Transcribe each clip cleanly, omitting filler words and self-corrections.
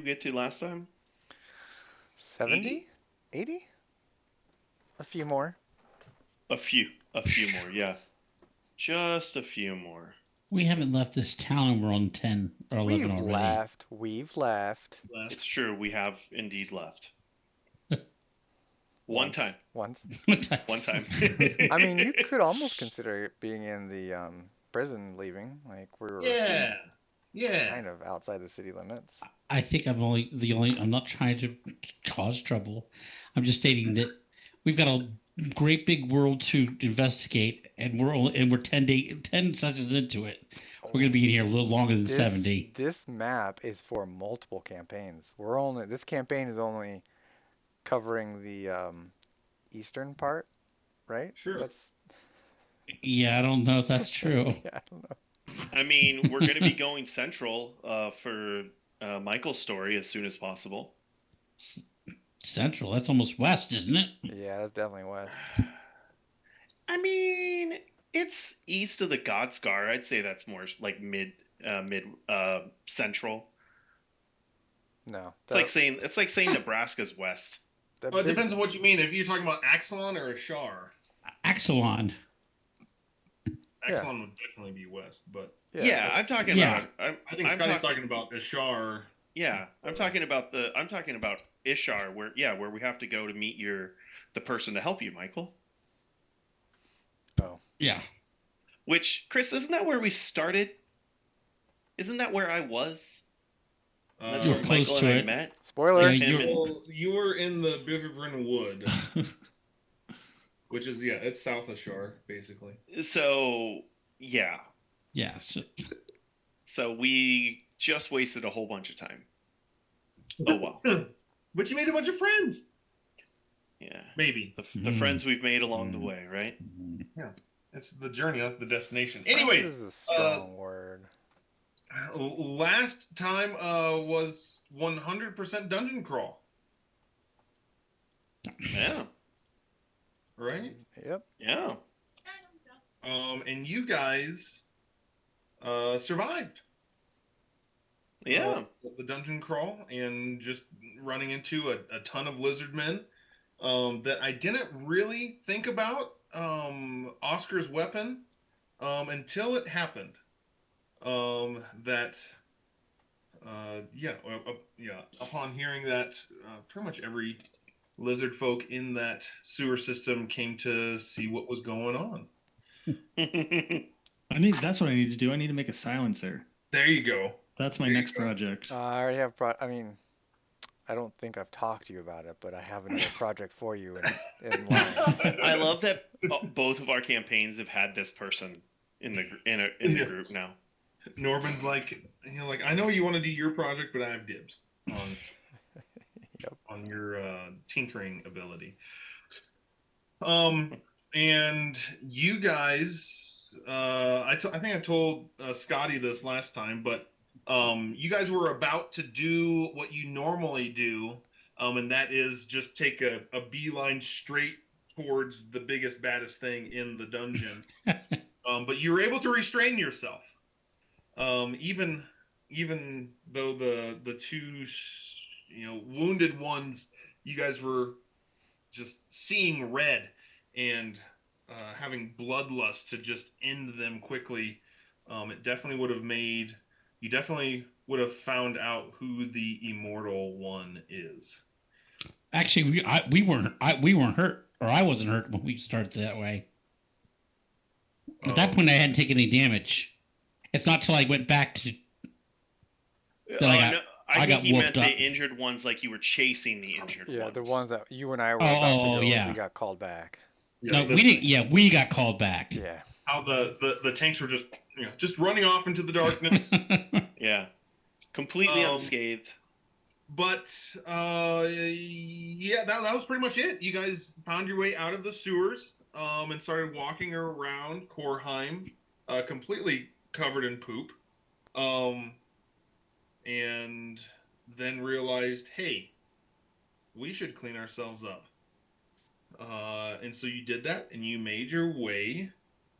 get to last time? 70? 80? 80? A few more. A few more, yeah. Just a few more. We haven't left this town and we're on 10 or 11 We've already. laughed. We've laughed. It's true, we have indeed left. One Once. time. Once. One time. I mean, you could almost consider it being in the prison leaving. Like, we were Yeah. Yeah. kind of outside the city limits. I think I'm not trying to cause trouble. I'm just stating that we've got a great big world to investigate, and we're 10 sessions into it. We're gonna be in here a little longer than This 70. this map is for multiple campaigns. This campaign is only covering the eastern part, right? Sure. That's Yeah, I don't know if that's true. yeah, I don't know. I mean, we're going to be going central for Michael's story as soon as possible. Central, that's almost west, isn't it? Yeah, that's definitely west. I mean, it's east of the Godscar. I'd say that's more like mid central. No, It's like saying Nebraska's west. the Well, it big depends on what you mean. If you're talking about Axelon or Ashar, Axelon. Yeah. Axelon would definitely be west, but Yeah, I'm talking Yeah. about. I think I'm Scotty's talking about Ashar. Yeah, I'm talking about Ishar, where we have to go to meet the person to help you, Michael. Oh, Yeah. Which, Chris, isn't that where we started? Isn't that where I was? That's You where were close Michael to and I it. met. spoiler. Yeah, Him and Well, you were in the Biverbrunn Wood, which is it's south of Shar, basically. so yeah, yeah. so we just wasted a whole bunch of time. Oh well, But you made a bunch of friends. yeah. Maybe. The friends we've made along the way, right? Yeah. It's the journey, not the destination. Friends Anyways, is a strong word. last time was 100% dungeon crawl, Yeah, right? Yep. yeah. And you guys survived. Yeah. The dungeon crawl and just running into a ton of lizard men that I didn't really think about Oscar's weapon until it happened. That upon hearing that, pretty much every lizard folk in that sewer system came to see what was going on. That's what I need to do. I need to make a silencer. There you go. That's my There you next go. project. I already have. I mean, I don't think I've talked to you about it, but I have another project for you in line. I love that both of our campaigns have had this person in the group now. Norman's like, I know you want to do your project, but I have dibs on Yep. on your tinkering ability. And you guys, I think I told Scotty this last time, but you guys were about to do what you normally do, and that is just take a beeline straight towards the biggest, baddest thing in the dungeon. But you were able to restrain yourself, even though the two wounded ones, you guys were just seeing red and having bloodlust to just end them quickly. It definitely would have made you definitely would have found out who the immortal one is. Actually, we weren't hurt, or I wasn't hurt when we started that way. At that point, I hadn't taken any damage. It's not till I went back to. I think he meant whooped the up. injured ones, like you were chasing the injured ones. Yeah, the ones that you and I were about to go. Yeah. We got called back. No, we didn't. Yeah, we got called back. Yeah. How the tanks were just running off into the darkness. Yeah, completely unscathed. But that was pretty much it. You guys found your way out of the sewers and started walking around Korheim, completely covered in poop, and then realized, hey, we should clean ourselves up. And so you did that, and you made your way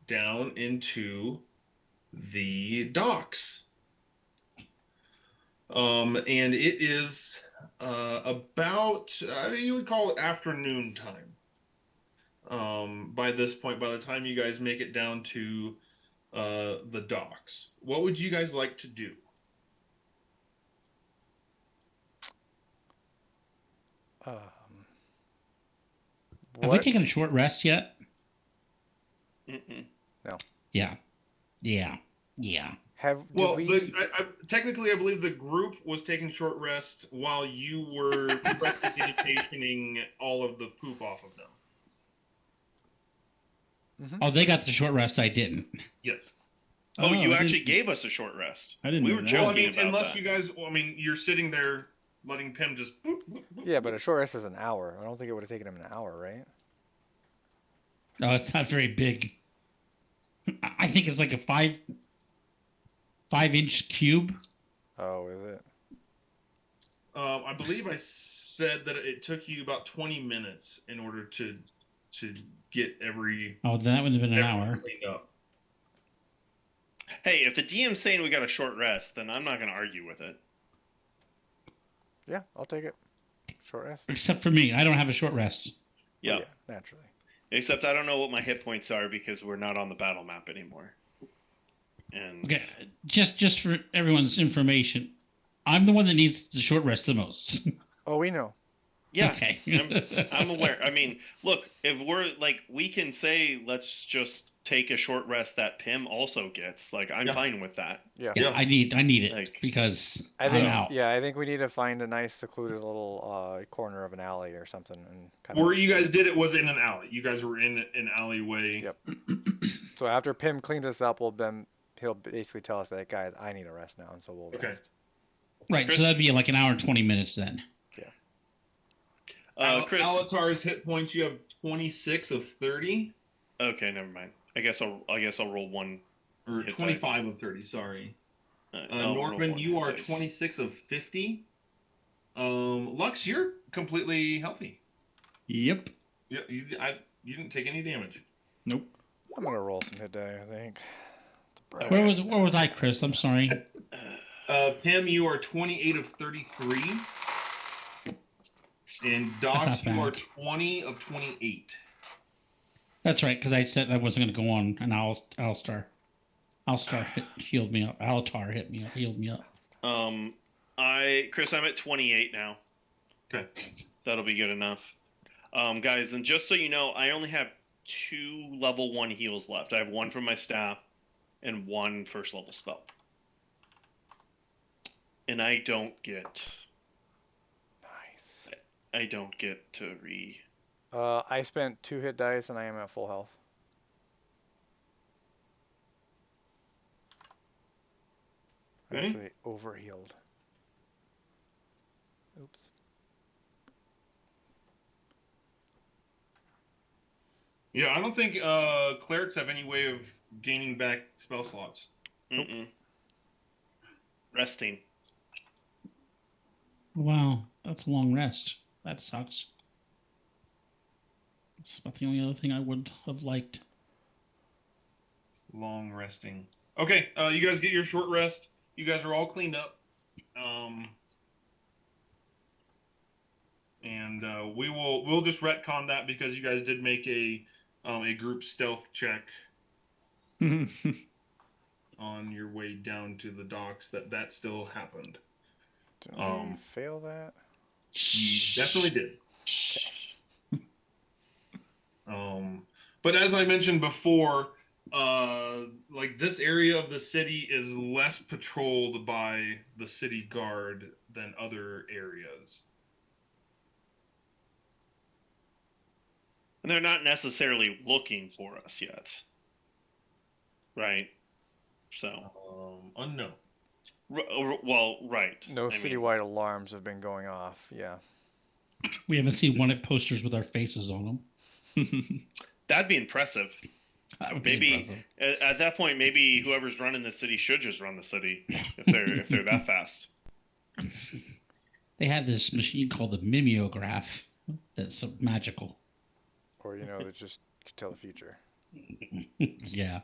down into the docks. And it is about you would call it afternoon time. By this point, by the time you guys make it down to the docks, what would you guys like to do? Um, Have we what? taken a short rest yet? Mm-mm. No. Yeah. Yeah. Yeah. Did Well, we? technically, I believe the group was taking short rest while you were precipitating all of the poop off of them. Mhm. Oh, they got the short rest. I didn't. Yes. Oh, you I actually didn't, gave us a short rest. I didn't We know were that. Well, I joking mean, about unless that. you guys, I mean, you're sitting there letting Pim just. Boop, boop, boop, Yeah, but boop. a short rest is an hour. I don't think it would have taken him an hour, right? No, it's not very big. I think it's like a 5-inch cube. Oh, is it? I believe I said that it took you about 20 minutes in order to get Oh, then that would have been an everything hour. cleaned up. Hey, if the DM's saying we got a short rest, then I'm not going to argue with it. Yeah, I'll take it. Short rest. Except for me, I don't have a short rest. Yeah. Well, yeah, naturally. Except I don't know what my hit points are because we're not on the battle map anymore. And Okay, just for everyone's information, I'm the one that needs the short rest the most. Oh, we know. yeah, Okay. I'm aware. I mean, look, if we're like, we can say let's just take a short rest that Pim also gets. Like, I'm Yeah. fine with that. Yeah. Yeah, I need it Like- because I I'm think. out. Yeah, I think we need to find a nice secluded little corner of an alley or something and kind Where of. you guys did it was in an alley. You guys were in an alleyway. Yep. So after Pim cleans us up, he'll basically tell us that, guys, I need a rest now, and so we'll Okay. rest. Right, Chris? so that'd be like an hour and 20 minutes then. Chris. Alatar's hit points, you have 26 of 30. Okay, never mind. I guess I'll roll one. Or Hit 25 of 30, sorry. I'll roll Norman, one you hit are dice. 26 of 50. Lux, you're completely healthy. Yep. Yeah, you didn't take any damage. Nope. I'm gonna roll some hit die, I think. Where was I, Chris? I'm sorry. Pim, you are 28 of 33. And not Docs, you are bad. 20 of 28. That's right, because I said I wasn't going to go on an Alistar. Healed me up. Alatar healed me up. Chris, I'm at 28 now. Okay. That'll be good enough. Guys, and just so you know, I only have 2 level 1 heals left. I have 1 from my staff and 1 first level spell. And I don't get Nice. to re. I spent 2 hit dice and I am at full health. Okay. Actually, overhealed. Oops. Yeah, I don't think clerics have any way of gaining back spell slots. Mm-mm. Resting. Wow, that's a long rest. That sucks. That's about the only other thing I would have liked. Long resting. Okay, you guys get your short rest. You guys are all cleaned up. And we'll just retcon that because you guys did make a group stealth check on your way down to the docks. That still happened. Did we fail that? You definitely did. But as I mentioned before, like this area of the city is less patrolled by the city guard than other areas. And they're not necessarily looking for us yet. Right? So. Unknown. Well, right. No I mean, citywide alarms have been going off. Yeah. We haven't seen one at posters with our faces on them. that'd be impressive. That would be Maybe impressive. at that point, maybe whoever's running the city should just run the city if they're that fast. They have this machine called the mimeograph that's magical. Or, they just could tell the future. Yeah.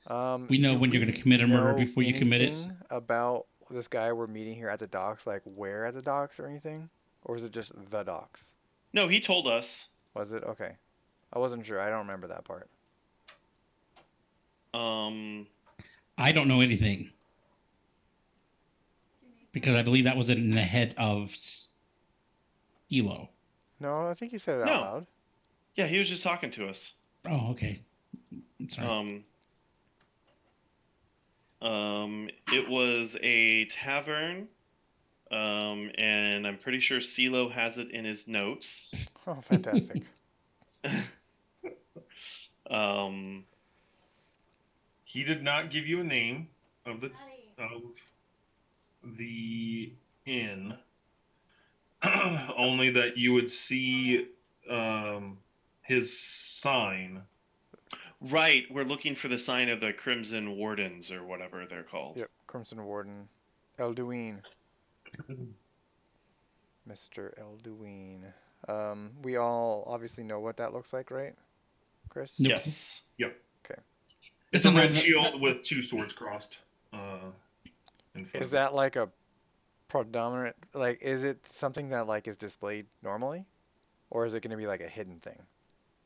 We We know when you're going to commit a murder before you commit it. About this guy we're meeting here at the docks, like where at the docks or anything? Or was it just the docks? No, he told us. Was it? Okay. I wasn't sure. I don't remember that part. I don't know anything because I believe that was in the head of Elo. No, I think he said it out No. loud. Yeah, he was just talking to us. Oh, okay. I'm sorry. It was a tavern, and I'm pretty sure CeeLo has it in his notes. Oh, fantastic. Um, He did not give you a name of the inn. Only that you would see his sign. right, we're looking for the sign of the Crimson Wardens or whatever they're called. Yep, Crimson Warden. Elduin. Mr. Elduin. We all obviously know what that looks like, right, Chris? Nope. Yes. Yep. Okay. It's a red shield with two swords crossed. In front Is of that like a predominant, like, is it something that like is displayed normally? Or is it going to be like a hidden thing?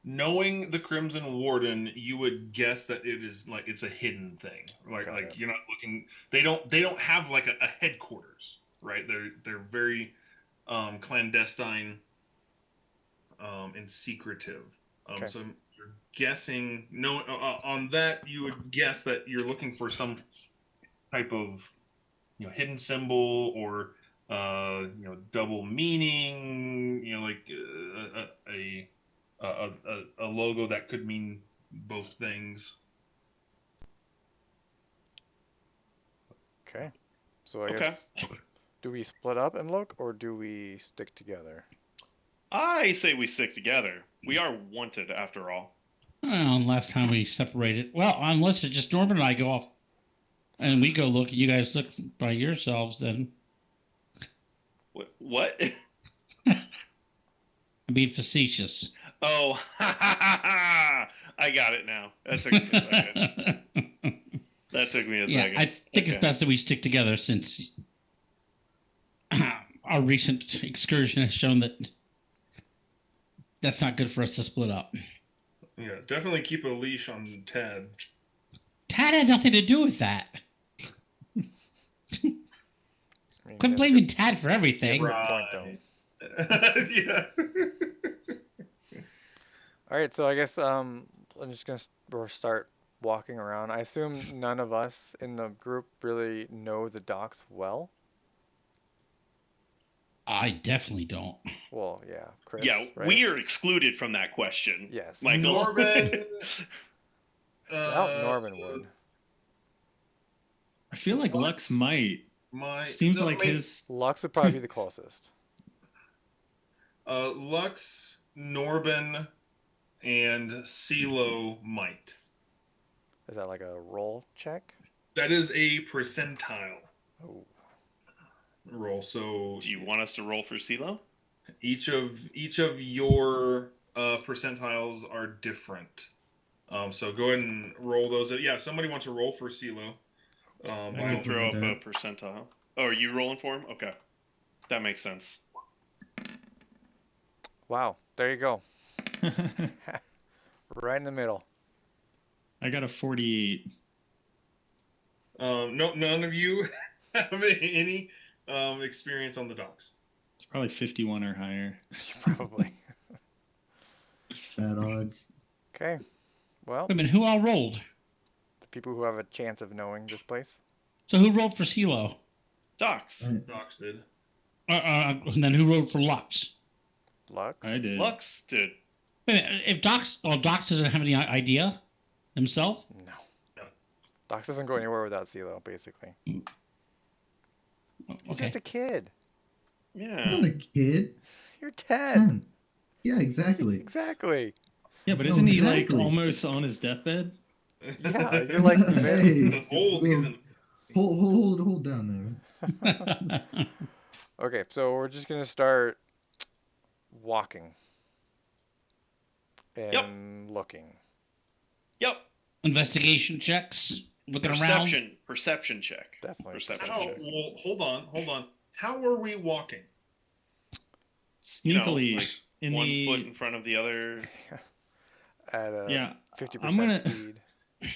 Knowing the Crimson Warden, you would guess that it is like it's a hidden thing. Got it. You're not looking. They don't have like a headquarters, right? They're very clandestine and secretive. Okay. So you're guessing. No, on that you would guess that you're looking for some type of hidden symbol or double meaning. A logo that could mean both things. Okay. So I Okay. guess, do we split up and look, or do we stick together? I say we stick together. We are wanted after all. Well, last time we separated. Well, unless it's just Norman and I go off and we go look, you guys look by yourselves, then. What? I'm being facetious. Oh, I got it now. That took me a second. That took me a Yeah, second. I think it's best that we stick together since our recent excursion has shown that that's not good for us to split up. Yeah, definitely keep a leash on Ted. Tad had nothing to do with that. I mean, Quit you blaming Tad for everything. Good point, though. Yeah. All right, so I guess I'm just gonna start walking around. I assume none of us in the group really know the docks well. I definitely don't. Well, yeah, Chris. Yeah, right? we are excluded from that question. Yes. Michael. Norman. Doubt Norman would. I feel like What? Lux might. Seems no, like I mean, his. Lux would probably be the closest. Lux, Norben, and CeeLo might. Is that like a roll check? That is a percentile Oh, roll. So Do you want us to roll for CeeLo? each of your percentiles are different. So go ahead and roll those. Yeah, if somebody wants to roll for CeeLo, I I'll- can throw up that. a percentile. Oh, are you rolling for him? Okay. That makes sense. wow. There you go. Right in the middle. I got a 48. no, none of you have any experience on the docks. It's probably 51 or higher. Probably. Bad odds. Okay. Well, Wait a minute, who all rolled? the people who have a chance of knowing this place. So who rolled for CeeLo? Docs. Docks did. And then who rolled for Lux? Lux. I did. Lux did. Wait a minute, if Docs doesn't have any idea himself? No. No. Lux doesn't go anywhere without CeeLo, basically. He's Okay. just a kid. Yeah. I'm not a kid. You're 10. 10. Yeah, exactly. Exactly. Yeah, but Oh, isn't he like exactly. almost on his deathbed? Yeah, you're like Hey. He's old. He's an Hold down there. Okay, so we're just gonna start walking and looking. Yep. Investigation checks. looking around. Perception check. Definitely Perception How? check. Well, hold on. How are we walking? Sneakily, like in one the foot in front of the other. At a yeah, 50% I'm gonna speed.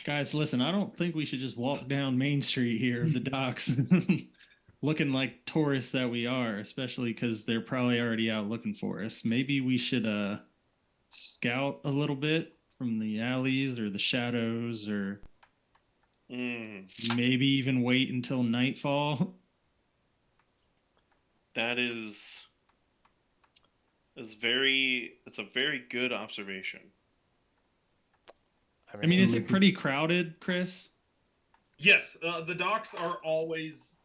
guys listen. I don't think we should just walk down Main Street here of the docks, looking like tourists that we are, especially because they're probably already out looking for us. Maybe we should scout a little bit from the alleys or the shadows, or maybe even wait until nightfall. That is it's a very good observation. I mean, is it pretty crowded, Chris? Yes, the docks are always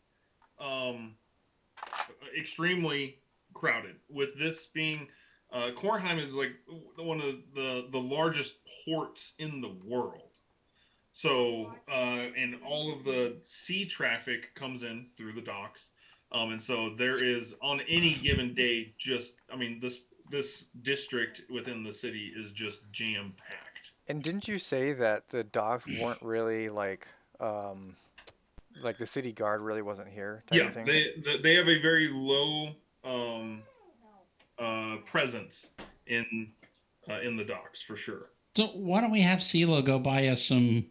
extremely crowded. With this being, Kornheim is like one of the largest ports in the world. So, and all of the sea traffic comes in through the docks. And so there is on any given day, this district within the city is just jam packed. And didn't you say that the docks weren't really like the city guard really wasn't here type Yeah, of thing? they have a very low presence in the docks for sure. So why don't we have CeeLo go buy us some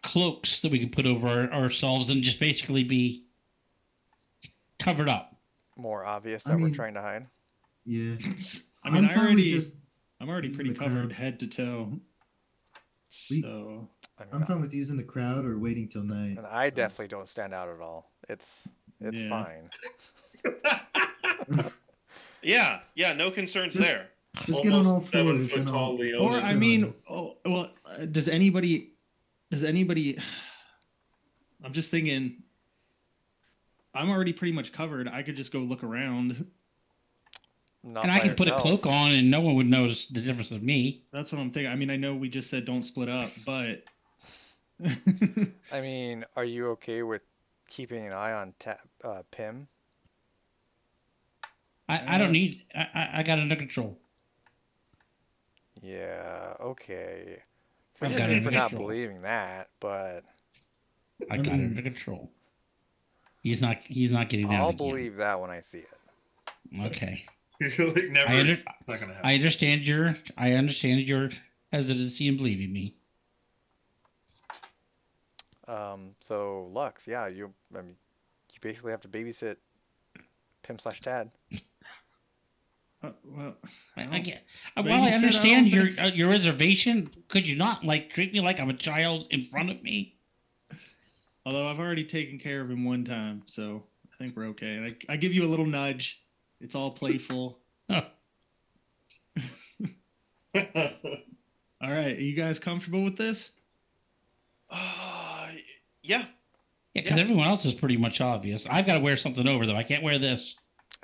cloaks that we can put over ourselves and just basically be covered up? More obvious that we're trying to hide. Yeah. I mean, I'm already using pretty the covered crowd. head to toe. So I'm fine with using the crowd or waiting till night. And I definitely don't stand out at all. It's Yeah. fine. Yeah, no concerns there. Just get on all Almost 7 fours foot and tall I'll. Leonis. or sit I on mean, you. does anybody? I'm just thinking. I'm already pretty much covered. I could just go look around. Not And I by can put a yourself. cloak on and no one would notice the difference of me. That's what I'm thinking. I mean, I know we just said don't split up, but I mean, are you okay with keeping an eye on Pim? I don't need. I got it under control. Yeah, okay. I've Forgive got it me under for not control. believing that, but I got it under control. He's not getting down I'll again. believe that when I see it. Okay. Like never. It's not gonna happen. I understand your hesitancy in believing me. So Lux, yeah, you basically have to babysit Pim/Tad. well, I get. Babysit, While I I understand don't think your reservation, could you not treat me like I'm a child in front of me? although I've already taken care of him one time, so I think we're okay. And I give you a little nudge. It's all playful. All right, are you guys comfortable with this? Yeah. Yeah, because everyone else is pretty much obvious. I've got to wear something over though. I can't wear this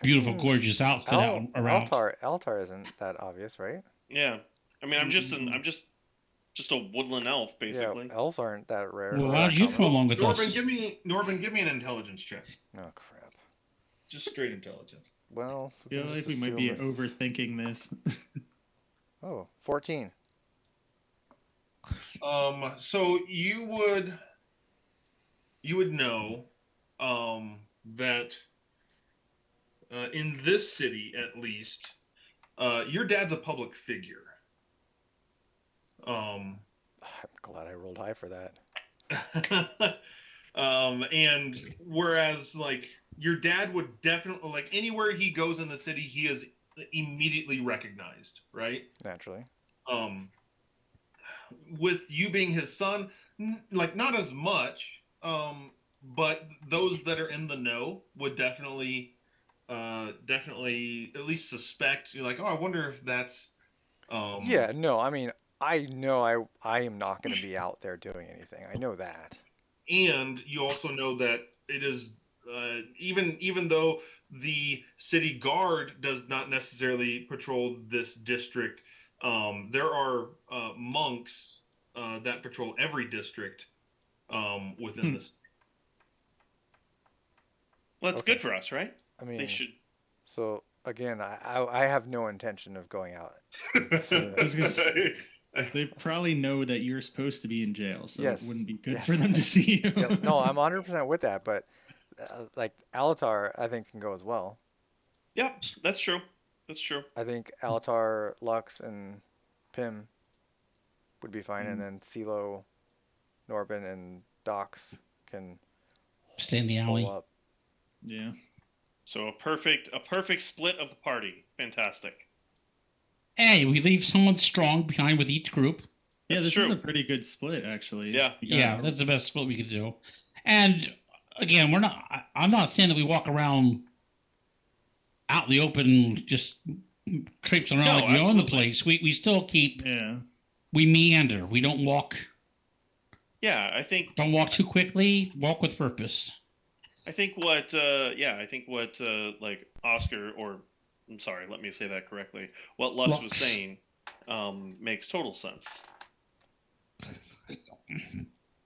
beautiful, gorgeous outfit out around. Altar isn't that obvious, right? Yeah. I mean, I'm just a woodland elf, basically. Yeah, elves aren't that rare. Well, or why that don't you common. come along with us? Norman, give me an intelligence check. Oh crap. Just straight intelligence. Well, I feel like we might be overthinking this. Oh, 14. So you would know that in this city, at least, your dad's a public figure. I'm glad I rolled high for that. And whereas like your dad would definitely, like, anywhere he goes in the city, he is immediately recognized, right? Naturally. With you being his son, like, not as much, but those that are in the know would definitely at least suspect. You're like, oh, I wonder if that's Yeah, no, I mean, I know I am not going to be out there doing anything. I know that. And you also know that it is even though the city guard does not necessarily patrol this district, there are monks that patrol every district within this. Well, that's good for us, right? I mean, They should. So again, I have no intention of going out. I was gonna say, They probably know that you're supposed to be in jail, so Yes, it wouldn't be good yes. for them to see you. Yep. No, I'm 100% with that, but like Alatar, I think can go as well. Yep, that's true. That's true. I think Alatar, Lux, and Pim would be fine, and then CeeLo, Norbin, and Dox can Stay in the pull alley. up. Yeah. So a perfect split of the party. Fantastic. Hey, we leave someone strong behind with each group. Yeah, That's this true. is a pretty good split, actually. Yeah. You got- Yeah, that's the best split we could do. And again, I'm not saying that we walk around out in the open, just traipsing around No, like we own the absolutely. place. We still keep, Yeah. we meander. We don't walk Yeah, I think too quickly. Walk with purpose. what like Oscar, or I'm sorry, let me say that correctly. What Lux was Lux. saying makes total sense.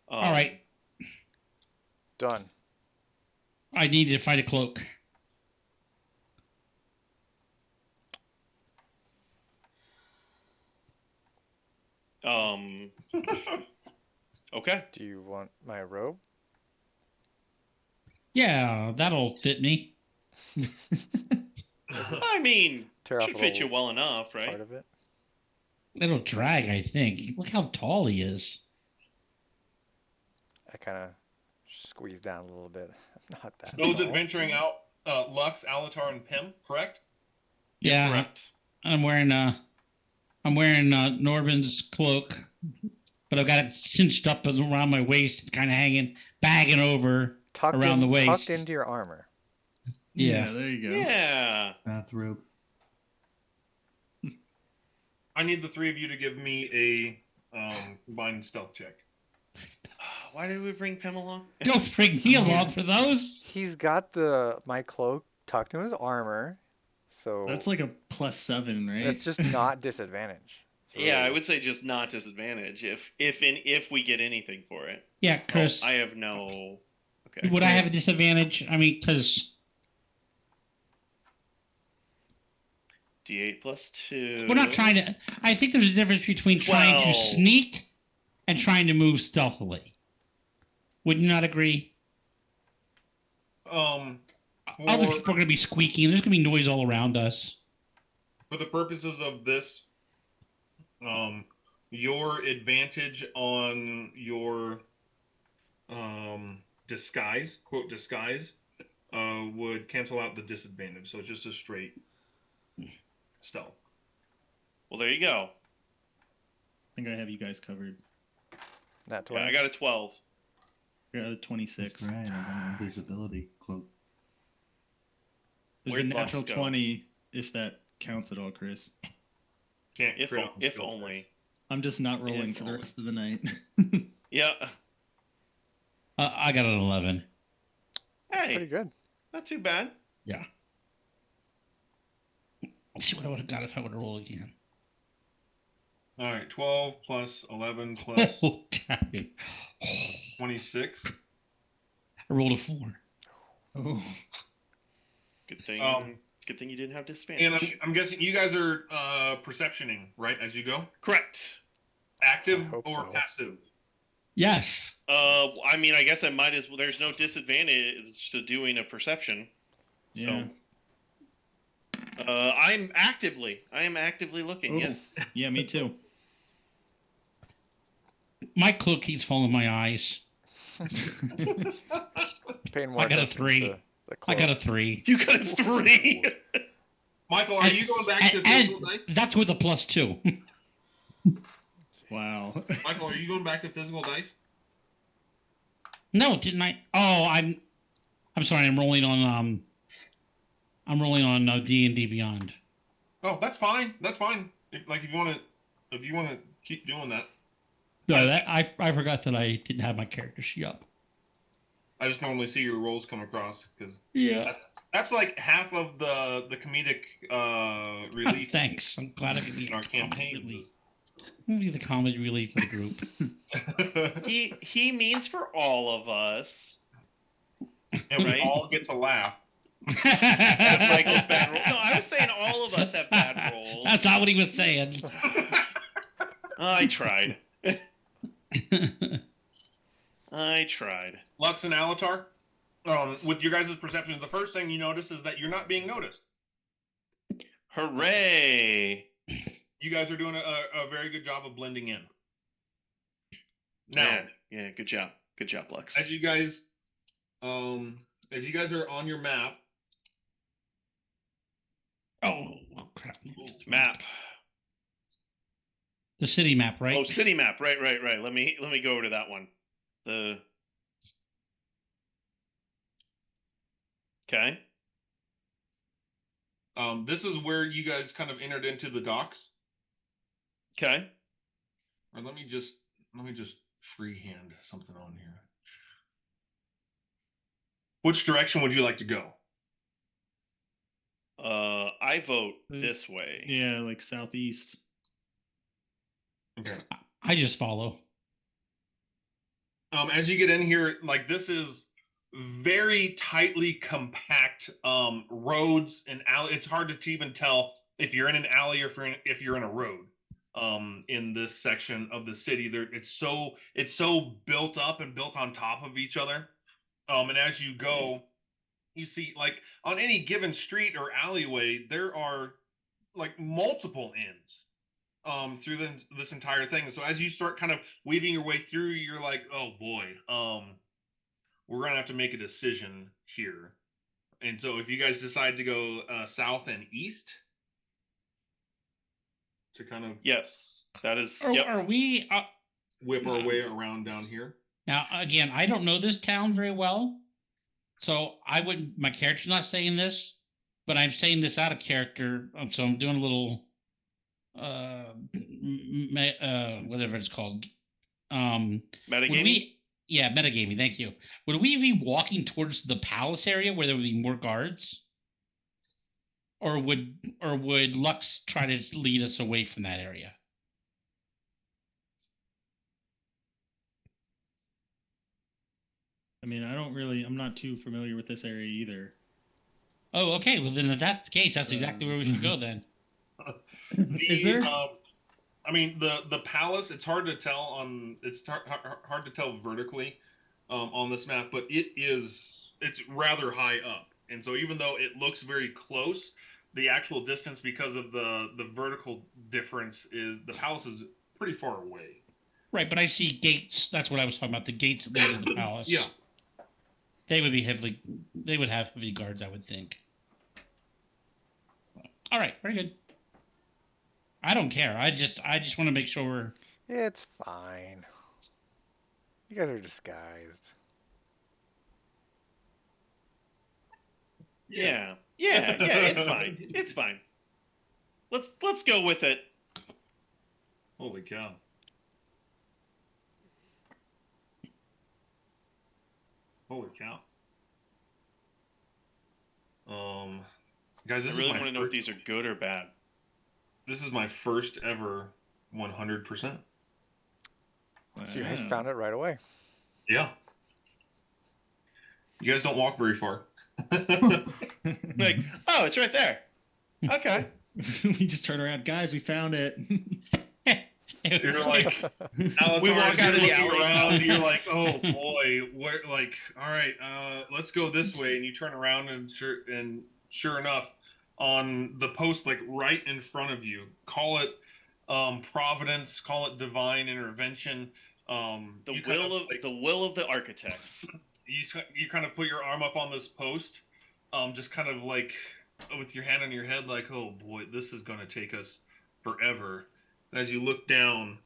All right, Done. I need to find a cloak. Okay. Do you want my robe? Yeah, that'll fit me. I mean, Tear off should a fit you little well enough, right? part of it. It'll drag, I think. Look how tall he is. I kind of squeeze down a little bit. I'm not that Those tall. adventuring out, Lux, Alatar, and Pim, correct? Yeah, Correct. I'm wearing Norbin's cloak, but I've got it cinched up around my waist. It's kind of hanging, bagging over Tucked around the waist. Tucked into your armor. Yeah. There you go. Yeah. Bathrobe. I need the three of you to give me a combined stealth check. Why did we bring Pim along? Don't bring me along for those. He's got my cloak tucked in his armor, so That's like a +7, right? that's just not disadvantage. It's Yeah, I really- would say just not disadvantage if we get anything for it. Yeah, Chris. Oh, I have no. Okay. Would I have a disadvantage? I mean, because D8 plus 2. we're not trying to. I think there's a difference between trying to 12. sneak and trying to move stealthily. Would you not agree? For, Other people are going to be squeaking. There's going to be noise all around us. for the purposes of this, your advantage on your disguise, quote disguise, would cancel out the disadvantage. So it's just a straight stealth. Well, there you go. I think I have you guys covered. Nat Yeah, 20. I got a 12. I got a 26. That's right. I got invisibility cloak. There's Where'd a natural Lux go? 20, if that counts at all, Chris. Can't If critical if skill only. checks. I'm just not rolling If for the only. rest of the night. Yeah. I got an 11. Hey, Pretty good. not too bad. Yeah. Let's see what I would have got if I would have rolled again. All right, 12 plus 11 plus Oh, damn it. 26. I rolled a 4. Oh. Good thing. Um, Good thing you didn't have And disadvantage. I'm guessing you guys are perceptioning, right, as you go? Correct. Active I hope or so. passive? Yes. I mean, I guess I might as well. There's no disadvantage to doing a perception. Yeah. So, I am actively looking. Oh. Yes. Yeah, me too. My cloak keeps falling in my eyes. Paying more I got a attention 3. to the I cloak. got a 3. You got a 3. Michael, are you going back to And physical dice? that's with a +2. Wow. Michael, are you going back to physical dice? No, didn't I? Oh, I'm sorry. I'm rolling on D&D Beyond. Oh, that's fine. That's fine. If you want to keep doing that. No, I forgot that I didn't have my character sheet up. I just normally see your rolls come across because Yeah. that's like half of the comedic relief Thanks. I'm glad I could be in our the comedy relief. campaigns. I'm gonna be the comedy relief of the group. He means for all of us. And we Right. all get to laugh. Have Michael's bad roll. No, I was saying all of us have bad rolls. That's not what he was saying. I tried. I tried. Lux and Alatar, with your guys' perceptions, the first thing you notice is that you're not being noticed. Hooray! You guys are doing a very good job of blending in. Now, yeah, good job, Lux. as you guys, if you guys are on your map, Oh, crap. Map. The city map, right? Oh, city map. Right. Let me go over to that one. Okay. this is where you guys kind of entered into the docks. Okay. Or let me just freehand something on here. Which direction would you like to go? I vote this way. Yeah, like southeast. Okay. I just follow. As you get in here, like this is very tightly compact roads and alley. It's hard to even tell if you're in an alley or if you're in a road. In this section of the city, it's so built up and built on top of each other. And as you go, you see like on any given street or alleyway, there are like multiple inns through this entire thing. So as you start kind of weaving your way through, you're like, oh boy, we're gonna have to make a decision here. And so if you guys decide to go south and east to kind of Yes, that is. Are we? whip our way around down here. Now, again, I don't know this town very well, so I wouldn't. My character's not saying this, but I'm saying this out of character. So I'm doing a little, whatever it's called. Metagaming. Metagaming. Thank you. Would we be walking towards the palace area where there would be more guards, or would Lux try to lead us away from that area? I mean, I'm not too familiar with this area either. Oh, okay. Well, then if that's the case, that's exactly where we should go then. Is there? I mean, the palace. It's hard to tell on. It's hard to tell vertically on this map, but it's rather high up, and so even though it looks very close, the actual distance because of the vertical difference is the palace is pretty far away. Right, but I see gates. That's what I was talking about. The gates that lead to the palace. Yeah. They would have heavy guards, I would think. All right, very good. I don't care. I just want to make sure we're... It's fine. You guys are disguised. Yeah. It's fine. It's fine. Let's go with it. Holy cow. Holy cow. Guys, I really want to know if these are good or bad. This is my first ever 100%. So you guys found it right away. Yeah. You guys don't walk very far. Like, oh, it's right there. Okay. We just turn around, guys. We found it. You're like, Alatar, we walk out of the alley around. You're like, oh boy, where? Like, all right, let's go this way. And you turn around, and sure enough, on the post, like right in front of you, call it providence, call it divine intervention. The will of the architects. You kind of put your arm up on this post, just kind of like with your hand on your head, like, oh boy, this is going to take us forever. And as you look down,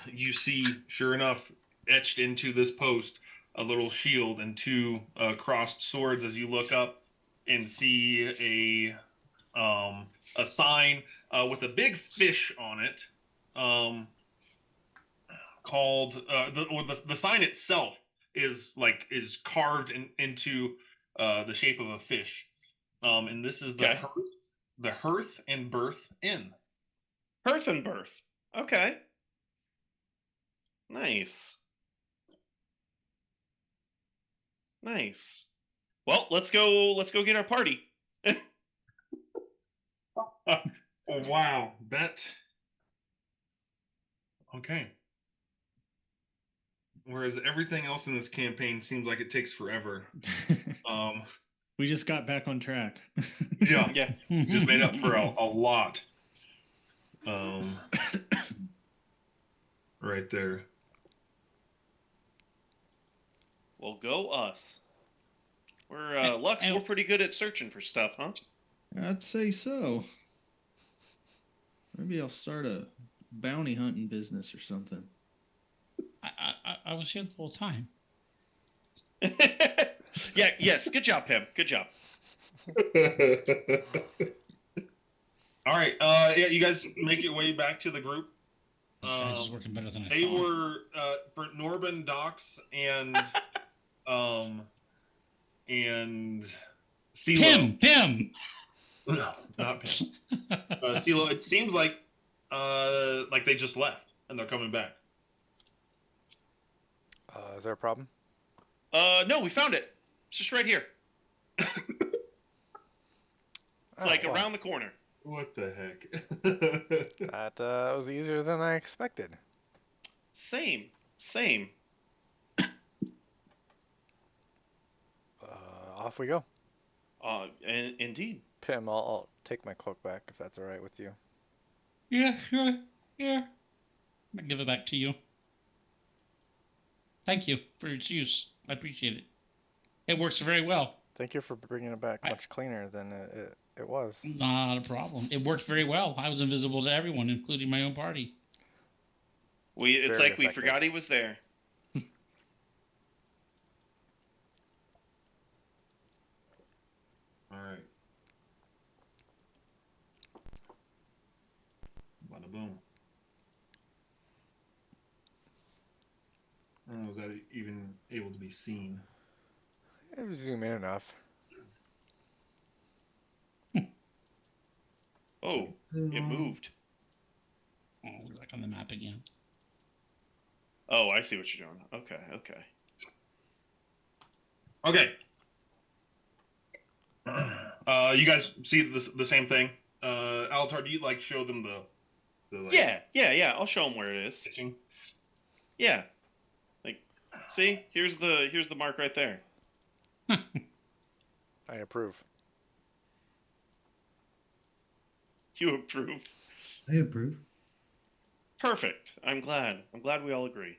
you see, sure enough, etched into this post, a little shield and two crossed swords. As you look up and see a sign with a big fish on it, called the sign itself is carved into the shape of a fish, and this is the Hearth and Birth Inn. Hearth and Birth. Okay. Nice. Well, let's go get our party. Oh, wow, that Okay. Whereas everything else in this campaign seems like it takes forever. We just got back on track. Yeah. Yeah. Just made up for a lot. Right there. Well, go us. We're Lux. We're pretty good at searching for stuff, huh? I'd say so. Maybe I'll start a bounty hunting business or something. I was here the whole time. Yeah. Yes. Good job, Pim. Good job. All right. Yeah, you guys make your way back to the group. This guy's is working better than I They thought. were for Norben, Dox, and CeeLo. Pim. No, not Pim. CeeLo. It seems like they just left and they're coming back. Is there a problem? No, we found it. It's just right here. It's like well, around the corner. What the heck? That was easier than I expected. Same. Off we go. Indeed. Pim, I'll take my cloak back if that's all right with you. Yeah, sure. Yeah. I'll give it back to you. Thank you for its use. I appreciate it. It works very well. Thank you for bringing it back much cleaner than it was. Not a problem. It worked very well. I was invisible to everyone, including my own party. It's Very like we effective. forgot he was there. All right. Bada boom. I don't know, is that even able to be seen? Zoom in enough. Oh, it moved. Oh, we're back on the map again. Oh, I see what you're doing. Okay. Okay. You guys see the same thing? Altar, do you show them the Yeah. I'll show them where it is. pitching? Yeah. See, here's the mark right there. I approve. You approve. I approve. Perfect. I'm glad we all agree.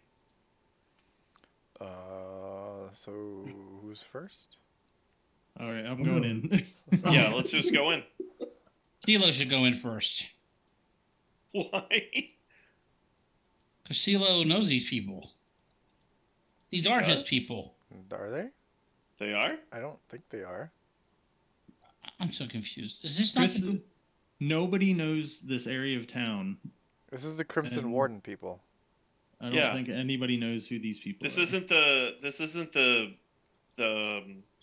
So who's first? All right, I'm going in. Yeah, let's just go in. CeeLo should go in first. Why? Because CeeLo knows these people. These are his people. Are they? They are? I don't think they are. I'm so confused. Is this not Chris, the group? nobody knows this area of town. This is the Crimson And- Warden people. I don't Yeah. think anybody knows who these people This are. isn't the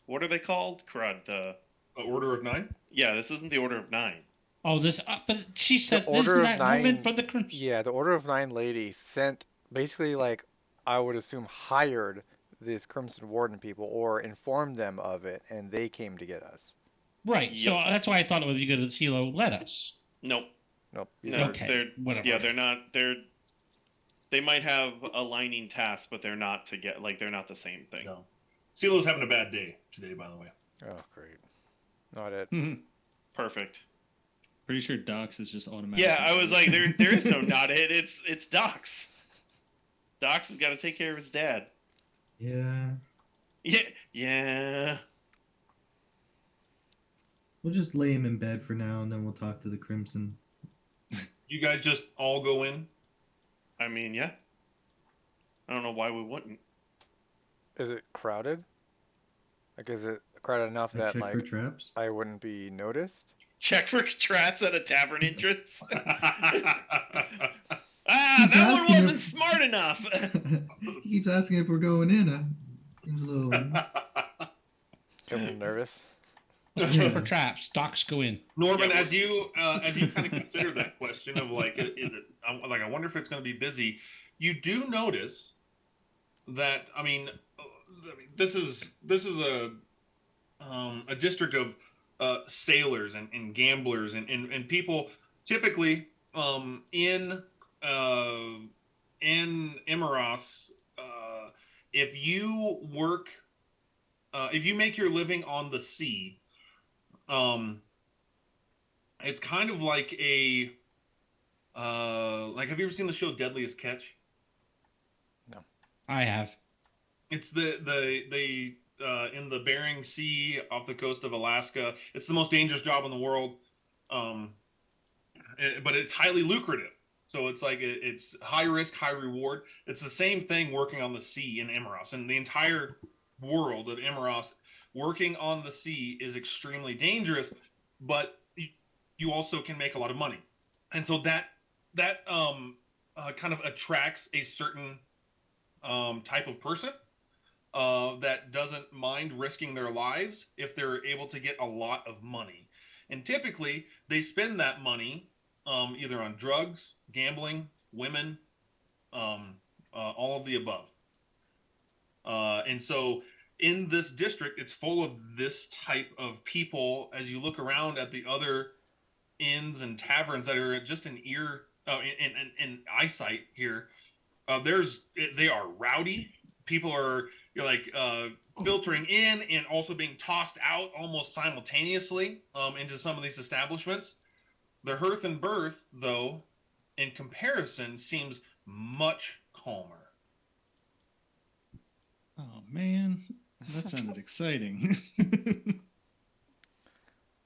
what are they called? Crud. Order of 9? Yeah, this isn't the Order of 9. Oh, this. But she said Order isn't of that woman Nine- from the Crimson. Yeah, the Order of 9 lady sent basically I would assume hired this Crimson Warden people or informed them of it, and they came to get us. Right. Yep. So that's why I thought it would be good that CeeLo let us. Nope. Nope. No, Okay, they're whatever. Yeah, they're not. They might have aligning tasks, but they're not they're not the same thing. No. CeeLo's having a bad day today, by the way. Oh, great. Not it. Perfect. Pretty sure Docs is just automatic. Yeah, I was like, there is no not it. It's Docs. Docs has got to take care of his dad. Yeah. Yeah. We'll just lay him in bed for now, and then we'll talk to the Crimson. You guys just all go in? I mean, yeah. I don't know why we wouldn't. Is it crowded? Is it crowded enough that Check for traps. I wouldn't be noticed? Check for traps at a tavern entrance. Keeps That one asking wasn't if- smart enough. He keeps asking if we're going in. Seems a little. Get a little nervous. Let's check for traps. Docs go in. Norman, Yeah, as you kind of consider that question of is it I wonder if it's going to be busy. You do notice that this is a district of sailors and gamblers and people typically in in Emeras, if you work, if you make your living on the sea, um, it's kind of like a like, have you ever seen the show Deadliest Catch? No. I have. It's the in the Bering Sea off the coast of Alaska. It's the most dangerous job in the world, um, but it's highly lucrative. So it's like it's high risk, high reward. It's the same thing working on the sea in Emeros, and the entire world of Emeros. Working on the sea is extremely dangerous, but you also can make a lot of money, and so that kind of attracts a certain type of person that doesn't mind risking their lives if they're able to get a lot of money. And typically, they spend that money either on drugs, gambling, women, all of the above. And so, in this district, it's full of this type of people. As you look around at the other inns and taverns that are just in ear, in eyesight here, they are rowdy. People are, you're like filtering in and also being tossed out almost simultaneously into some of these establishments. The Hearth and Birth, though, in comparison, seems much calmer. Oh man, that sounded exciting.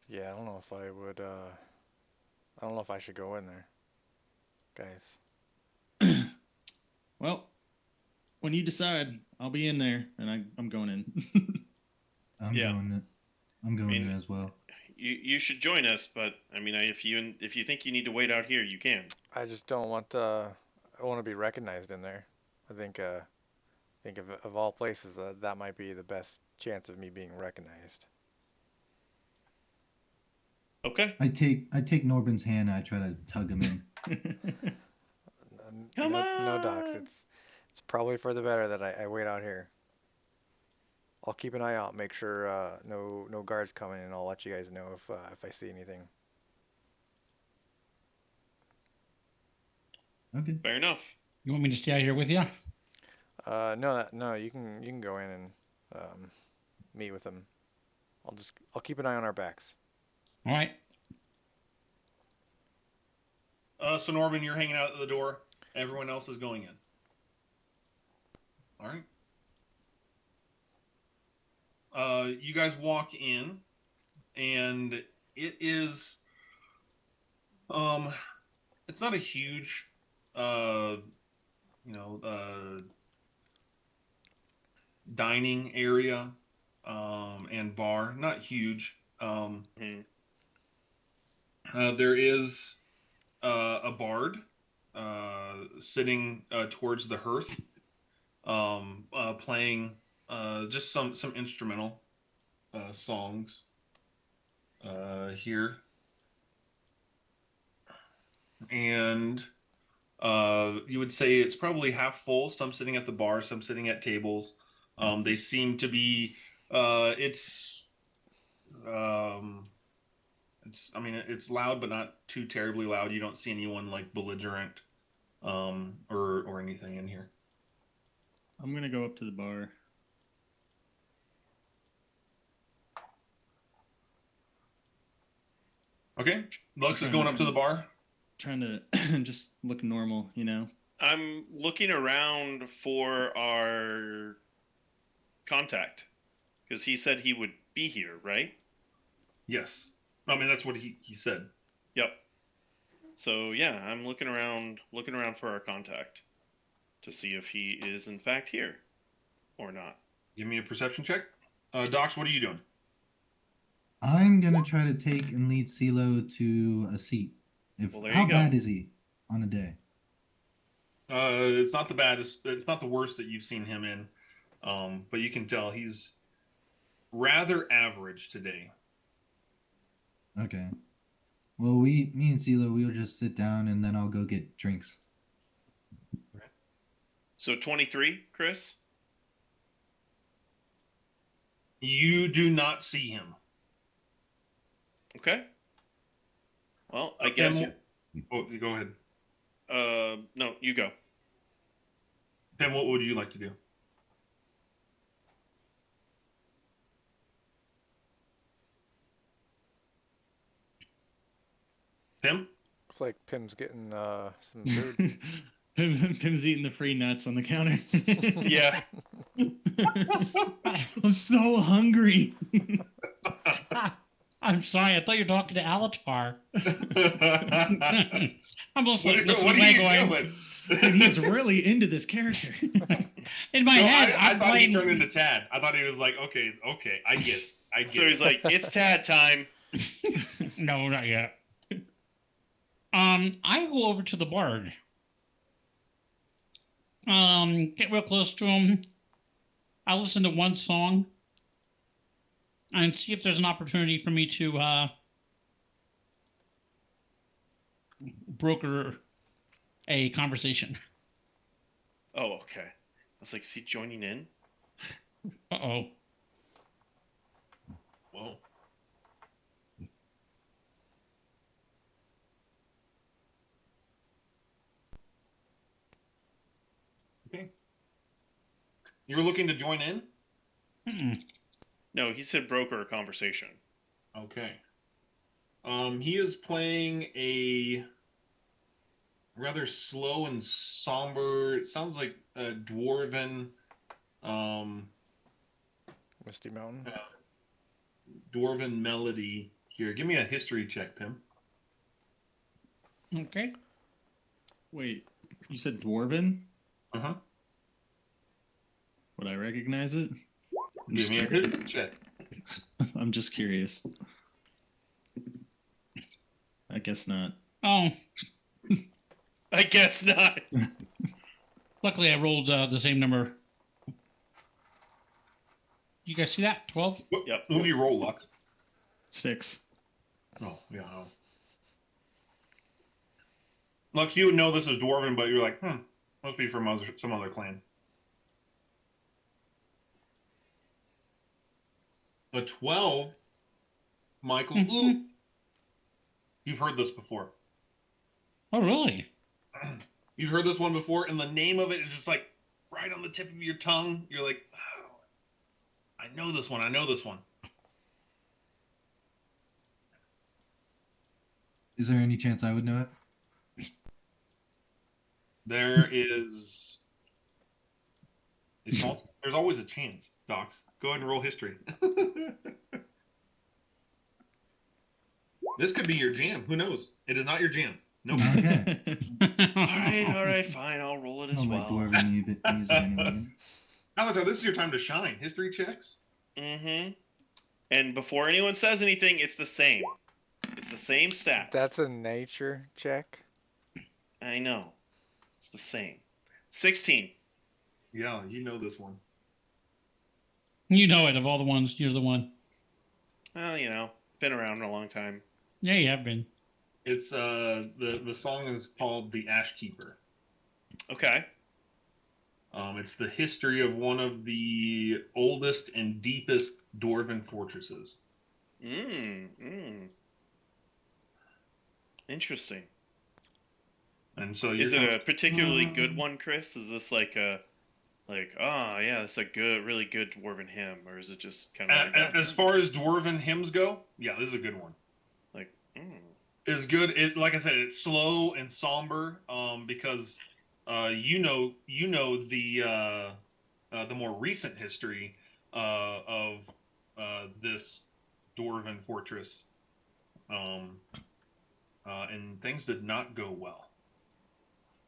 Yeah, I don't know if I would. I don't know if I should go in there, guys. Well, when you decide, I'll be in there, and I'm going in. I'm Yeah. going. I'm going mean- in as well. You should join us, but I mean, if you think you need to wait out here, you can. I just don't want. I want to be recognized in there. I think. Think of all places, that might be the best chance of me being recognized. Okay. I take Norbin's hand and I try to tug him in. Come No, Docs. on! It's probably for the better that I wait out here. I'll keep an eye out, make sure no guards coming, and I'll let you guys know if I see anything. Okay. Fair enough. You want me to stay out here with you? No, you can go in and meet with them. I'll keep an eye on our backs. All right. So Norbin, you're hanging out at the door. Everyone else is going in. All right. You guys walk in, and it is, it's not a huge, you know, dining area, and bar. Not huge. Mhm. There is a bard sitting towards the hearth, playing just some instrumental songs here, and you would say it's probably half full. Some sitting at the bar, some sitting at tables. They seem to be. It's. I mean, it's loud, but not too terribly loud. You don't see anyone like belligerent, or anything in here. I'm gonna go up to the bar. Okay, Lux is going up to the bar. Trying to just look normal, you know. I'm looking around for our contact because he said he would be here, right? Yes, I mean that's what he said. Yep. So yeah, I'm looking around for our contact to see if he is in fact here or not. Give me a perception check. Docs, what are you doing? I'm gonna try to take and lead CeeLo to a seat. Well, there How you go. bad is he on a day? It's not the baddest. It's not the worst that you've seen him in, but you can tell he's rather average today. Okay. Well, me and CeeLo, we'll just sit down and then I'll go get drinks. So 23, Chris? You do not see him. Okay. Well, I guess. Oh, you go ahead. No, you go. Pim, what would you like to do? Pim? Looks like Pim's getting some food. Pim's eating the free nuts on the counter. Yeah. I'm so hungry. I'm sorry, I thought you were talking to Alatar. I'm also What listening are to you going. doing? And he's really into this character. In my head, I I'm thought playing. he turned into Tad. I thought he was like, okay, I get it. I get So he's it. like, it's Tad time. No, not yet. I go over to the bard. Get real close to him. I'll listen to one song and see if there's an opportunity for me to broker a conversation. Oh, okay. I was like, is he joining in? Uh-oh. Whoa. Okay. You're looking to join in? Mm-mm. No, he said broker a conversation. Okay. He is playing a rather slow and somber. It sounds like a dwarven, Misty Mountain. dwarven melody. Here, give me a history check, Pim. Okay. Wait, you said dwarven? Uh huh. Would I recognize it? I'm Give just me a curious. history check. I'm just curious. I guess not. Oh, I guess not. luckily I rolled the same number. You guys see that? 12? Yep. What do you roll, Lux? 6. Oh, yeah. No. Lux, you would know this is dwarven, but you're like, must be from some other clan. A 12, Michael. Mhm. Ooh, you've heard this before. Oh, really? You've heard this one before, and the name of it is just like right on the tip of your tongue. You're like, oh, I know this one. I know this one. Is there any chance I would know it? There is a small. There's always a chance, Docs. Go ahead and roll history. This could be your jam. Who knows? It is not your jam. Nope. Okay. All right, fine. I'll roll it I as don't well. like dwarven music anyway. Alex, this is your time to shine. History checks. Mm-hmm. And before anyone says anything, it's the same. It's the same stats. That's a nature check. I know. It's the same. 16. Yeah, you know this one. You know it. Of all the ones, you're the one. Well, been around a long time. Yeah, you have been. It's the song is called "The Ash Keeper." Okay. It's the history of one of the oldest and deepest dwarven fortresses. Interesting. And so Is it a particularly good one, Chris? Is this like oh yeah, that's a really good dwarven hymn, or is it just kind of like as far as dwarven hymns go? Yeah, this is a good one. like? It's good. It like I said, it's slow and somber. Because you know the more recent history of this dwarven fortress, and things did not go well.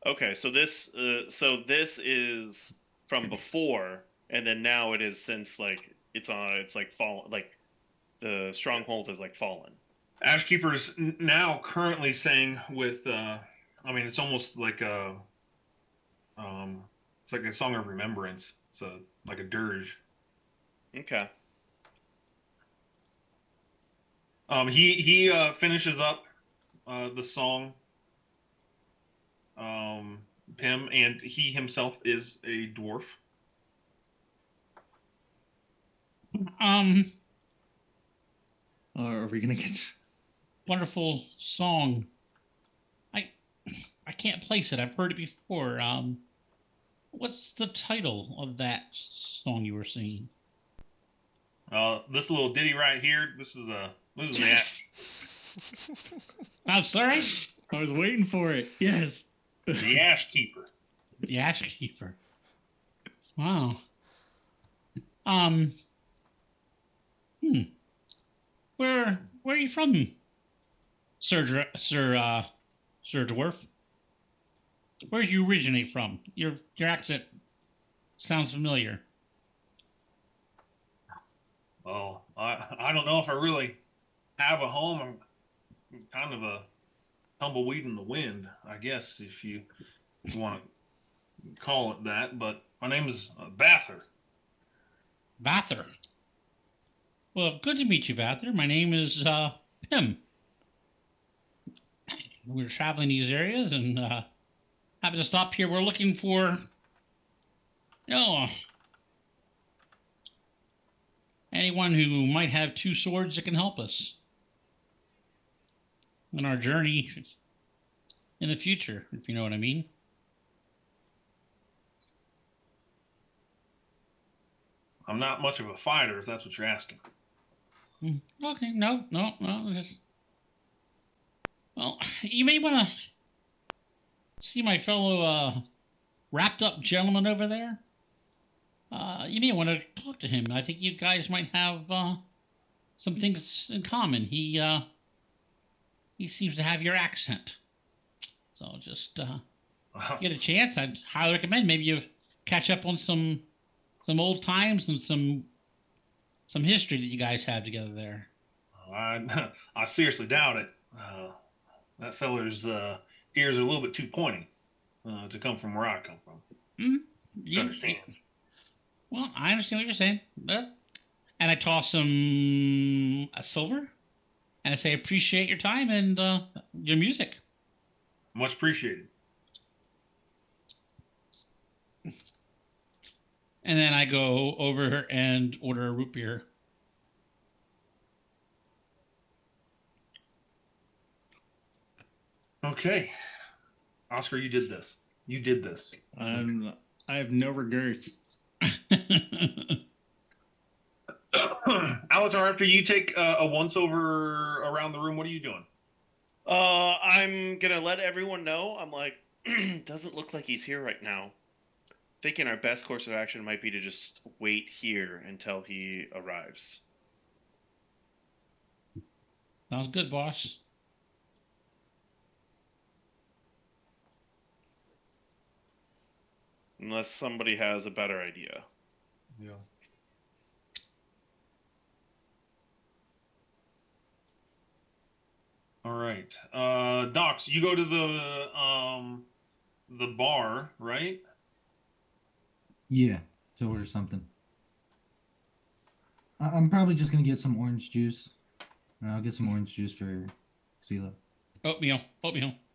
Okay, so this is from before, and then now it is since like it's like fallen, like the stronghold is like fallen. Ashkeeper's now currently saying with, it's almost like it's like a song of remembrance. It's like a dirge. Okay. He finishes up the song, Pim, and he himself is a dwarf. Are we gonna get? Wonderful song. I can't place it. I've heard it before. What's the title of that song you were singing? This little ditty right here. This is Yes. I'm sorry? I was waiting for it. Yes. the Ash Keeper. The Ash Keeper. Wow. Um. Hmm. Where are you from, Sir Dwarf? Where do you originate from? Your accent sounds familiar. Oh, I don't know if I really have a home. I'm kind of a tumbleweed in the wind, I guess, if you want to call it that. But my name is Bather. Vather. Well, good to meet you, Vather. My name is Pim. We're traveling these areas and happen to stop here. We're looking for, you know, anyone who might have two swords that can help us on our journey in the future, if you know what I mean. I'm not much of a fighter, if that's what you're asking. Okay, no. Just, well, you may want to see my fellow wrapped up gentleman over there. You may want to talk to him. I think you guys might have some things in common. He seems to have your accent. So just get a chance, I'd highly recommend maybe you catch up on some old times and some history that you guys have together there. I seriously doubt it. That feller's ears are a little bit too pointy to come from where I come from. Mm-hmm. You understand? Well, I understand what you're saying. And I toss him a silver, and I say appreciate your time and your music. Much appreciated. And then I go over and order a root beer. Okay. Oscar, you did this. You did this. I have no regrets. Alatar, after you take a once over around the room, what are you doing? I'm gonna let everyone know. I'm like, doesn't look like he's here right now. Thinking our best course of action might be to just wait here until he arrives. Sounds good, boss. Unless somebody has a better idea. Yeah. All right. Docs, you go to the bar, right? Yeah, to order something. I'm probably just gonna get some orange juice. I'll get some orange juice for CeeLo. Oatmeal.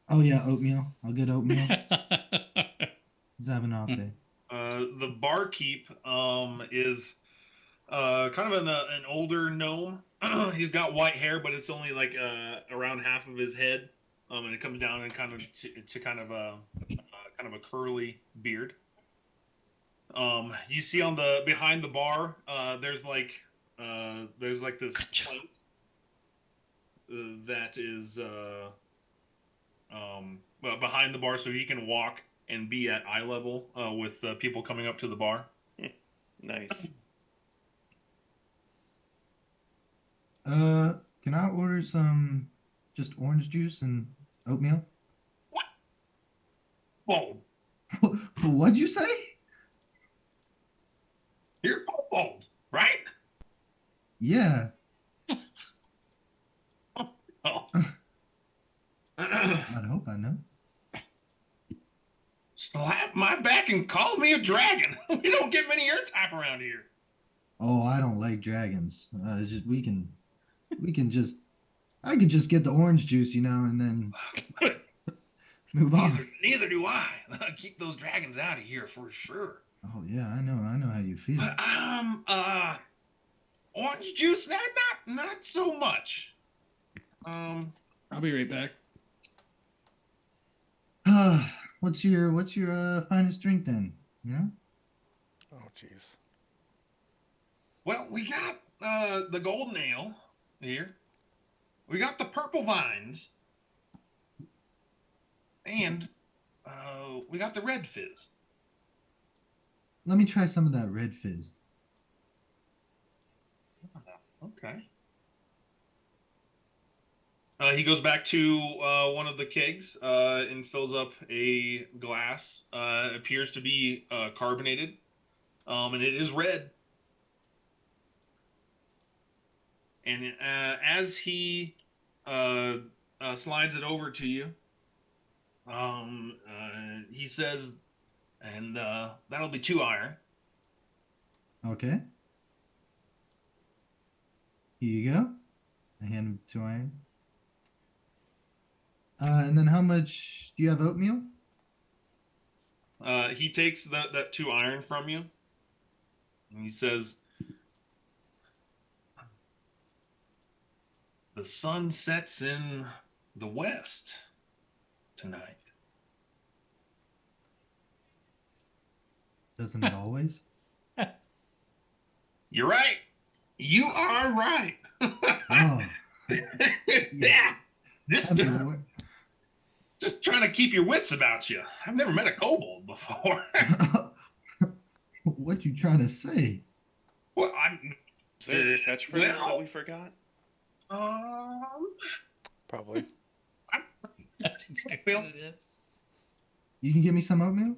Oh yeah, oatmeal. I'll get oatmeal. He's having an off day. The barkeep is kind of an older gnome. He's got white hair, but it's only like around half of his head, and it comes down and kind of to kind of a curly beard. You see on the behind the bar, there's like this plank that is behind the bar, so he can walk and be at eye level with people coming up to the bar. Nice. Can I order some just orange juice and oatmeal? What? Bold. What'd you say? You're bold, right? Yeah. Oh. I'd hope I know. Slap my back and call me a dragon. We don't get many of your type around here. Oh, I don't like dragons. It's just I can just get the orange juice, and then move on. Neither do I. Keep those dragons out of here for sure. Oh yeah, I know how you feel. Orange juice, not so much. I'll be right back. What's your finest drink then, Yeah. Oh, jeez. Well, we got the golden ale here. We got the purple vines, and we got the red fizz. Let me try some of that red fizz. Okay. He goes back to one of the kegs and fills up a glass. Appears to be carbonated, and it is red. And as he slides it over to you, he says, "And that'll be 2 iron." Okay. Here you go. I hand him 2 iron. And then how much do you have oatmeal? He takes that 2 iron from you, and he says, "The sun sets in the west tonight." Doesn't it always? You're right. You are right. Oh. Yeah. I mean, Just trying to keep your wits about you. I've never met a kobold before. what you trying to say? Well, I'm. Is there a catchphrase that we forgot? Probably. That's exactly Bill? what it is. You can give me some oatmeal?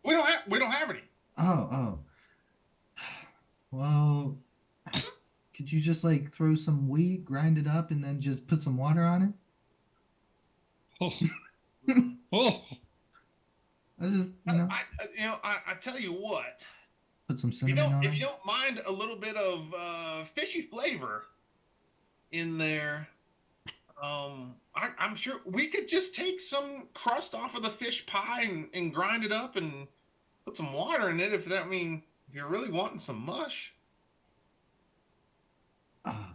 We don't have any. Oh. Well, could you just like throw some wheat, grind it up, and then just put some water on Oh, it? oh. I just, I tell you what. put some If you cinnamon on if it. you don't mind a little bit of fishy flavor in there, I'm sure we could just take some crust off of the fish pie and grind it up and put some water in it. If you're really wanting some mush. Ah.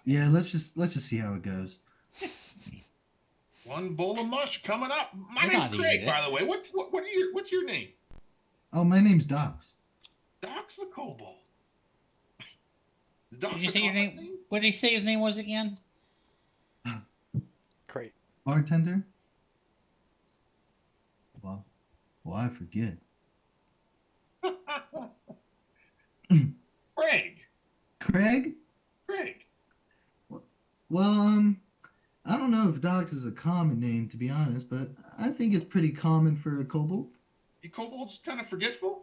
Yeah, let's just see how it goes. One bowl of mush coming up. My We're name's not Craig, eating by it. the way. What's your name? Oh, my name's Docs. Doc's the kobold. Is Did Doc's you a say your common name? What did he say his name was again? Great. Bartender? Well, I forget. Craig. Craig? Craig. Well, I don't know if Docs is a common name, to be honest, but I think it's pretty common for a kobold. You kobolds kind of forgetful?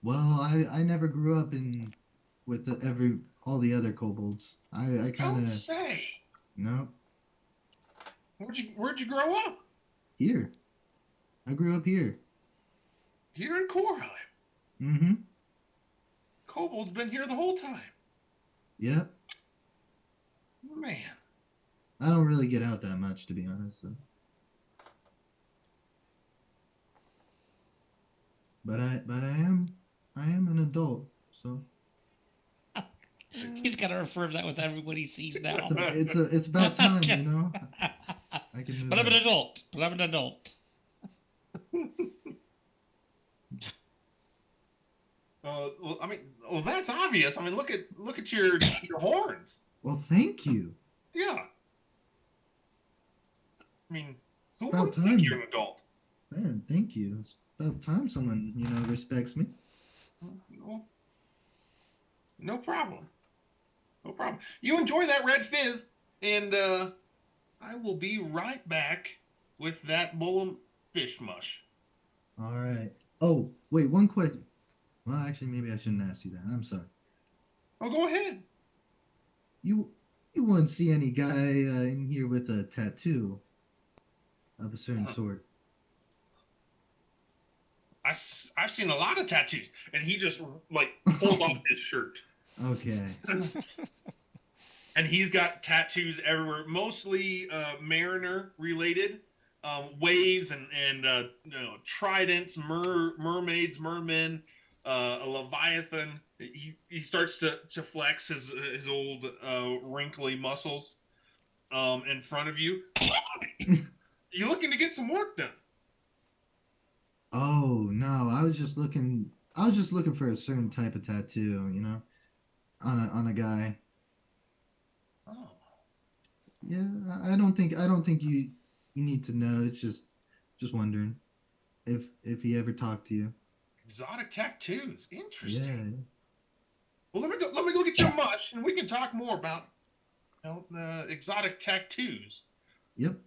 Well, I never grew up with all the other kobolds. I Don't kind of say. no Where'd you grow up? here. I grew up here. Here in Korheim. Mm-hmm. Kobold's been here the whole time. Yep. Man. I don't really get out that much, to be honest. So. But I am an adult, so He's got to affirm that with everybody he sees now. it's about time, you know. I can move But I'm an on. adult. But I'm an adult. Well, that's obvious. I mean, look at your horns. Well, thank you. Yeah. I mean, who about would think time. you're an adult? Man, thank you. It's about time someone, respects me. Well, no problem. No problem. You enjoy that red fizz, and I will be right back with that bowl of fish mush. All right. Oh, wait, one question. Well, actually, maybe I shouldn't ask you that. I'm sorry. Oh, go ahead. You wouldn't see any guy in here with a tattoo of a certain sort. I've seen a lot of tattoos, and he just like pulled off his shirt. Okay. And he's got tattoos everywhere, mostly mariner related, waves and tridents, mermaids, mermen, a leviathan. He starts to flex his old wrinkly muscles in front of you. You looking to get some work done? No, I was just looking. I was just looking for a certain type of tattoo, on a guy. Oh, Yeah, I don't think you need to know. It's just wondering if he ever talked to you. exotic tattoos. Interesting. Yeah. Well, let me go get your mush, and we can talk more about exotic tattoos. Yep.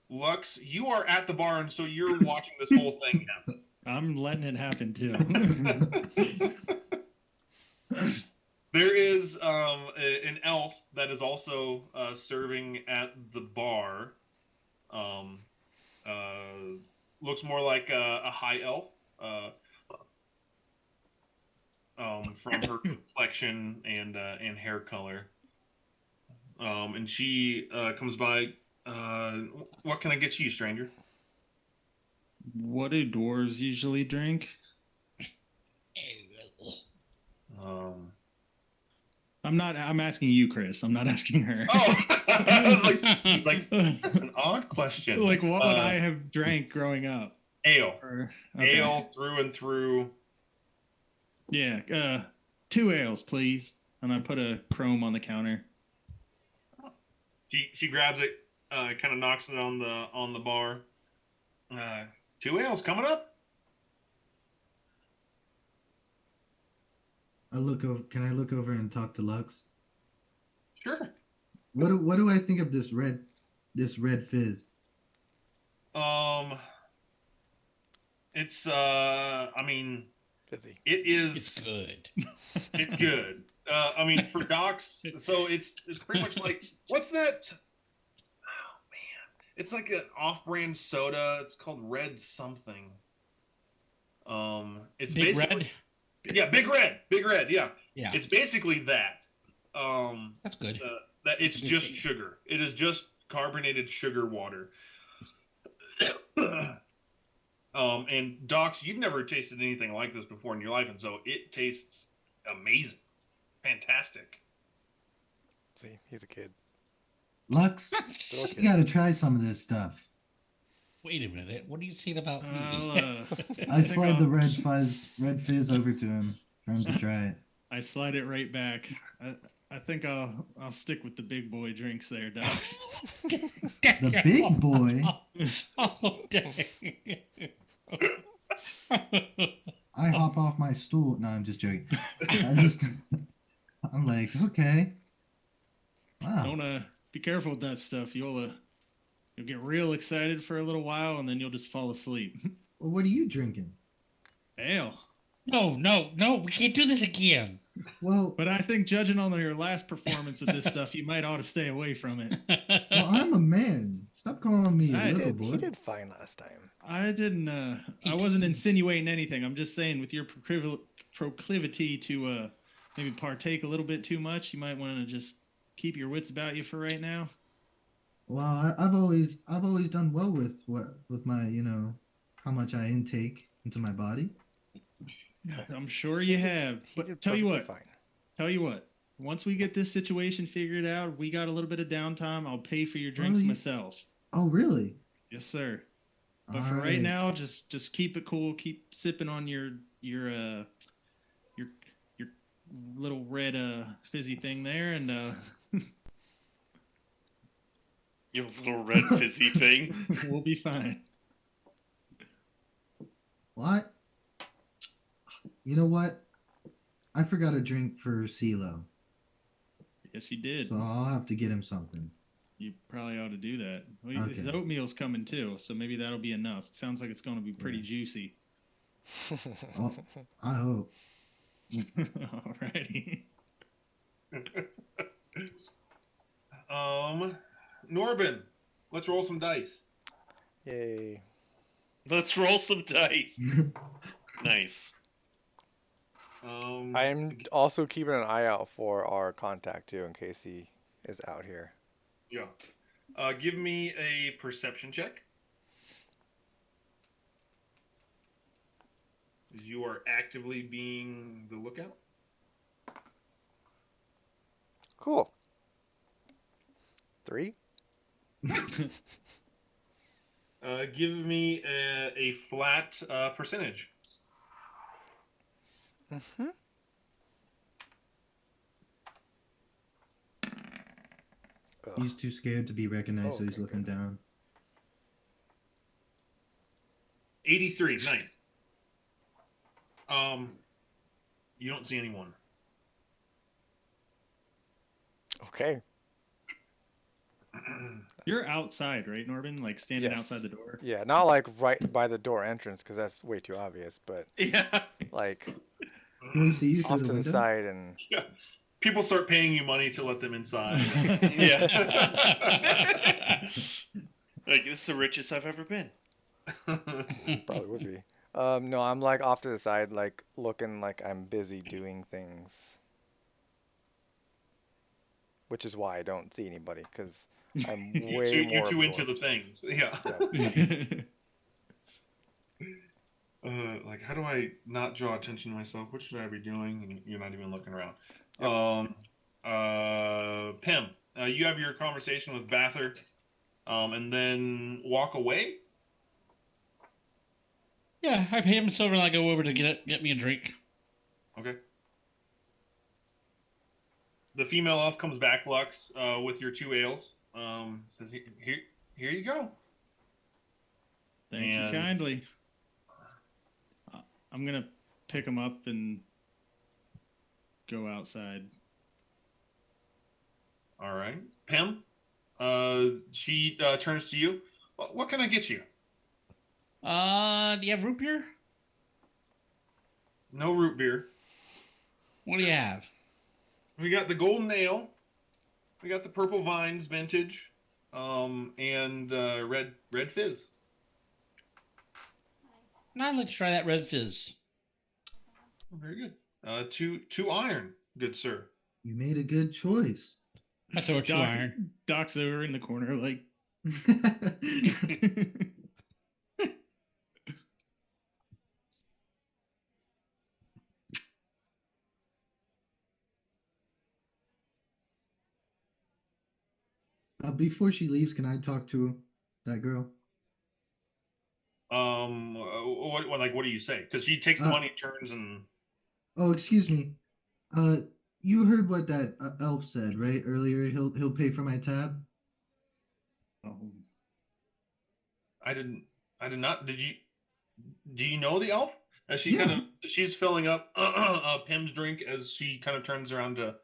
Lux, you are at the barn, so you're watching this whole thing I'm letting it happen too. happen. There is an elf that is also serving at the bar. Um, Looks more like a high elf from her complexion and hair color. And she comes by. What can I get you, stranger? What do dwarves usually drink? Um, I'm asking you, Chris. I'm not asking her. oh, I was like, that's an odd question. Like, what would I have drank growing up? Ale, Okay. ale through and through. Yeah, 2 ales, please. And I put a chrome on the counter. She grabs it, kind of knocks it on the bar. 2 ales coming up. I look over. Can I look over and talk to Lux? Sure. What do I think of this red fizz? It's I mean, Fizzy. it is. It's good. It's good. I mean, for docs, so it's pretty much like what's that? Oh man, it's like an off-brand soda. It's called Red something. It's Big basically Red. yeah, Big Red. Yeah, Yeah, it's basically that. that's good. That it's It's a good just thing. sugar. It is just carbonated sugar water. And Docs, you've never tasted anything like this before in your life, and so it tastes amazing, fantastic. See, he's a kid. Lux, Still a you kid. gotta try some of this stuff. Wait a minute. What are you saying about I'll, me? I think slide I'll- the red fizz over to him for him to try it. I slide it right back. I think I'll stick with the big boy drinks there, Docs. The big boy. Oh, dang. I hop off my stool. No, I'm just joking. I'm like, okay. Wow. Don't be careful with that stuff. You'll get real excited for a little while and then you'll just fall asleep. Well, what are you drinking? Ale. No, we can't do this again. Well, But I think judging on your last performance with this stuff, you might ought to stay away from it. well, I'm a man. Stop calling me a I little He boy. did fine last time. I didn't. I wasn't insinuating anything. I'm just saying, with your proclivity to maybe partake a little bit too much, you might want to just keep your wits about you for right now. Well, I've always done well with my how much I intake into my body. I'm sure you have. He But did tell you perfectly what. fine. Tell you what. Once we get this situation figured out, we got a little bit of downtime. I'll pay for your drinks you- myself. Oh, really? Yes, sir. But All for right right. now, just keep it cool. Keep sipping on your little red fizzy thing there, and You little red fizzy thing. we'll be fine. What? You know what? I forgot a drink for CeeLo, Yes, you did. so I'll have to get him something. You probably ought to do that. Well, his Okay. oatmeal's coming too, so maybe that'll be enough. It sounds like it's going to be pretty juicy. Oh, I hope. Alrighty. Norbin, let's roll some dice. Yay. Let's roll some dice. Nice. I am also keeping an eye out for our contact too, in case he is out here. Yeah. Give me a perception check. You are actively being the lookout. Cool. 3? Give me a flat percentage. Mm-hmm. He's too scared to be recognized, so he's Okay, looking good. down. 83. Nice. You don't see anyone. Okay. You're outside, right, Norbin? Like standing outside Yes. the door. Yeah, not like right by the door entrance because that's way too obvious, but Yeah. like Can we see you through off the to the window? side and Yeah. People start paying you money to let them inside. Yeah. Like, this is the richest I've ever been. probably would be. No, I'm like off to the side, like looking like I'm busy doing things, which is why I don't see anybody because I'm way You're more too into the absorbed. things. Yeah. Yeah. Like, how do I not draw attention to myself? What should I be doing? And you're not even looking around. Yep. Pim, you have your conversation with Bather, and then walk away. Yeah, I pay him silver and I go over to get me a drink. Okay. The female elf comes back, Lux, with your 2 ales. Says, here you go. Thank you kindly. I'm gonna pick him up and go outside. All right. Pim, she turns to you. What can I get you? Do you have root beer? No root beer. What do you have? We got the golden ale. We got the purple vines vintage, and red fizz. I'd like to try that red fizz. Oh, very good. Two iron, good sir. You made a good choice. I throw a 2 iron. Doc's over in the corner, like. Before she leaves, can I talk to that girl? What do you say? Because she takes the money, turns, and Oh, excuse me. Uh, you heard what that elf said, right? Earlier, he'll pay for my tab. I did not. Did you? Do you know the elf? As she Yeah. she's filling up Pim's drink as she kind of turns around to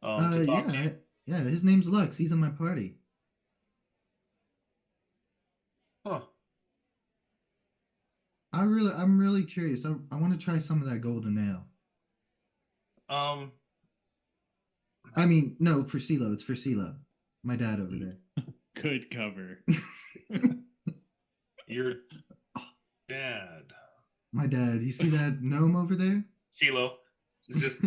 talk to Yeah, you. yeah. His name's Lux. He's in my party. Huh. I'm really curious. I want to try some of that golden ale. Um, I mean, no, for CeeLo. It's for CeeLo. My dad over there. Good cover. your dad, My dad. You see that gnome over there? CeeLo, is just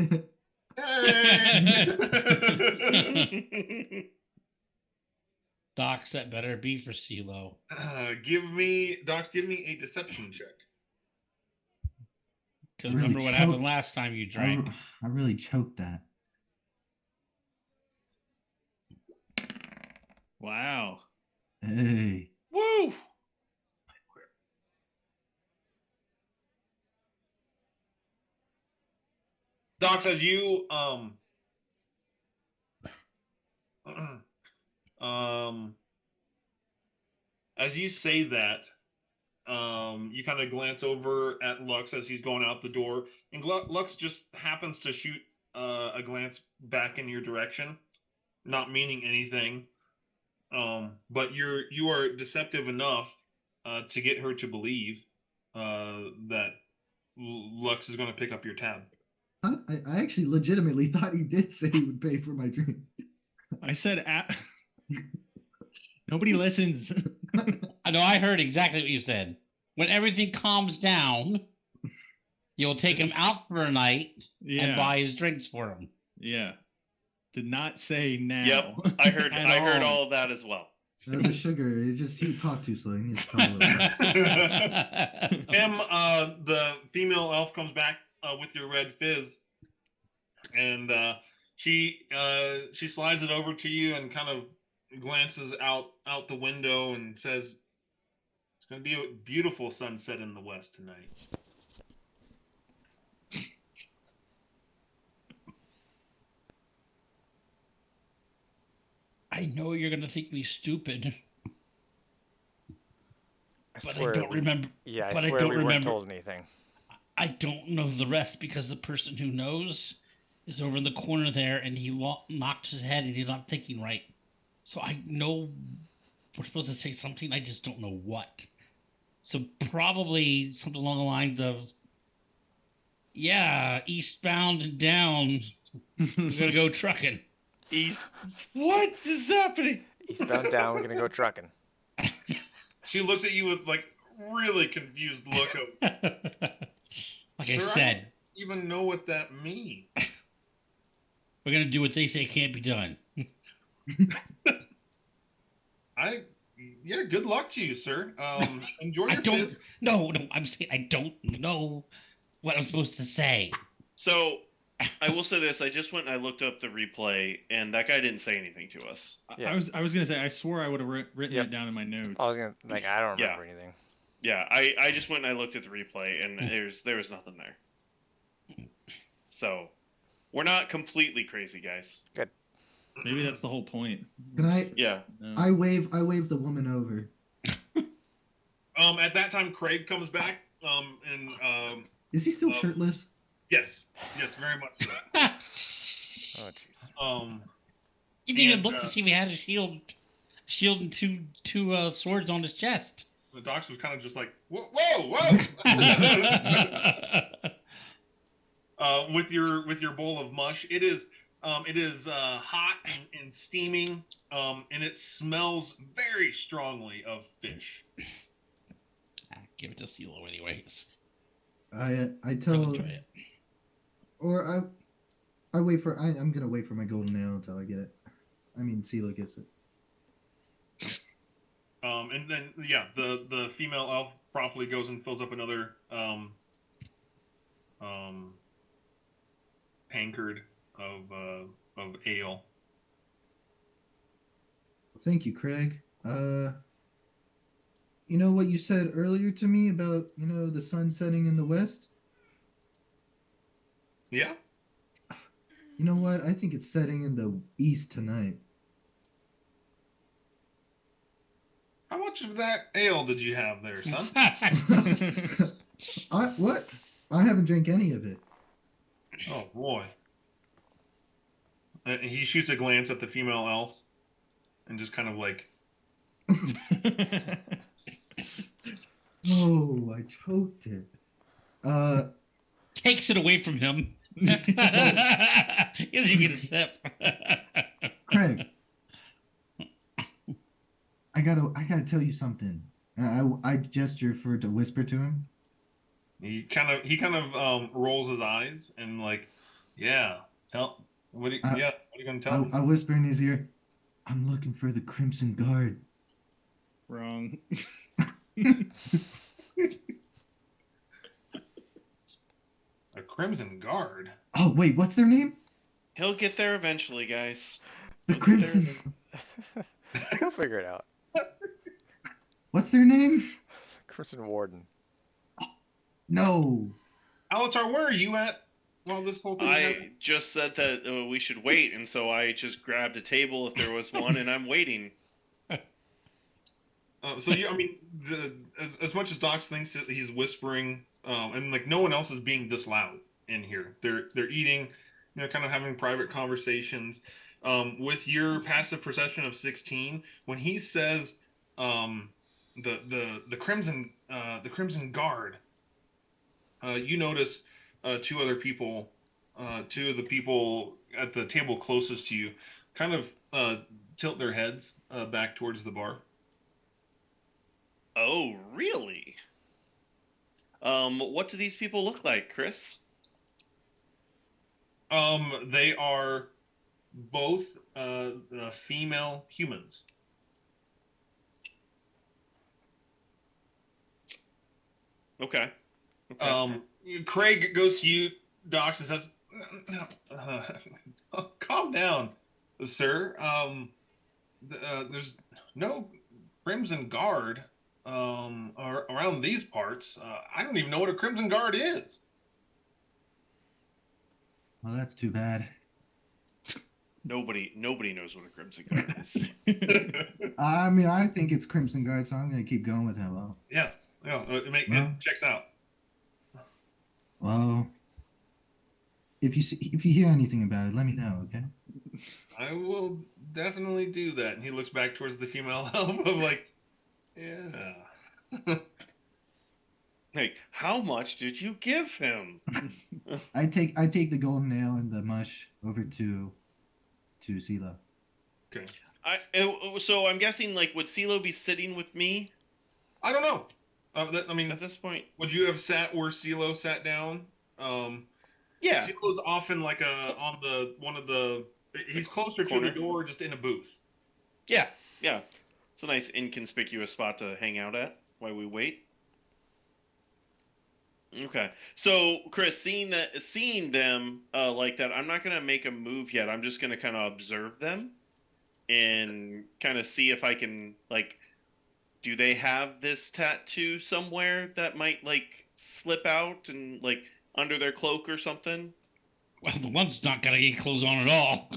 Docs, that better be for CeeLo. give me a deception check. Because Really remember what happened last time you drank. I really choked that. Wow. Hey. Woo! Doc says you as you say that, you kind of glance over at Lux as he's going out the door, and Lux just happens to shoot a glance back in your direction, not meaning anything. But you are deceptive enough to get her to believe that Lux is going to pick up your tab. I actually legitimately thought he did say he would pay for my drink. I said, nobody listens. I know I heard exactly what you said. When everything calms down, you'll take him out for a night and buy his drinks for him. Yeah. Did not say now. Yep, I heard all of that as well. The sugar is just he would talk too slow. He needs to talk a little fast. Pim, the female elf comes back with your red fizz, and she slides it over to you and kind of glances out the window and says, It's going to be a beautiful sunset in the west tonight. I know you're gonna think me stupid, I but swear I don't remember. Yeah, I But I swear don't we weren't remember. told anything. I don't know the rest because the person who knows is over in the corner there, and he knocked his head, and he's not thinking right. So I know we're supposed to say something. I just don't know what. So probably something along the lines of, "Yeah, eastbound and down. We're gonna go trucking." East. What is happening? Eastbound down, we're gonna go trucking. She looks at you with like really confused look of. Like Sir, I I said, don't even know what that means. we're gonna do what they say can't be done. Yeah, good luck to you, sir. Enjoy I your don't. fifth. No, no. I'm saying I don't know what I'm supposed to say. So, I will say this: I just went and I looked up the replay, and that guy didn't say anything to us. Yeah. I was gonna say I swore I would have written Yep. it down in my notes. I was gonna I don't Yeah. remember anything. Yeah, I just went and I looked at the replay, and there was nothing there. So, we're not completely crazy, guys. Maybe that's the whole point. Can I? Yeah. No. I wave the woman over. At that time, Craig comes back. Is he still shirtless? Yes, very much so. Oh jeez. You didn't even And, look to see if he had a shield and two swords on his chest. the docs was kind of just like, whoa. With your bowl of mush, it is hot and steaming, and it smells very strongly of fish. Give it to CeeLo anyways. I He'll tell, enjoy it. or I wait for. I'm gonna wait for my golden nail until I get it. I mean, CeeLo gets it. And then the female elf promptly goes and fills up another tankard of ale. Thank you, Craig. You know what you said earlier to me about the sun setting in the west? Yeah. You know what? I think it's setting in the east tonight. How much of that ale did you have there, son? What? I haven't drank any of it. Oh boy. He shoots a glance at the female elf, and just kind of like, Oh, I choked it. Takes it away from him. He doesn't even get a sip. Craig, I gotta tell you something. I gesture to whisper to him. he kind of rolls his eyes and like, yeah, what are you gonna tell me? I whisper in his ear. I'm looking for the Crimson Guard. Wrong. A Crimson Guard. Oh wait, what's their name? He'll get there eventually, guys. The He'll get there Crimson. He'll figure it out. What's their name? Crimson Warden. No. Alatar, where are you at while this whole thing happening? I just said that we should wait, and so I just grabbed a table if there was one, and I'm waiting. So I mean, as much as Docs thinks that he's whispering, and like no one else is being this loud in here. They're eating, kind of having private conversations. With your passive perception of 16, when he says, the Crimson Guard, you notice two of the people at the table closest to you, kind of tilt their heads back towards the bar. Oh, really? What do these people look like, Chris? They are both female humans. Okay. Craig goes to you, Docs, and says, "Calm down, sir. There's no Crimson Guard. around these parts, I don't even know what a Crimson Guard is. Well, that's too bad. Nobody knows what a Crimson Guard is. I mean, I think it's Crimson Guard, so I'm going to keep going with hello. Yeah, it checks out. Well, if you hear anything about it, let me know, okay? I will definitely do that. And he looks back towards the female elf of like, yeah. Like, how much did you give him? I take the golden nail and the mush over to CeeLo. Okay. So I'm guessing, like, would CeeLo be sitting with me I don't know. I mean, at this point? would you have sat where CeeLo sat down? Yeah. CeeLo's often like on the one of the. He's closer to corner? the door, just in a booth. Yeah. It's a nice inconspicuous spot to hang out at while we wait. Okay. So, Chris, seeing them like that, I'm not gonna make a move yet. I'm just gonna kind of observe them and kind of see if I can, like, do they have this tattoo somewhere that might, like, slip out and, like, under their cloak or something? Well, the one's not got any clothes on at all.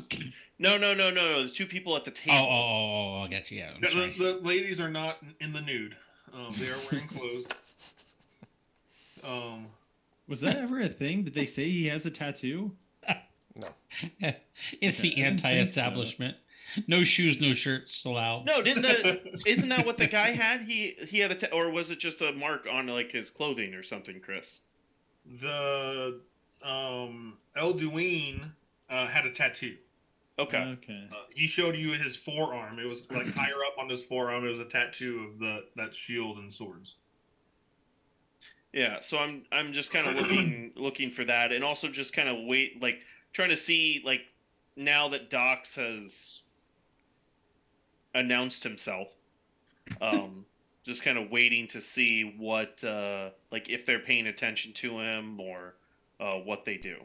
No. The two people at the table. Oh, I got you. Yeah, I'm sorry. The ladies are not in the nude. They are wearing clothes. Was that ever a thing? Did they say he has a tattoo? No. It's Okay, the I didn't think so. anti-establishment. No shoes, no shirts allowed. No, isn't that what the guy had? He had or was it just a mark on, like, his clothing or something, Chris? The Elduin had a tattoo. Okay. He showed you his forearm. It was like higher up on his forearm. It was a tattoo of that shield and swords. Yeah, so I'm just kind of looking for that, and also just kind of trying to see, like, now that Dox has announced himself, just kind of waiting to see what, like, if they're paying attention to him or what they do.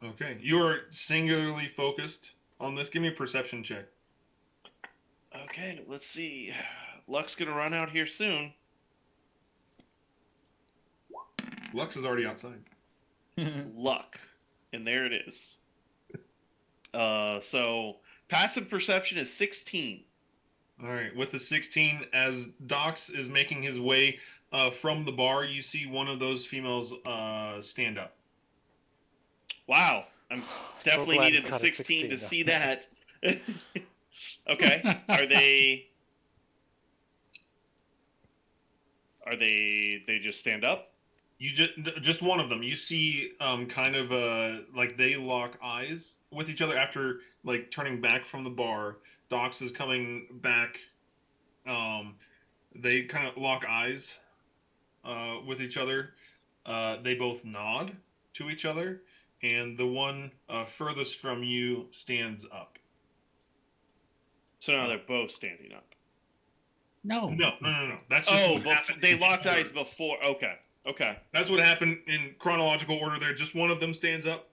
Okay, you are singularly focused on this. Give me a perception check. Okay, let's see. Luck's gonna run out here soon. Lux is already outside. Luck, and there it is. So passive perception is 16. All right, with the 16, as Dox is making his way from the bar, you see one of those females stand up. Wow, I'm definitely glad needed you the got a 16 to 16. see that. Okay, are they just stand up? You just one of them. You see, kind of like they lock eyes with each other after like turning back from the bar. Dox is coming back. They kind of lock eyes with each other. They both nod to each other, and the one furthest from you stands up. So now they're both standing up. No. No. That's just what happened they in locked order. eyes before. Okay. That's what happened in chronological order there. Just one of them stands up.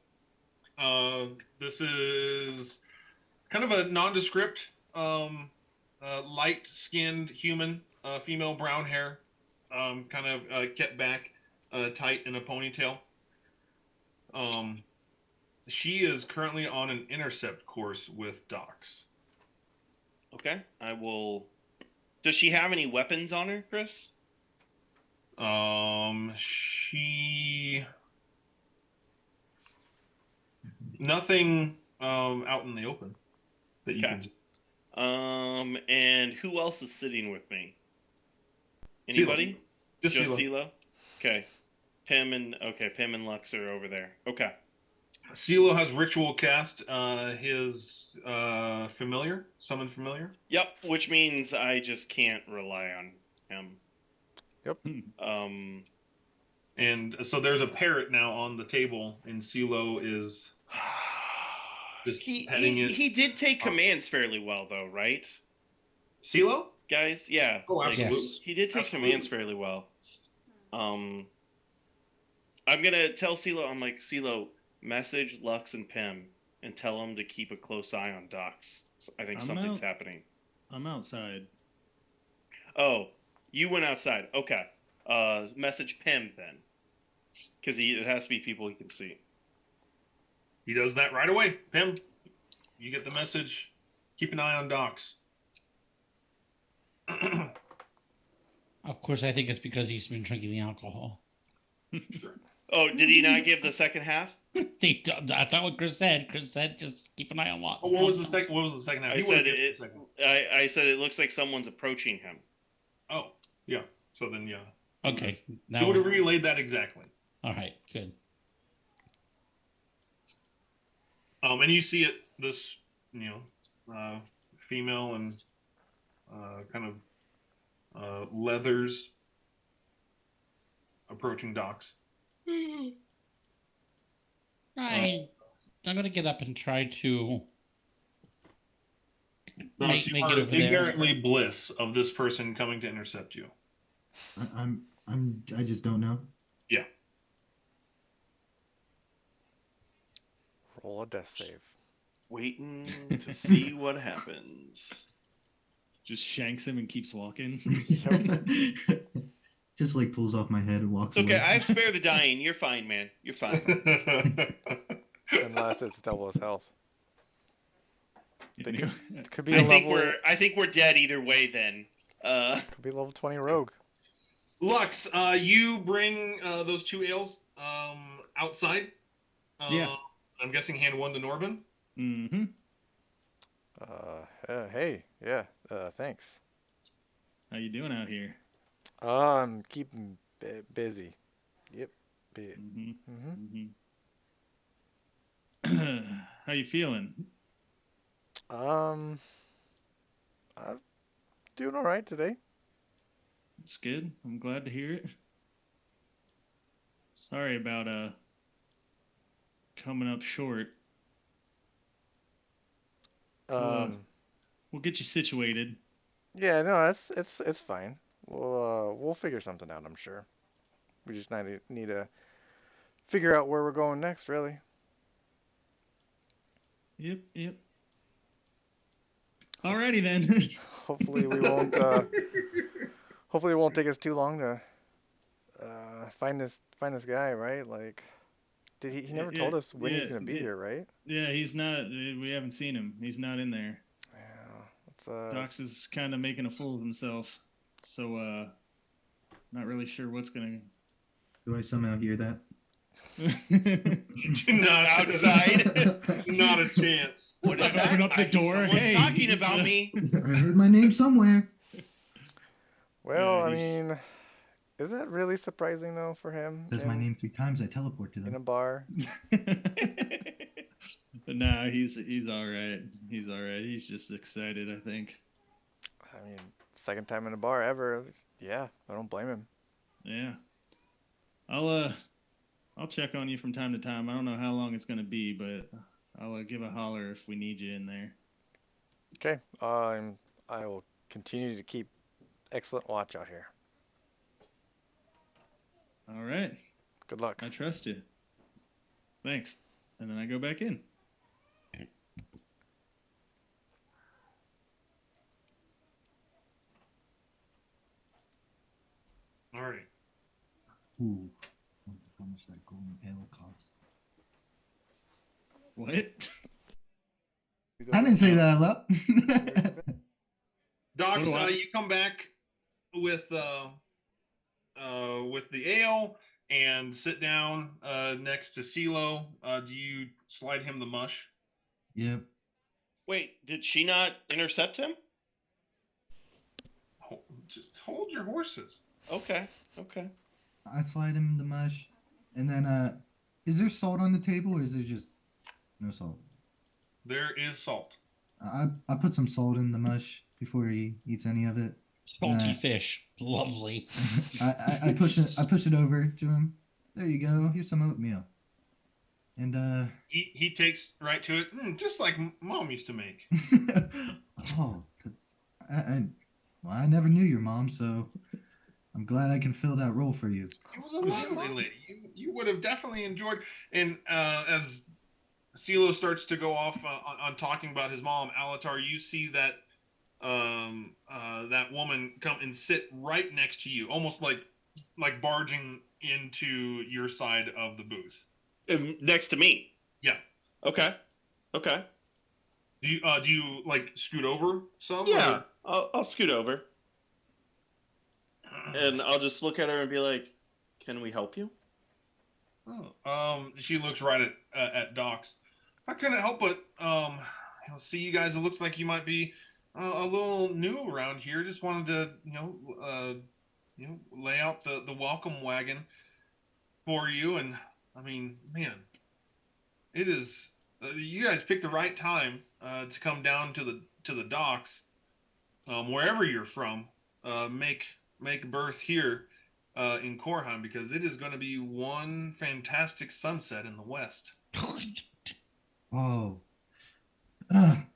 This is kind of a nondescript, light-skinned human, female, brown hair, kind of kept back tight in a ponytail. She is currently on an intercept course with Dox. Okay, I will. Does she have any weapons on her, Chris? She nothing out in the open that you can see. And who else is sitting with me? Anybody? Just Just CeeLo. CeeLo? Okay. Pim and Lux are over there. Okay. CeeLo has ritual cast his summoned familiar. Yep, which means I just can't rely on him. Yep. And so there's a parrot now on the table, and CeeLo is just heading in. He did take commands fairly well, though, right? CeeLo? Guys, yeah. Oh, absolutely. Yes. He did take commands fairly well. I'm gonna tell CeeLo, I'm like, CeeLo, message Lux and Pim and tell them to keep a close eye on Dox. I think something's happening. I'm outside. Oh, You went outside. Okay. Message Pim then, because it has to be people he can see. He does that right away. Pim, you get the message. Keep an eye on docks. Of course, I think it's because he's been drinking the alcohol. Oh, did he not give the second half? I thought what Chris said. Chris said just keep an eye on what. Oh, what was the second? What was the second half? I said it. I said it looks like someone's approaching him. Oh, yeah. So then, yeah. Okay. He Now. would have relayed that exactly. All right. Good. And you see it. This, female and kind of leathers approaching docks. I'm gonna get up and try to make You it are over there. ignorantly bliss of this person coming to intercept you. I just don't know. Yeah. Roll a death save. Waiting to see what happens. Just shanks him and keeps walking. Just like pulls off my head and walks It's okay. away. I've spared the dying. You're fine, man. You're fine. Unless it's double his health. You know? Could be a level. I think we're dead either way. Then. Could be level 20 rogue. Lux, you bring those two ales outside. Yeah. I'm guessing hand one to Norbin. Mm-hmm. Hey, yeah, thanks. How you doing out here? I'm keeping busy. Yep. Mm-hmm. Mm-hmm. How you feeling? I'm doing all right today. It's good. I'm glad to hear it. Sorry about coming up short. We'll get you situated. Yeah, no, it's fine. We'll figure something out, I'm sure. We just need to figure out where we're going next, really. Yep. Alrighty then. Hopefully we won't. Hopefully it won't take us too long to find this guy, right? Like, did he never told us when he's gonna be here, right? Yeah, he's not. We haven't seen him. He's not in there. Yeah, Dox is kind of making a fool of himself. So, not really sure what's gonna. Do I somehow hear that? Not outside. Not a chance. What is Open up the door. Someone's Hey, talking about me. I heard my name somewhere. Well, Yeah, I mean, is that really surprising though for him? Says my name 3 times. I teleport to in a them. bar. But nah, he's all right. He's all right. He's just excited, I think. I mean, second time in a bar ever. Yeah, I don't blame him. Yeah. I'll check on you from time to time. I don't know how long it's gonna be, but I'll give a holler if we need you in there. Okay. I will continue to keep excellent watch out here. All right. Good luck. I trust you. Thanks. And then I go back in. All right. Ooh. How much that golden ale cost? What? I didn't say that out loud. Dox, What do I- you come back with the ale and sit down next to CeeLo. Do you slide him the mush? Yep. Wait, did she not intercept him? Just hold your horses. Okay. I slide him the mush, and then is there salt on the table, or is there just no salt? There is salt. I put some salt in the mush before he eats any of it. Salty fish. Lovely. I push it over to him. There you go. Here's some oatmeal. And He takes right to it, just like Mom used to make. oh, well, I never knew your mom, so I'm glad I can fill that role for you. She was a lovely lady. You would have definitely enjoyed. And as CeeLo starts to go off on talking about his mom, Alatar, you see that that woman come and sit right next to you, almost like barging into your side of the booth. Next to me. Yeah. Okay. Do you like scoot over some? Yeah, I'll scoot over, and I'll just look at her and be like, "Can we help you?" Oh, she looks right at Docs. I couldn't help but see you guys. It looks like you might be a little new around here. Just wanted to lay out the welcome wagon for you. And I mean, man, it is. You guys picked the right time to come down to the docks, wherever you're from. Make berth here in Korheim, because it is going to be one fantastic sunset in the west. Oh. Can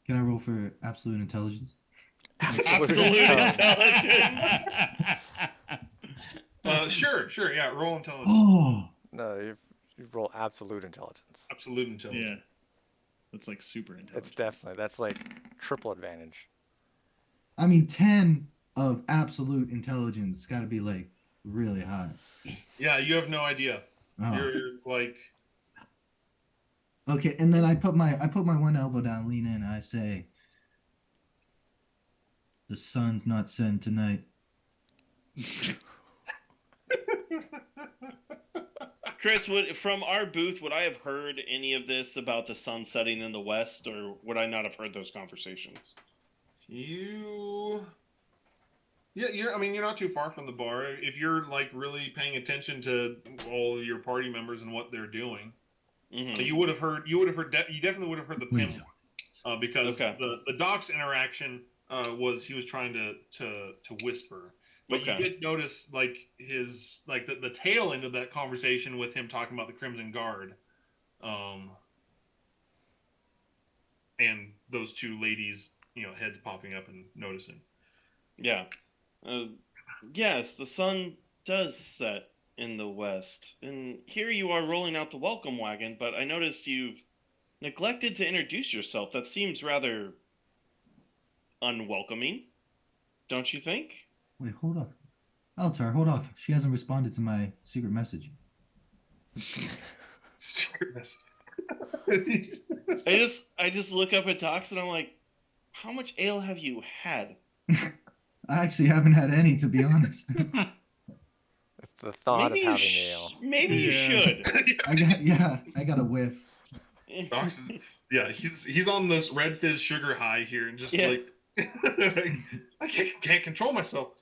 I roll for absolute intelligence? Absolute intelligence. Sure, yeah. Roll intelligence. Oh. No, you roll absolute intelligence. Absolute intelligence. Yeah. That's like super intelligent. It's definitely, that's like triple advantage. I mean, 10 of absolute intelligence got to be like really high. Yeah, you have no idea. Oh. You're like, okay, and then I put my one elbow down, lean in, and I say, "The sun's not setting tonight." Chris, from our booth, would I have heard any of this about the sun setting in the west, or would I not have heard those conversations? you're not too far from the bar. If you're like really paying attention to all of your party members and what they're doing, you would have heard. You definitely would have heard the Pim one, because the Doc's interaction was he was trying to whisper. But you did notice like his the tail end of that conversation with him talking about the Crimson Guard, and those two ladies, heads popping up and noticing. Yeah. Yes, the sun does set in the west, and here you are rolling out the welcome wagon. But I noticed you've neglected to introduce yourself. That seems rather unwelcoming, don't you think? Wait, hold off. Altar, hold off. She hasn't responded to my secret message. Secret message. I just look up at Docs and I'm like, how much ale have you had? I actually haven't had any, to be honest. It's the thought of having the ale. Maybe you should. I got a whiff. Docs he's on this red fizz sugar high here, and just like I can't control myself.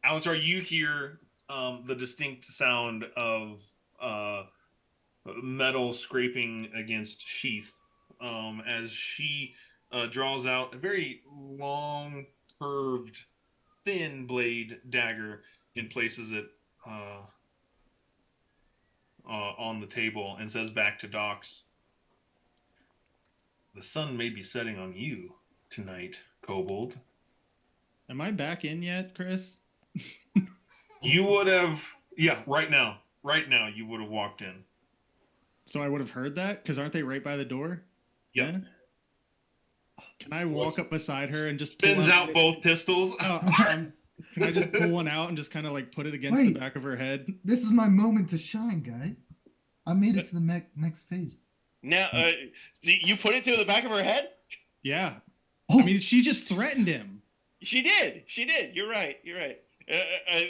Alatar, you hear the distinct sound of metal scraping against sheath as she draws out a very long, curved, thin blade dagger and places it on the table, and says back to Docs, "The sun may be setting on you tonight, Kobold." Am I back in yet, Chris? You would have, right now you would have walked in. So I would have heard that? Because aren't they right by the door? Yeah. Can I walk up beside her and just spins out both pistols? Can I just pull one out and just kind of like put it against the back of her head? This is my moment to shine, guys. I made it to the next phase. Now, you put it through the back of her head? Yeah. Oh. I mean, she just threatened him. She did. You're right.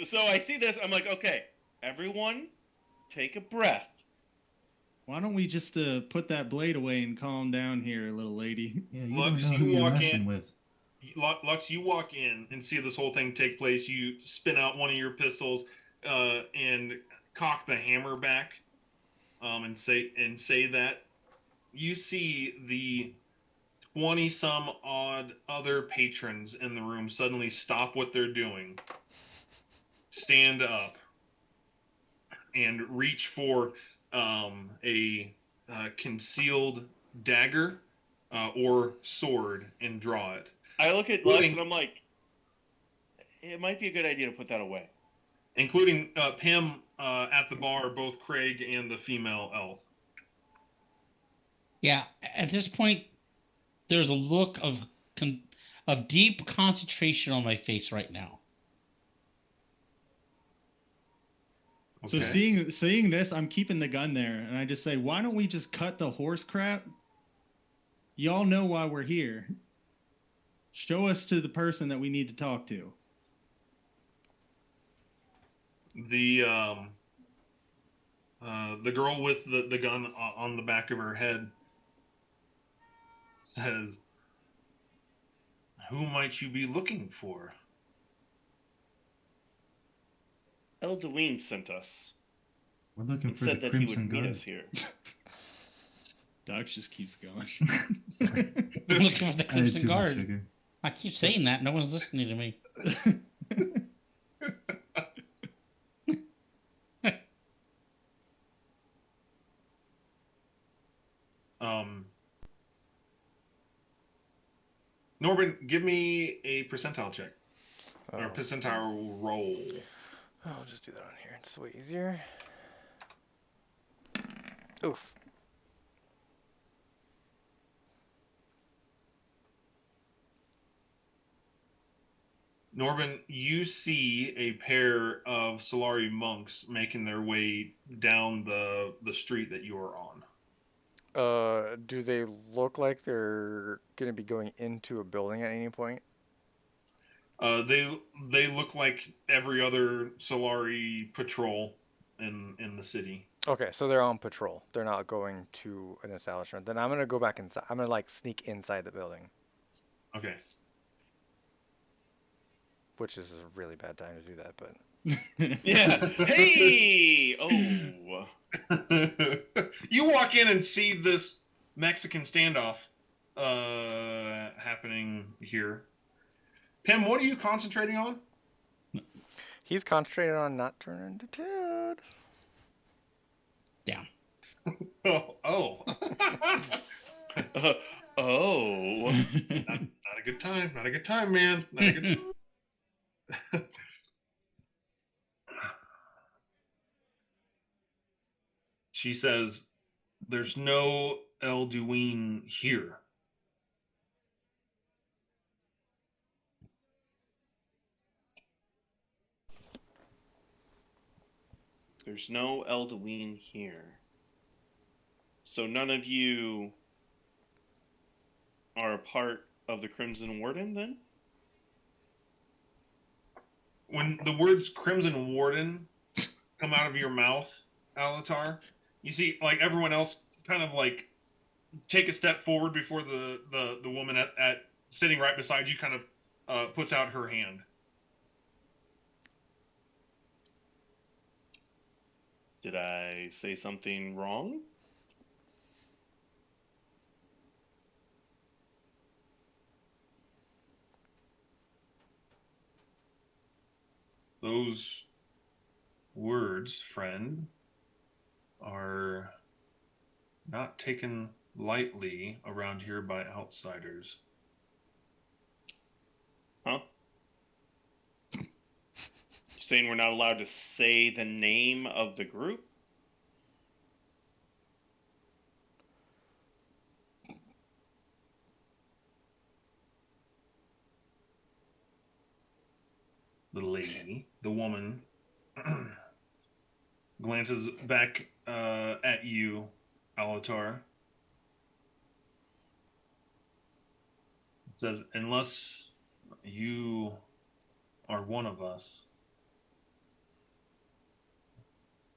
So I see this. I'm like, okay, everyone, take a breath. Why don't we just put that blade away and calm down here, little lady? Yeah, you don't know who you're messing with. Lux, you walk in and see this whole thing take place. You spin out one of your pistols and cock the hammer back, and say that. You see the 20-some odd other patrons in the room suddenly stop what they're doing, stand up, and reach for a concealed dagger or sword and draw it. I look at Lux and I'm like, it might be a good idea to put that away. Including Pim at the bar, both Craig and the female elf. Yeah, at this point, there's a look of deep concentration on my face right now. So seeing this, I'm keeping the gun there, and I just say, why don't we just cut the horse crap? Y'all know why we're here. Show us to the person that we need to talk to. The girl with the gun on the back of her head says, "Who might you be looking for?" Elduin sent us. We're looking and for the said that he would Crimson meet Guard. us here. Dox just keeps going. Sorry. I'm looking for the I had Crimson too much Guard. sugar. I keep saying that. No one's listening to me. Norbin, give me a percentile check. Oh. Or percentile roll. I'll just do that on here. It's way easier. Oof. Norbin, you see a pair of Solari monks making their way down the street that you are on. Do they look like they're gonna be going into a building at any point? They look like every other Solari patrol in the city. Okay, so they're on patrol. They're not going to an establishment. Then I'm gonna go back inside. I'm gonna like sneak inside the building, Okay. which is a really bad time to do that, but Yeah. Hey! Oh. You walk in and see this Mexican standoff happening here. Pim, what are you concentrating on? he's concentrated on not turning into Ted. Yeah. Oh. Oh. Not a good time. Not a good time, man. Not a good She says, "There's no Elduin here." There's no Elduin here. So none of you are a part of the Crimson Warden, then? When the words Crimson Warden come out of your mouth, Alatar, you see like everyone else kind of like take a step forward before the woman at sitting right beside you kind of puts out her hand. Did I say something wrong? Those words, friend, are not taken lightly around here by outsiders. Huh? You're saying we're not allowed to say the name of the group? The lady, the woman, glances back at you, Alatar. It says, "Unless you are one of us,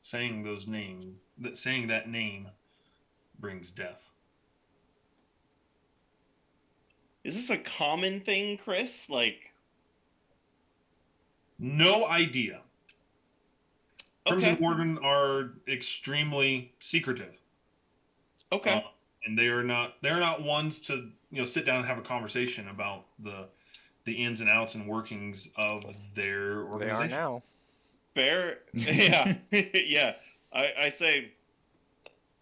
saying that name brings death." Is this a common thing, Chris? Like, No idea. Crimson okay, Warden are extremely secretive. okay. And they're not ones to sit down and have a conversation about the ins and outs and workings of their They are organization. now. Fair. Yeah. Yeah. I say,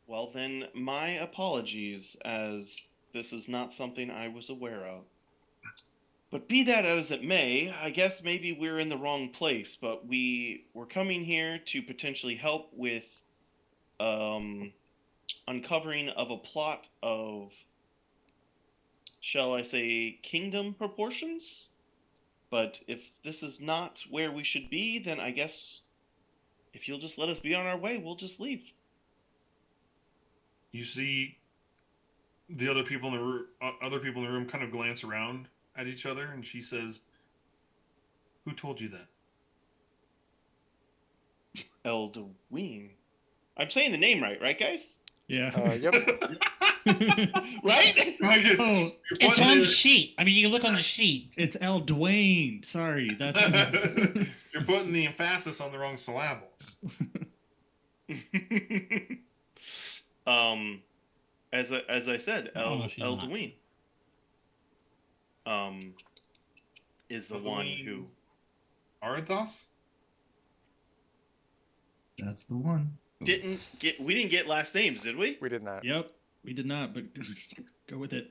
well, then my apologies, as this is not something I was aware of. But be that as it may, I guess maybe we're in the wrong place, but we're coming here to potentially help with uncovering of a plot of shall I say, kingdom proportions. But if this is not where we should be, then I guess if you'll just let us be on our way, we'll just leave. You see the other people in the room kind of glance around at each other, and she says, "Who told you that?" Eldween. I'm saying the name right, guys? Yeah. Yep. Right? Oh, It's on the sheet. I mean, you can look on the sheet. it's L. Dwayne. Sorry, that's. You're putting the emphasis on the wrong syllable. As I said, Oh, she's not. Eldween. Is the one who Arthas? That's the one. we didn't get last names, did we? We did not. Yep, we did not, but go with it.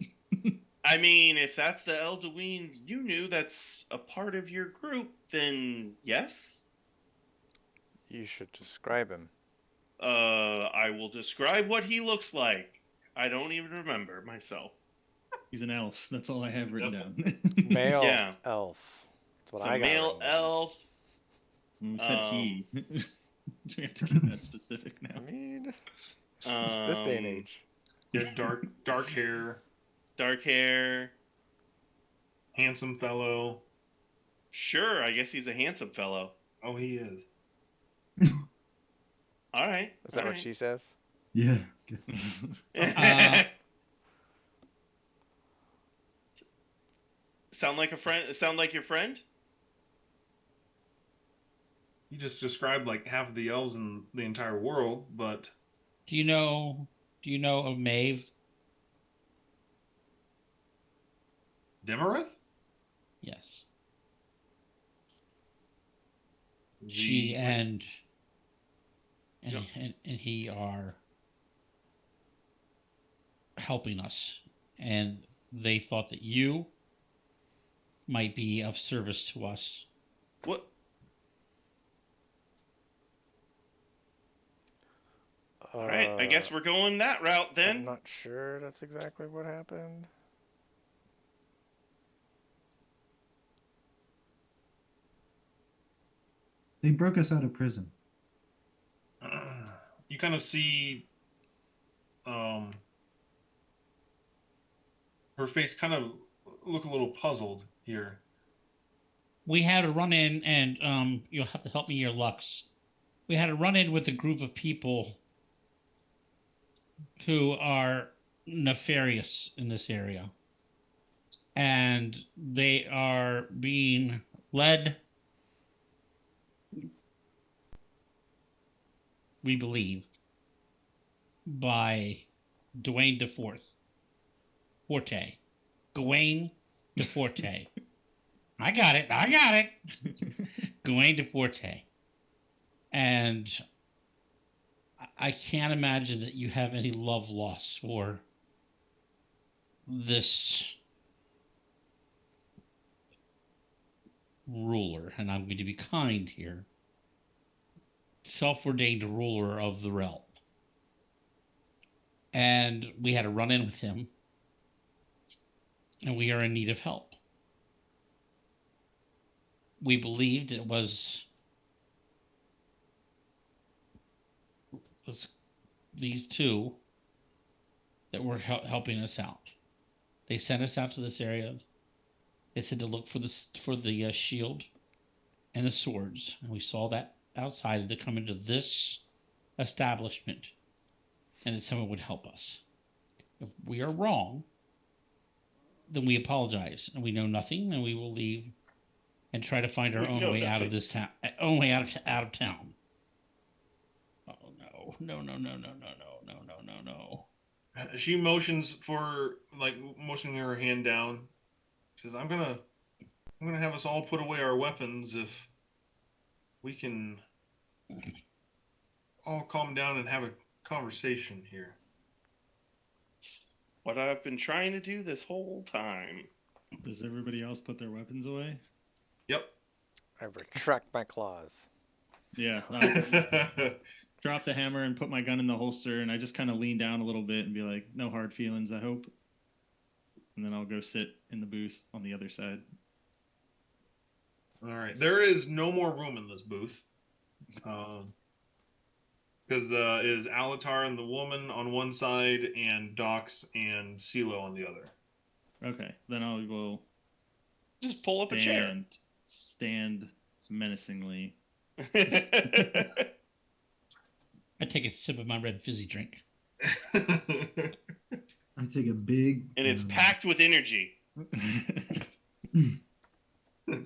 I mean, if that's the Eldween you knew that's a part of your group, then yes. You should describe him. I will describe what he looks like. I don't even remember myself. He's an elf. That's all I have written down. Male Yeah. elf. That's what It's I a got. male written down. elf. You said he. Do we have to get that specific now? I mean, this day and age. Yeah, dark hair, Dark hair. handsome fellow. Sure, I guess he's a handsome fellow. Oh, he is. All right. Is that all what right. she says? Yeah. Sound like a friend? Sound like your friend? You just described like half of the elves in the entire world, but Do you know of Maeve? Demareth? Yes. The- She and Yep. he are helping us, and they thought that you might be of service to us. What? All right. I guess we're going that route I'm then. not sure that's exactly what happened. They broke us out of prison. You kind of see her face kind of look a little puzzled here. We had a run in, and you'll have to help me here, Lux. We had a run in with a group of people who are nefarious in this area, and they are being led, we believe, by Dwayne Forte. Gawain DeForte. I got it. Gawain DeForte. And I can't imagine that you have any love lost for this ruler, and I'm going to be kind here, self-ordained ruler of the realm. And we had a run-in with him, and we are in need of help. We believed it was these two that were helping us out. They sent us out to this area. They said to look for the shield and the swords, and we saw that outside, and to come into this establishment, and that someone would help us. If we are wrong, then we apologize, and we know nothing, and we will leave and try to find our own way out of this town. Own way out of town. Oh no! No! She motions for motioning her hand down. She says, I'm gonna have us all put away our weapons if we can all calm down and have a conversation here. What I've been trying to do this whole time. Does everybody else put their weapons away? Yep. I retract my claws. Yeah. I'll just drop the hammer and put my gun in the holster, and I just kind of lean down a little bit and be like, no hard feelings, I hope. and then I'll go sit in the booth on the other side. All right. There is no more room in this booth. Because is Alatar and the woman on one side, and Dox and CeeLo on the other. Okay, then I will Just pull up a chair. Stand menacingly. I take a sip of my red fizzy drink. I take a big. And it's packed with energy.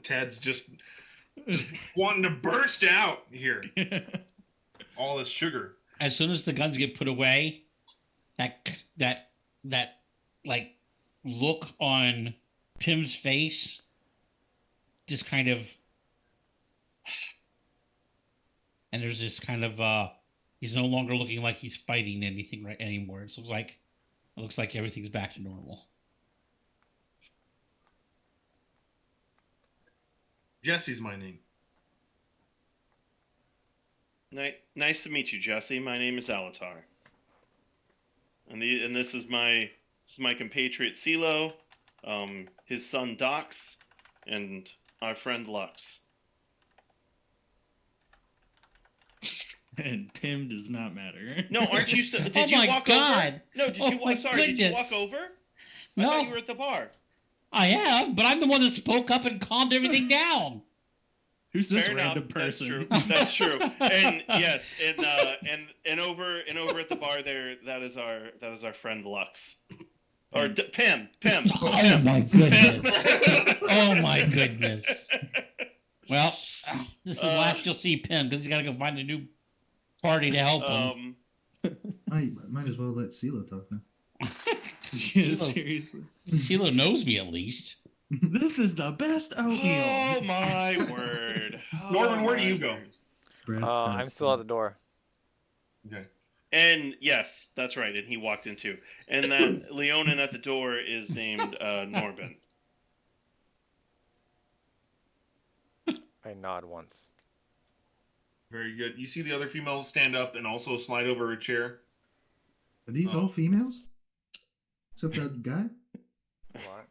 Tad's just wanting to burst out here. All this sugar. As soon as the guns get put away, that like look on Pim's face just kind of, and there's this kind of he's no longer looking like he's fighting anything right anymore. It looks like everything's back to normal. Jesse's my name. Nice to meet you, Jesse. My name is Alatar. And this is my compatriot CeeLo, his son Dox, and our friend Lux. And Pim does not matter. No, aren't you? Did Oh you my walk God. over? No, did Oh you? my I'm sorry. Did you goodness. walk over? No. I thought you were at the bar. I have, but I'm the one that spoke up and calmed everything down. Who's this Fair random enough. person? That's true. And yes, and over at the bar there, that is our friend Lux, or Pim. Oh my goodness. Oh my goodness. Well, this is the last you'll see Pim because he's got to go find a new party to help him. I might as well let CeeLo talk now. Yeah, seriously. CeeLo knows me at least. This is the best oatmeal. Oh my word. Norman, where do you go? I'm still at the door. Okay. And yes, that's right. And he walked in too. And that Leonin at the door is named Norbin. I nod once. Very good. You see the other female stand up and also slide over a chair. Are these all females? Except that guy? What?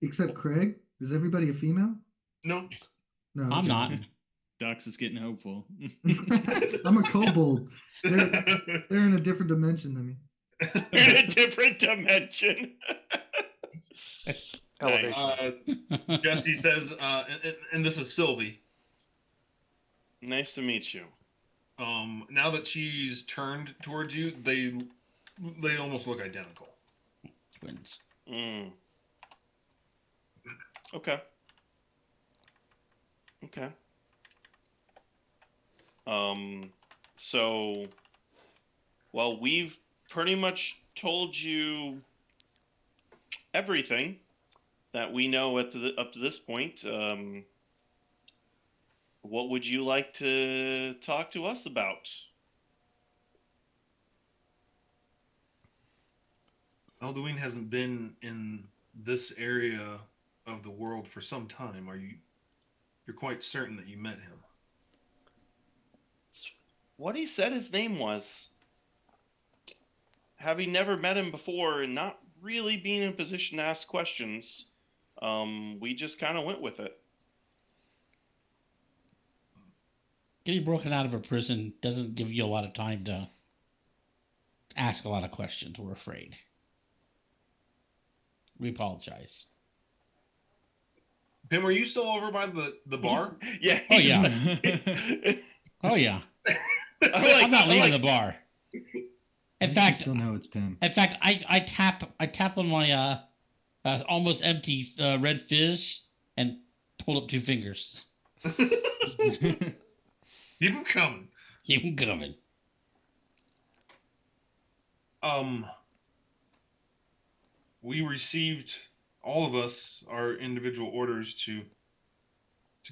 Except Craig? Is everybody a female? No. No. I'm okay. not. Dox is getting hopeful. I'm a kobold. They're in a different dimension than me. In a different dimension. Elevation. Jesse says, and this is Sylvie. Nice to meet you. Now that she's turned towards you, they almost look identical. Twins. Okay. So, well, we've pretty much told you everything that we know up to this point. What would you like to talk to us about? Alduin hasn't been in this area of the world for some time. You're quite certain that you met him? What he said his name was. Having never met him before and not really being in a position to ask questions, we just kind of went with it. Getting broken out of a prison doesn't give you a lot of time to ask a lot of questions. We're afraid. We apologize. Pim, are you still over by the bar? Yeah. Oh yeah. Oh yeah. I'm not leaving the bar. In fact, still know it's Pim. In fact, I tap on my almost empty red fizz and hold up 2 fingers. Keep him coming. Keep him coming. We received, all of us, our individual orders to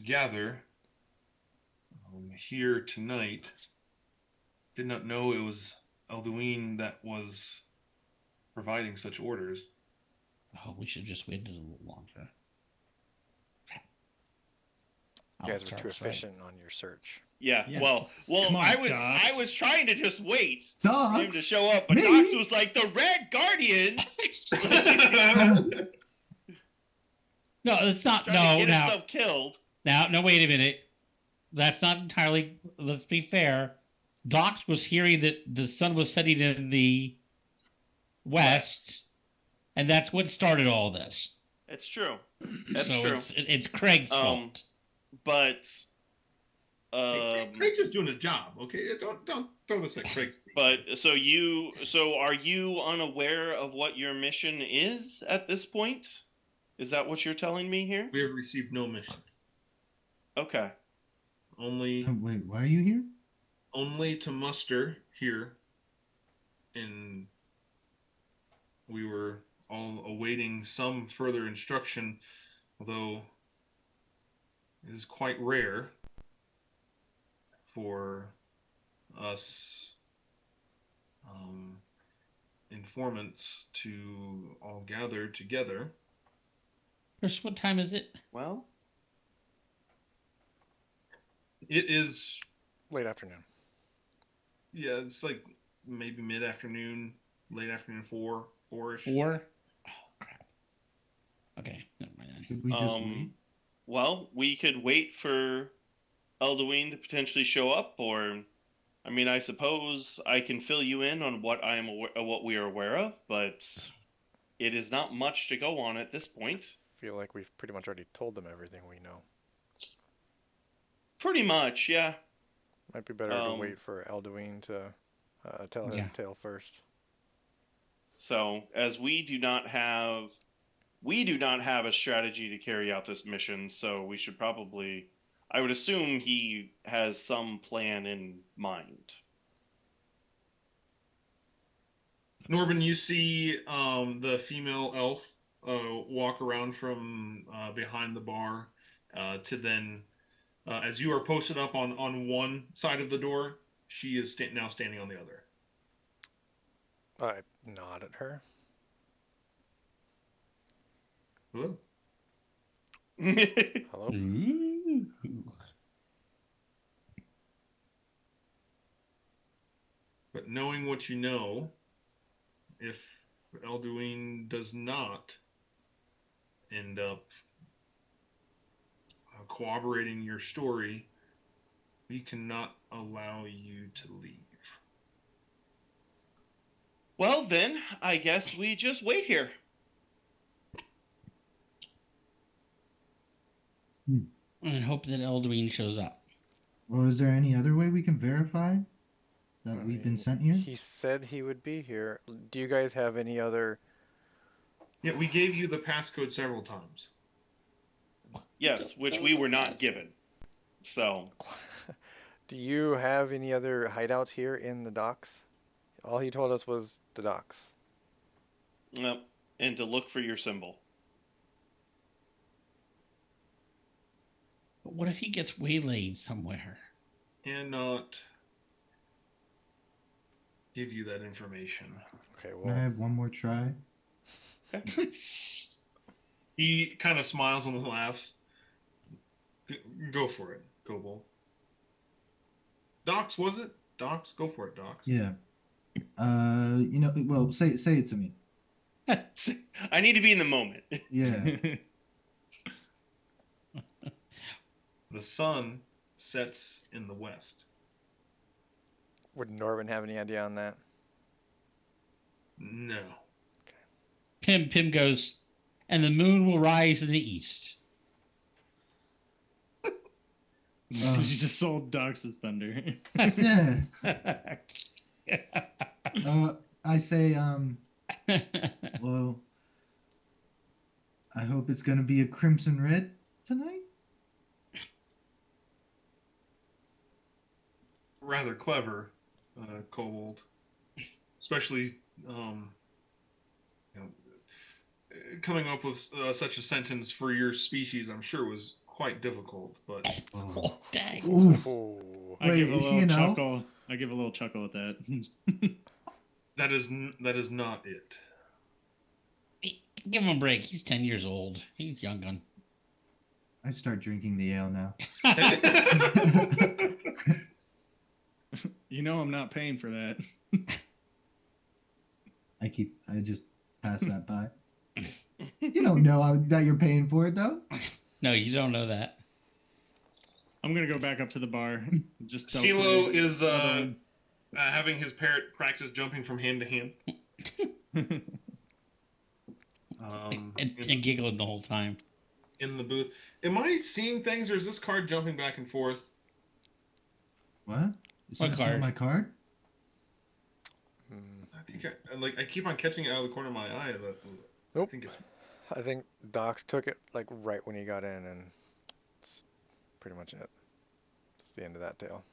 gather here tonight. Did not know it was Alduin that was providing such orders. Oh, we should have just waited a little longer. You guys were too efficient on your search. Yeah. Yeah. Well, Come on, I Docs. was trying to just wait for him to Docs? show up, but Me? Docs was like the Red Guardians. No, it's not. Trying to No, get now, himself killed. no. Wait a minute. That's not entirely. Let's be fair. Docs was hearing that the sun was setting in the west, and that's what started all this. It's true. That's so true. it's Craig's fault. But Craig's just doing his job, okay? Don't throw this at Craig. But so are you unaware of what your mission is at this point? Is that what you're telling me here? We have received no mission. Okay. Only Wait, why are you here? only to muster here, and we were all awaiting some further instruction, although it is quite rare for us informants to all gather together. Chris, what time is it? Well, It is, Late afternoon. yeah, it's like maybe mid-afternoon, late afternoon, 4-ish. 4? Oh crap. Okay, never mind then. Did we just wait? well, we could wait for Elduin to potentially show up, or, I mean, I suppose I can fill you in on what what we are aware of, but it is not much to go on at this point. Feel like we've pretty much already told them everything we know. Pretty much, yeah. Might be better to wait for Alduin to tell his tale first. So, as we do not have a strategy to carry out this mission, so we should probably, I would assume he has some plan in mind. Norbin, you see the female elf walk around from behind the bar to then, as you are posted up on one side of the door, she is now standing on the other. I nod at her. Hello. Hello? Ooh. But knowing what you know, if Elduin does not end up corroborating your story, we cannot allow you to leave. Well, then, I guess we just wait here. And hope that Elduin shows up. Or is there any other way we can verify that we've been sent here? He said he would be here. Do you guys have any other... Yeah, we gave you the passcode several times. Yes, which we were not given. So, Do you have any other hideouts here in the docks? All he told us was the docks. yep. And to look for your symbol. But what if he gets waylaid somewhere? And not give you that information. Okay, Can I well, have one more try? He kind of smiles and laughs. Go for it, Kobold. Docs, was it? Docs? Go for it, Docs. Yeah. Well, say it to me. I need to be in the moment. Yeah. The sun sets in the west. would Norvin have any idea on that? No. Pim goes, and the moon will rise in the east. You just sold Docs' thunder. Yeah. I say, well, I hope it's gonna be a crimson red tonight. Rather clever, Kobold. Especially, coming up with such a sentence for your species, I'm sure was quite difficult. But Oh, dang. Oof. Oh. I Wait, give a is she little an elf? chuckle. I give a little chuckle at that. that is not it. Give him a break. He's 10 years old. He's young gun. I start drinking the ale now. You know I'm not paying for that. I just pass that by. You don't know that you're paying for it though. No, you don't know that. I'm gonna go back up to the bar. Just don't CeeLo put is another one. having his parrot practice jumping from hand to hand. And giggling the whole time. In the booth. Am I seeing things, or is this card jumping back and forth? What? You What trying to steal card? my card? I think I keep on catching it out of the corner of my eye. Nope. I think it's I think Docs took it like right when he got in, and it's pretty much it. It's the end of that tale.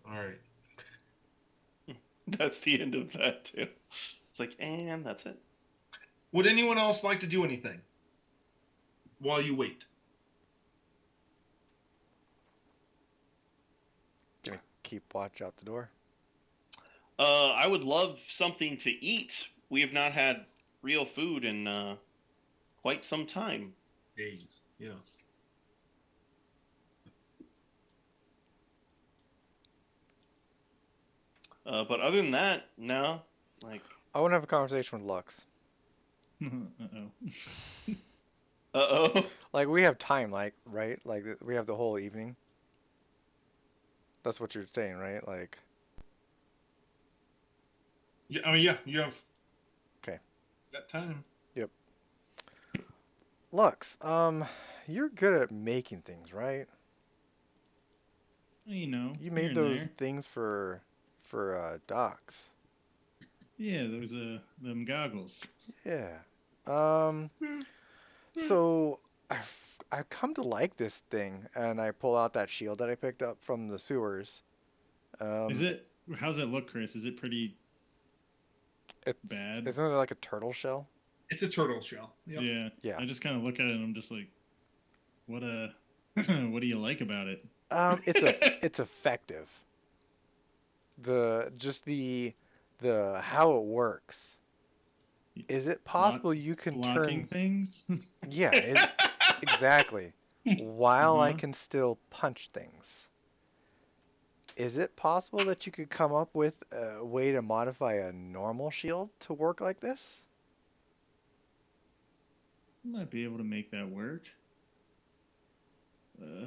all right. That's the end of that too. It's like, and that's it. Would anyone else like to do anything while you wait? Gonna keep watch out the door. I would love something to eat. We have not had real food in quite some time. Days. Yeah. But other than that, no. Like, I want to have a conversation with Lux. Uh-oh. oh. Like we have time, like right? Like we have the whole evening. That's what you're saying, right? Like. Yeah. I mean, yeah. You have. Okay. That time. Yep. Lux, you're good at making things, right? You know, You here made and those there. things for Docs. Yeah, those them goggles. Yeah. So I've come to like this thing, and I pull out that shield that I picked up from the sewers. Is it? How's it look, Chris? Is it pretty It's bad? isn't it like a turtle shell? It's a turtle shell. Yep. Yeah. Yeah. I just kind of look at it and I'm just like, what what do you like about it? It's effective. The how it works. Is it possible you can Blocking turn? things? Yeah, exactly. While I Uh-huh. can still punch things. Is it possible that you could come up with a way to modify a normal shield to work like this? Might be able to make that work.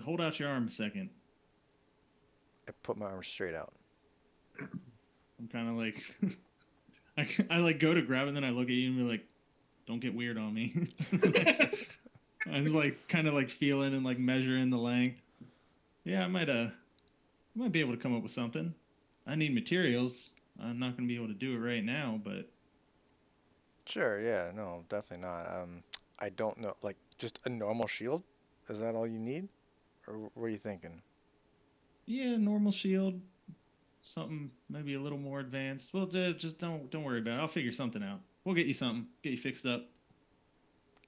Hold out your arm a second. I put my arm straight out. I'm kind of like, I like go to grab it, and then I look at you and be like, don't get weird on me. I'm like kind of like feeling and like measuring the length. Yeah, I might be able to come up with something. I need materials. I'm not gonna be able to do it right now, but Sure, yeah, no, definitely not. I don't know, like just a normal shield? Is that all you need? Or what are you thinking? yeah, normal shield, something maybe a little more advanced. Well, just don't worry about it. I'll figure something out. We'll get you something. Get you fixed up.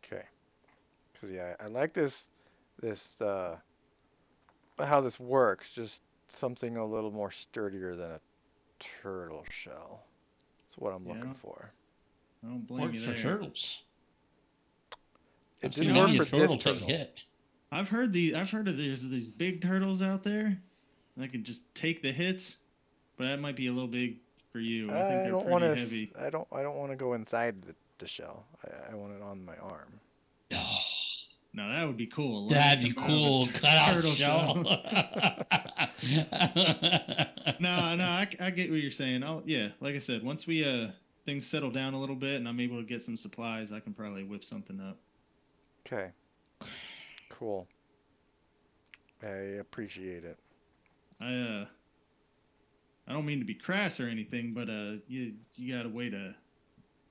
Okay. 'Cause yeah, I like this how this works, just something a little more sturdier than a turtle shell. That's what I'm Yeah, looking for. I don't blame Works you for there. turtles. It I've seen didn't work many a for this turtle take turtle. hit. I've heard of there's these big turtles out there that can just take the hits, but that might be a little big for you. I think I they're don't want pretty to. heavy. I don't want to go inside the shell. I want it on my arm. Oh, Now that would be cool. A that'd lion be coming out of a cool. Cut out turtle shell. No, I get what you're saying. Oh yeah, like I said, once we things settle down a little bit and I'm able to get some supplies, I can probably whip something up. Okay. Cool. I appreciate it. I I don't mean to be crass or anything, but you got a way to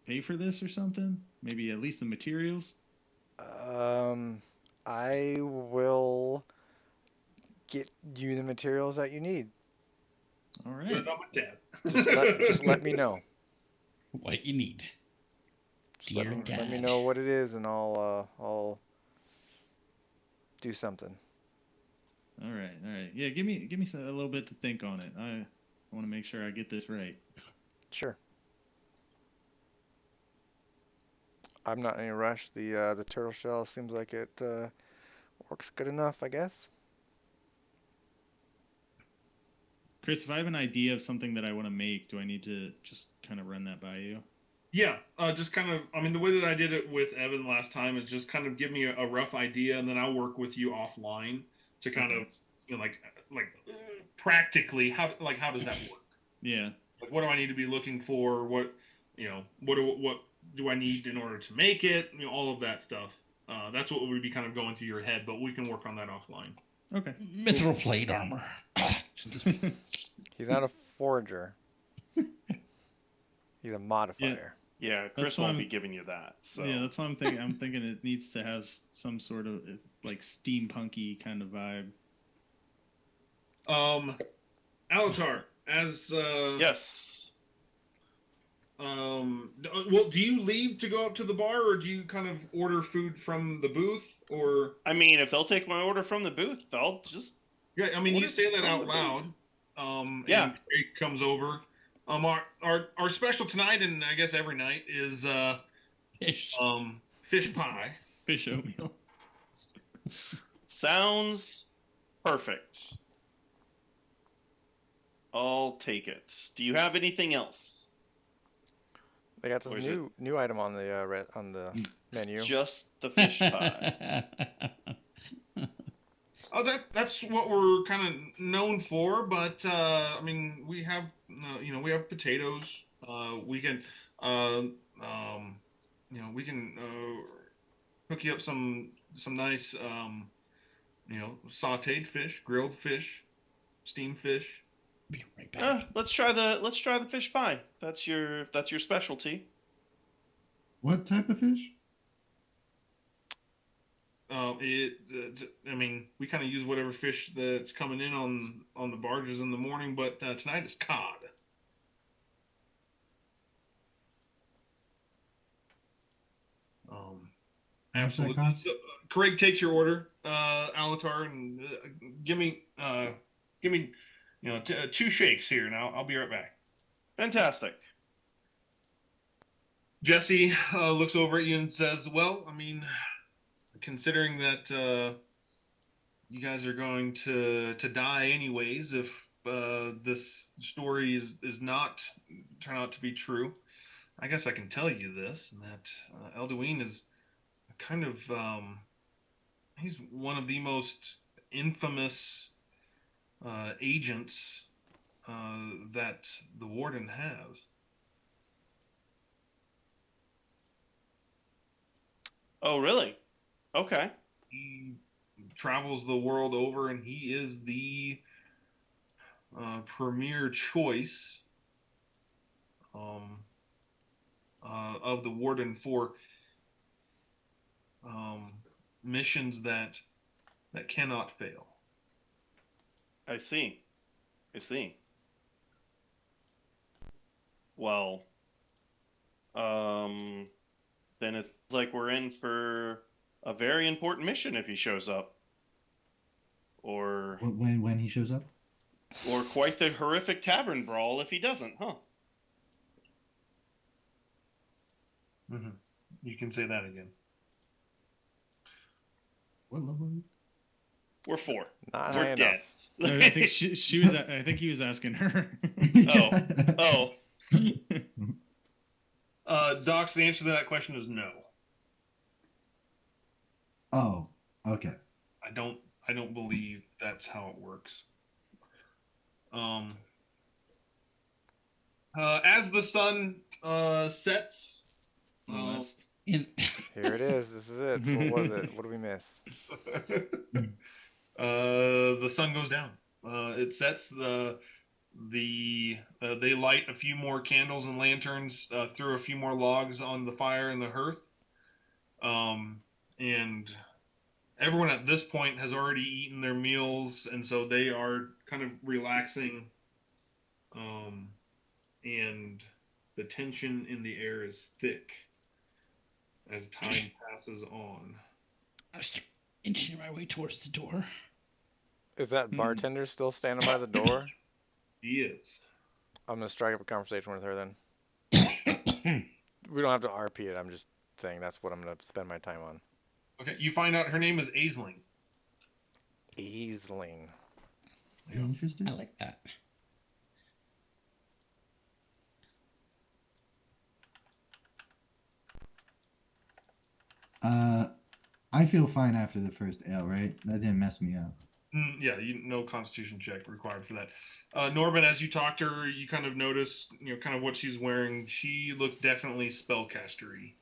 pay for this or something? Maybe at least the materials. Um, I will get you the materials that you need. All Put right. it on my tab. Just let me know. What you need. Just Dear let me Dad. know what it is, and I'll do something. All right. All right. Yeah, give me a little bit to think on it. I want to make sure I get this right. Sure. I'm not in a rush. The turtle shell seems like it works good enough, I guess. Chris, if I have an idea of something that I want to make, do I need to just kind of run that by you? Yeah, just kind of. I mean, the way that I did it with Evan last time is just kind of give me a rough idea, and then I'll work with you offline to kind of, practically how does that work? Yeah. Like, what do I need to be looking for? What do I need in order to make it? All of that stuff. That's what would be kind of going through your head, but we can work on that offline. Okay. Mithril plate armor. He's not a forger. He's a modifier. Yeah, Chris won't be giving you that. So Yeah, that's what I'm thinking. I'm thinking it needs to have some sort of like steampunky kind of vibe. Alatar, as yes. Well, do you leave to go up to the bar, or do you kind of order food from the booth, or? I mean, if they'll take my order from the booth, I'll just. Yeah, I mean, you say that out loud. Yeah. And Craig comes over. Our special tonight, and I guess every night, is fish pie. Fish oatmeal. Sounds perfect. I'll take it. Do you have anything else? They got this new item on the menu. Just the fish pie. Oh, that's what we're kind of known for. But I mean, we have we have potatoes. We can we can hook you up some nice sautéed fish, grilled fish, steamed fish. Be right back. Let's try the fish pie. That's your specialty. What type of fish? I mean, we kind of use whatever fish that's coming in on the barges in the morning, but tonight is cod. Absolutely. So, Craig takes your order, Alatar, and give me 2 shakes here. Now I'll be right back. Fantastic. Jesse looks over at you and says, "Well, I mean, considering that you guys are going to die anyways, if this story is not turn out to be true, I guess I can tell you this, and that Elduin is kind of he's one of the most infamous agents that the Warden has." Oh, really? Okay. He travels the world over, and he is the premier choice of the Warden for missions that cannot fail. I see. Well, then it's like we're in for a very important mission if he shows up. Or When he shows up? Or quite the horrific tavern brawl if he doesn't, huh? Mm-hmm. You can say that again. What level are you? We're 4. Not We're high dead. No, I think she was. I think he was asking her. Oh. Docs, the answer to that question is no. Oh, okay. I don't believe that's how it works. As the sun sets, In, Here it is. This is it. What was it? What did we miss? the sun goes down. It sets. They light a few more candles and lanterns, throw a few more logs on the fire and the hearth, and everyone at this point has already eaten their meals, and so they are kind of relaxing. And the tension in the air is thick as time passes on. I start inching my way towards the door. Is that bartender still standing by the door? He is. I'm gonna strike up a conversation with her then. We don't have to RP it. I'm just saying that's what I'm gonna spend my time on. Okay, you find out her name is Aisling. Aisling. Interesting. I like that. I feel fine after the first ale, right? That didn't mess me up. Yeah, no Constitution check required for that. Norman, as you talk to her, you kind of notice, kind of what she's wearing. She looks definitely spellcastery.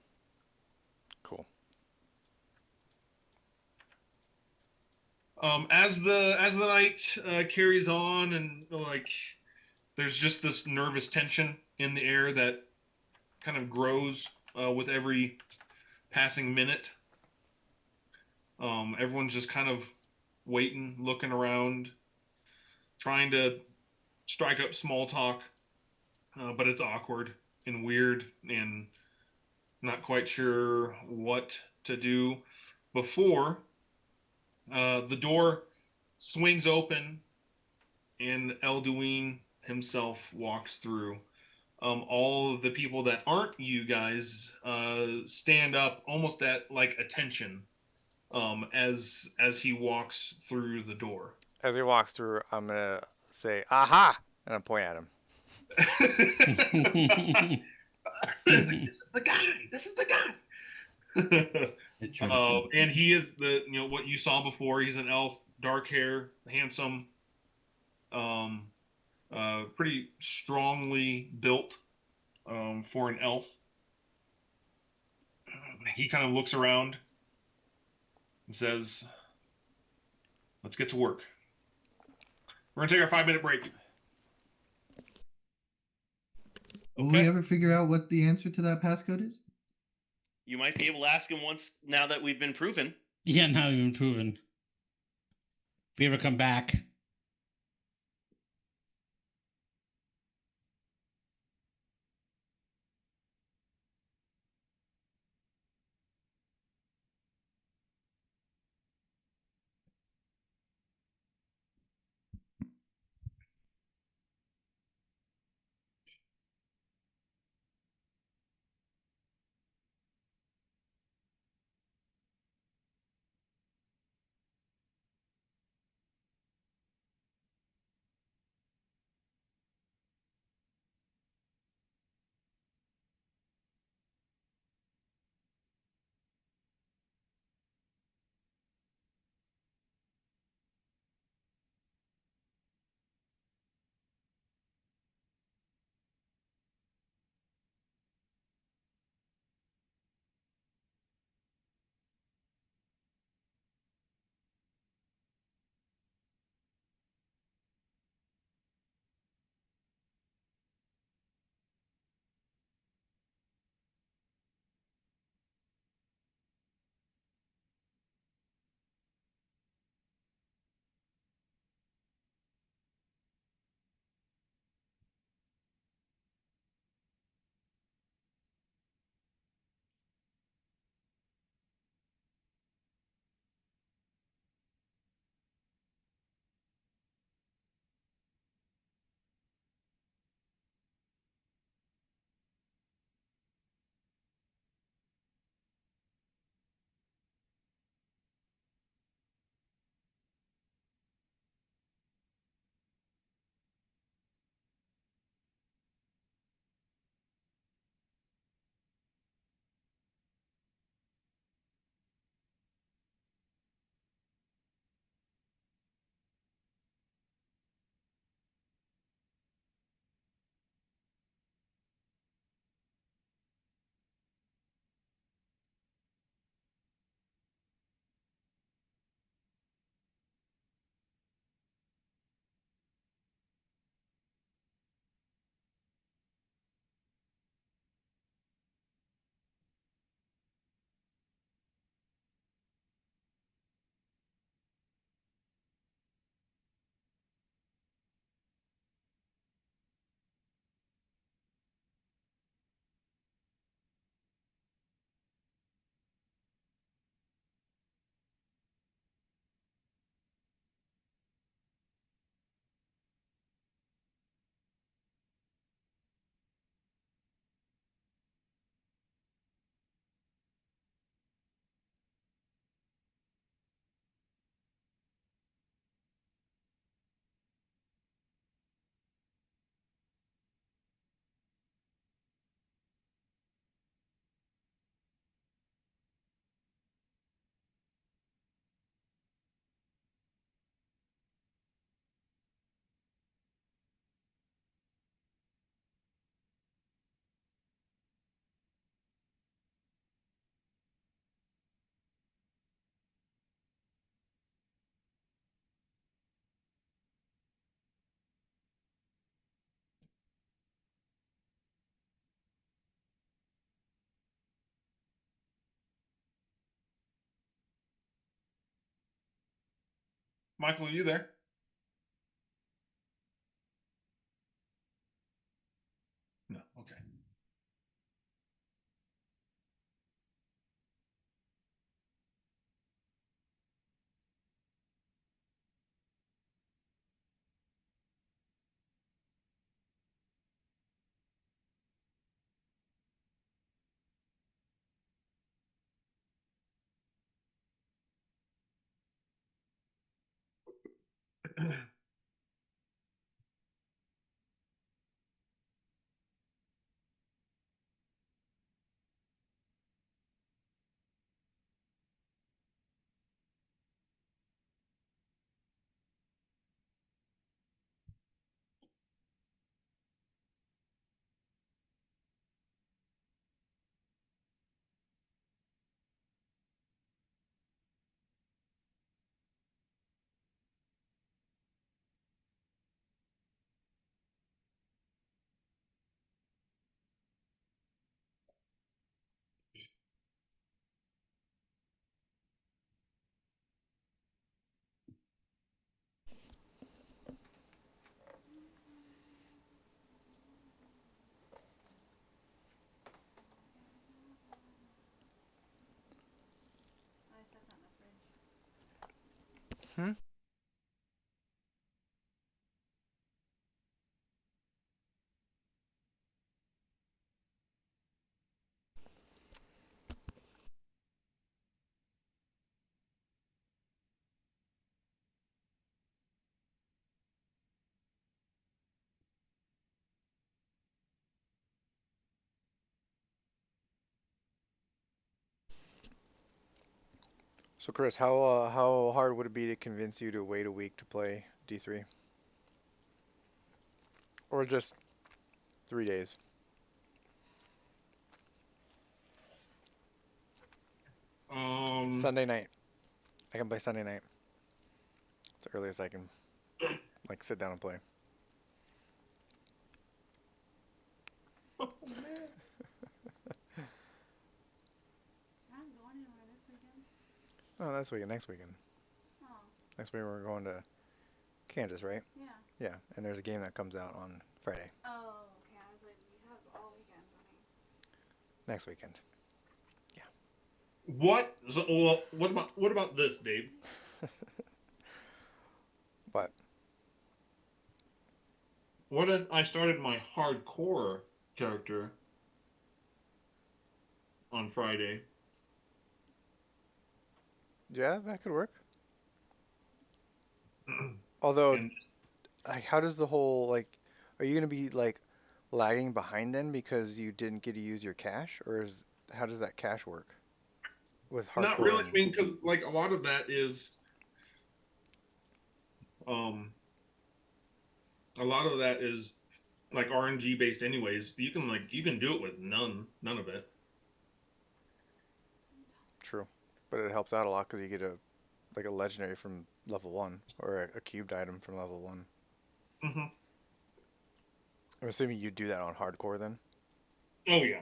Cool. As the night carries on, and like there's just this nervous tension in the air that kind of grows with every passing minute. Everyone's just kind of waiting, looking around, trying to strike up small talk, but it's awkward and weird, and not quite sure what to do. Before the door swings open and Elduin himself walks through. All of the people that aren't you guys stand up almost at like attention as he walks through the door. As he walks through, I'm gonna say, "Aha!" and I point at him. This is the guy. This is the guy. And he is what you saw before. He's an elf, dark hair, handsome, um, pretty strongly built for an elf. He kind of looks around and says, "Let's get to work. We're gonna take our 5-minute break." Will Okay. we ever figure out what the answer to that passcode is? You might be able to ask him once now that we've been proven. Yeah, now you've been proven. If you ever come back. Michael, are you there? No. Okay. I set that in the fridge. Hmm? So Chris, how hard would it be to convince you to wait a week to play D3? Or just 3 days? Sunday night. I can play Sunday night. It's the earliest I can like sit down and play. Oh man. I'm going anywhere this weekend. Oh, that's weekend. Next weekend. Oh, Next weekend we're going to Kansas, right? yeah. Yeah, and there's a game that comes out on Friday. Oh, okay. I was like, you have all weekend, buddy. Next weekend. What? So, well, what about this, Dave? But What if I started my hardcore character on Friday? yeah, that could work. Although, And like, how does the whole like, are you gonna be like lagging behind then because you didn't get to use your cache, or is how does that cache work with not hardcore really. I and mean, because like a lot of that is, um, a lot of that is like RNG based, anyways. You can do it with none of it. true, but it helps out a lot because you get a like a legendary from level 1 or a cubed item from level 1. Hmm. I'm assuming you do that on hardcore then. Oh yeah,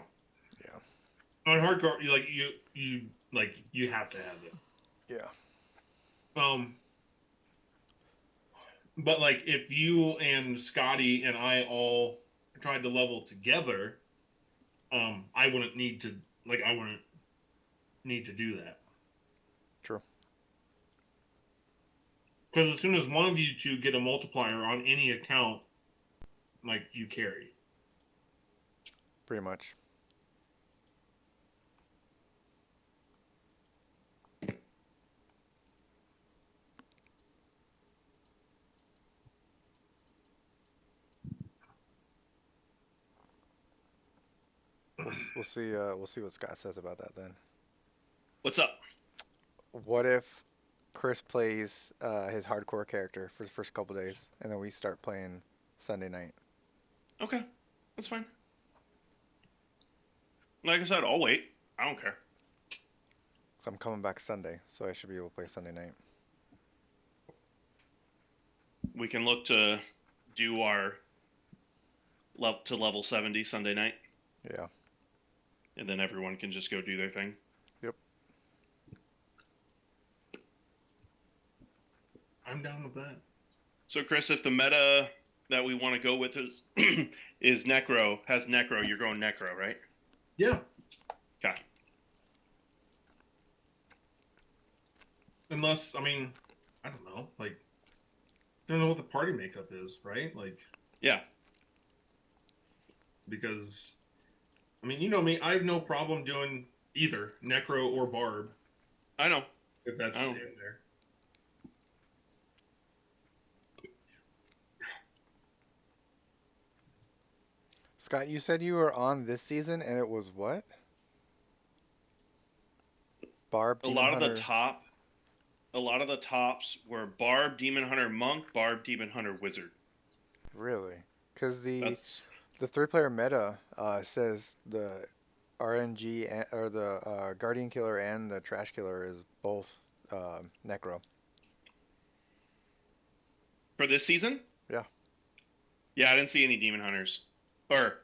Yeah. on hardcore, you have to have it. Yeah. Um, but like if you and Scotty and I all tried to level together, I wouldn't need to do that. True. Because as soon as one of you two get a multiplier on any account, like you carry. Pretty much. We'll see what Scott says about that then. What's up? What if Chris plays his hardcore character for the first couple days, and then we start playing Sunday night? Okay, that's fine. Like I said, I'll wait. I don't care. So I'm coming back Sunday, so I should be able to play Sunday night. We can look to do our level 70 Sunday night, Yeah. and then everyone can just go do their thing. Yep. I'm down with that. So, Chris, if the meta that we want to go with is is Necro, has Necro, you're going Necro, right? Yeah. Okay. Unless, I mean, I don't know. Like, I don't know what the party makeup is, right? Like, Yeah. because, I mean, you know me, I have no problem doing either Necro or Barb, I know. if that's I know. in there. Scott, you said you were on this season, and it was what? Barb, A Demon lot of the Hunter. top, a lot of the tops were Barb, Demon Hunter, Monk, Barb, Demon Hunter, Wizard. Really? Because That's the 3-player meta says the RNG or the Guardian Killer and the Trash Killer is both Necro. for this season. Yeah. Yeah, I didn't see any Demon Hunters or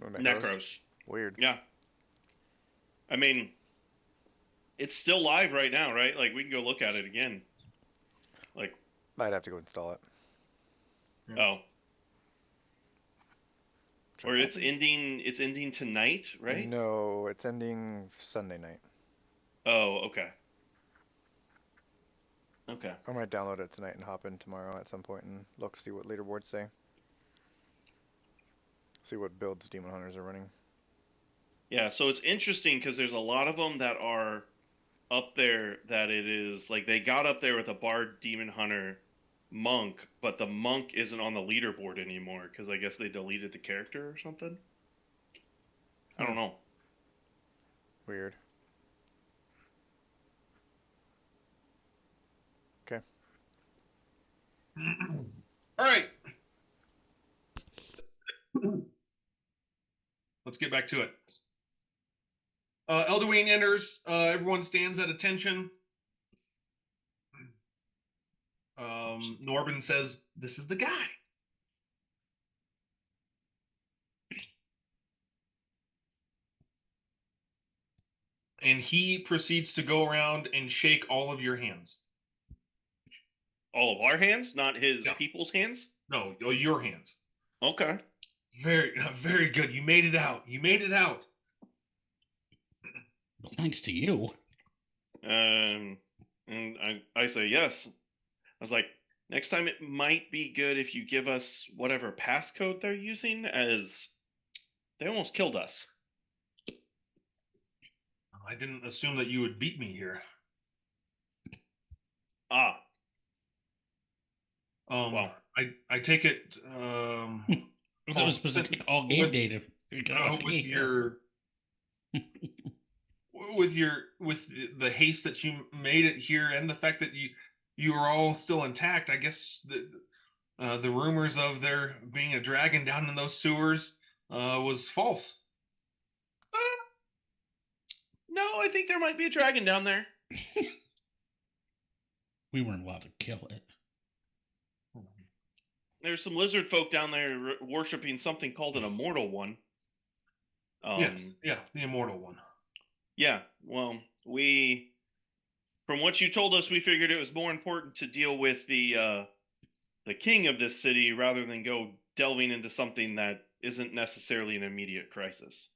No Necros. Necros. Weird. Yeah. I mean, it's still live right now, right? Like we can go look at it again. Like, Might have to go install it. oh, Check or out it's ending. It's ending tonight, right? No, it's ending Sunday night. Oh, okay. Okay. I might download it tonight and hop in tomorrow at some point and look, see what leaderboards say. See what builds Demon Hunters are running. Yeah, so it's interesting because there's a lot of them that are up there that it is like they got up there with a Bard, Demon Hunter, Monk, but the Monk isn't on the leaderboard anymore because I guess they deleted the character or something. I don't know. Weird. Okay. All right. Let's get back to it. Elderwing enters. Everyone stands at attention. Norbin says, "This is the guy." And he proceeds to go around and shake all of your hands. All of our hands, not his Yeah. people's hands? No, your hands. Okay. Very, very good. You made it out. You made it out. Well, thanks to you. And I say yes. I was like, next time it might be good if you give us whatever passcode they're using, as they almost killed us. I didn't assume that you would beat me here. Ah, well, I take it. That was supposed to take all game with, day to figure out with here. with the haste that you made it here, and the fact that you are all still intact. I guess the rumors of there being a dragon down in those sewers was false. no, I think there might be a dragon down there. We weren't allowed to kill it. There's some lizard folk down there worshiping something called an immortal one. Yes, yeah, the immortal one. Yeah, well, from what you told us, we figured it was more important to deal with the king of this city rather than go delving into something that isn't necessarily an immediate crisis.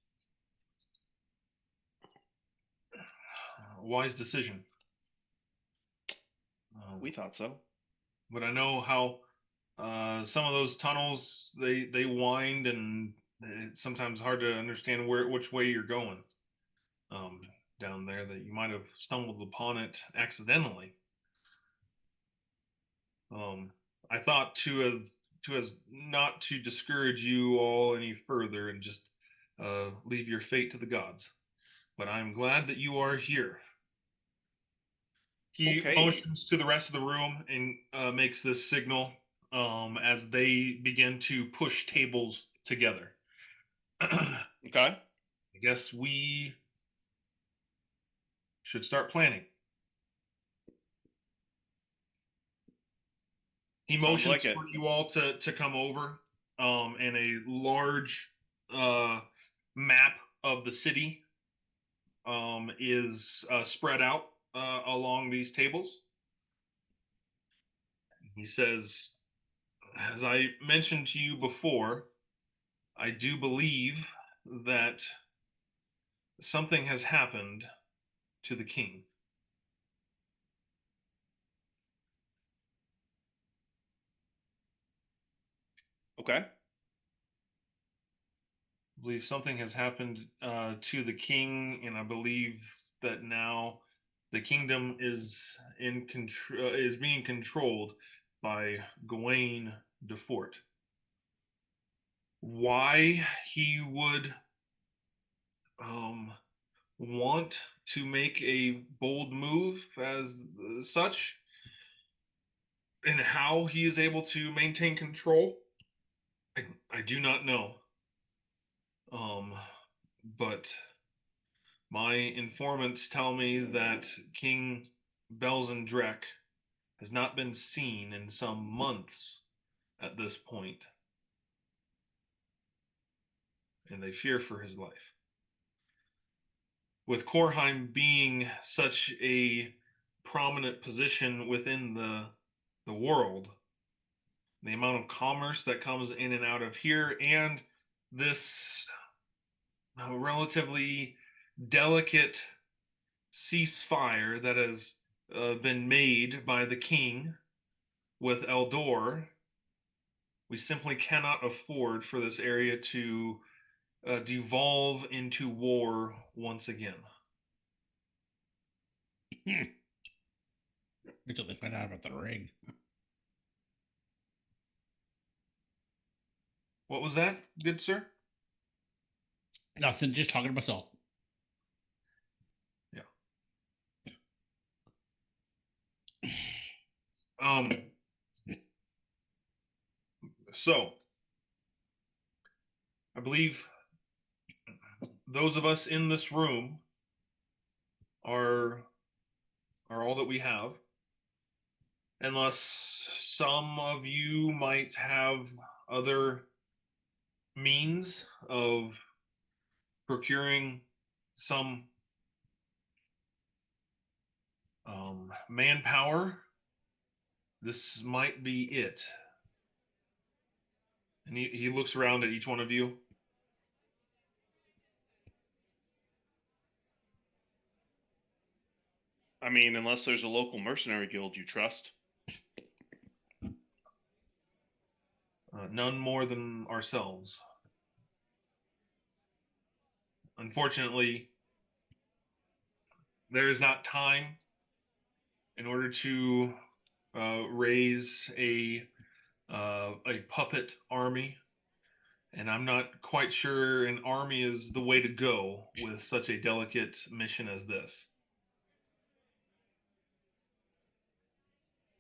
Wise decision. We thought so. But I know how some of those tunnels they wind, and it's sometimes hard to understand which way you're going down there. That you might have stumbled upon it accidentally. I thought to as not to discourage you all any further and just leave your fate to the gods. But I'm glad that you are here. He Okay. motions to the rest of the room and makes this signal as they begin to push tables together. Okay. I guess we should start planning. He Sounds motions like it. for you all to come over, and a large map of the city is spread out along these tables. He says, as I mentioned to you before, I do believe that something has happened to the king. Okay. I believe something has happened to the king, and I believe that now the kingdom is is being controlled by Gawain de Fort. Why he would want to make a bold move as such, and how he is able to maintain control, I do not know. But my informants tell me that King Belzendrek has not been seen in some months at this point, and they fear for his life. With Korheim being such a prominent position within the world, the amount of commerce that comes in and out of here, and this relatively delicate ceasefire that has been made by the king with Eldor, we simply cannot afford for this area to devolve into war once again. Wait till they find out about the ring. What was that, good sir? Nothing, just talking to myself. Yeah. So, I believe those of us in this room are all that we have, unless some of you might have other means of procuring some manpower. This might be it. And he looks around at each one of you. I mean, unless there's a local mercenary guild you trust. None more than ourselves. Unfortunately, there is not time in order to raise a puppet army, and I'm not quite sure an army is the way to go with such a delicate mission as this.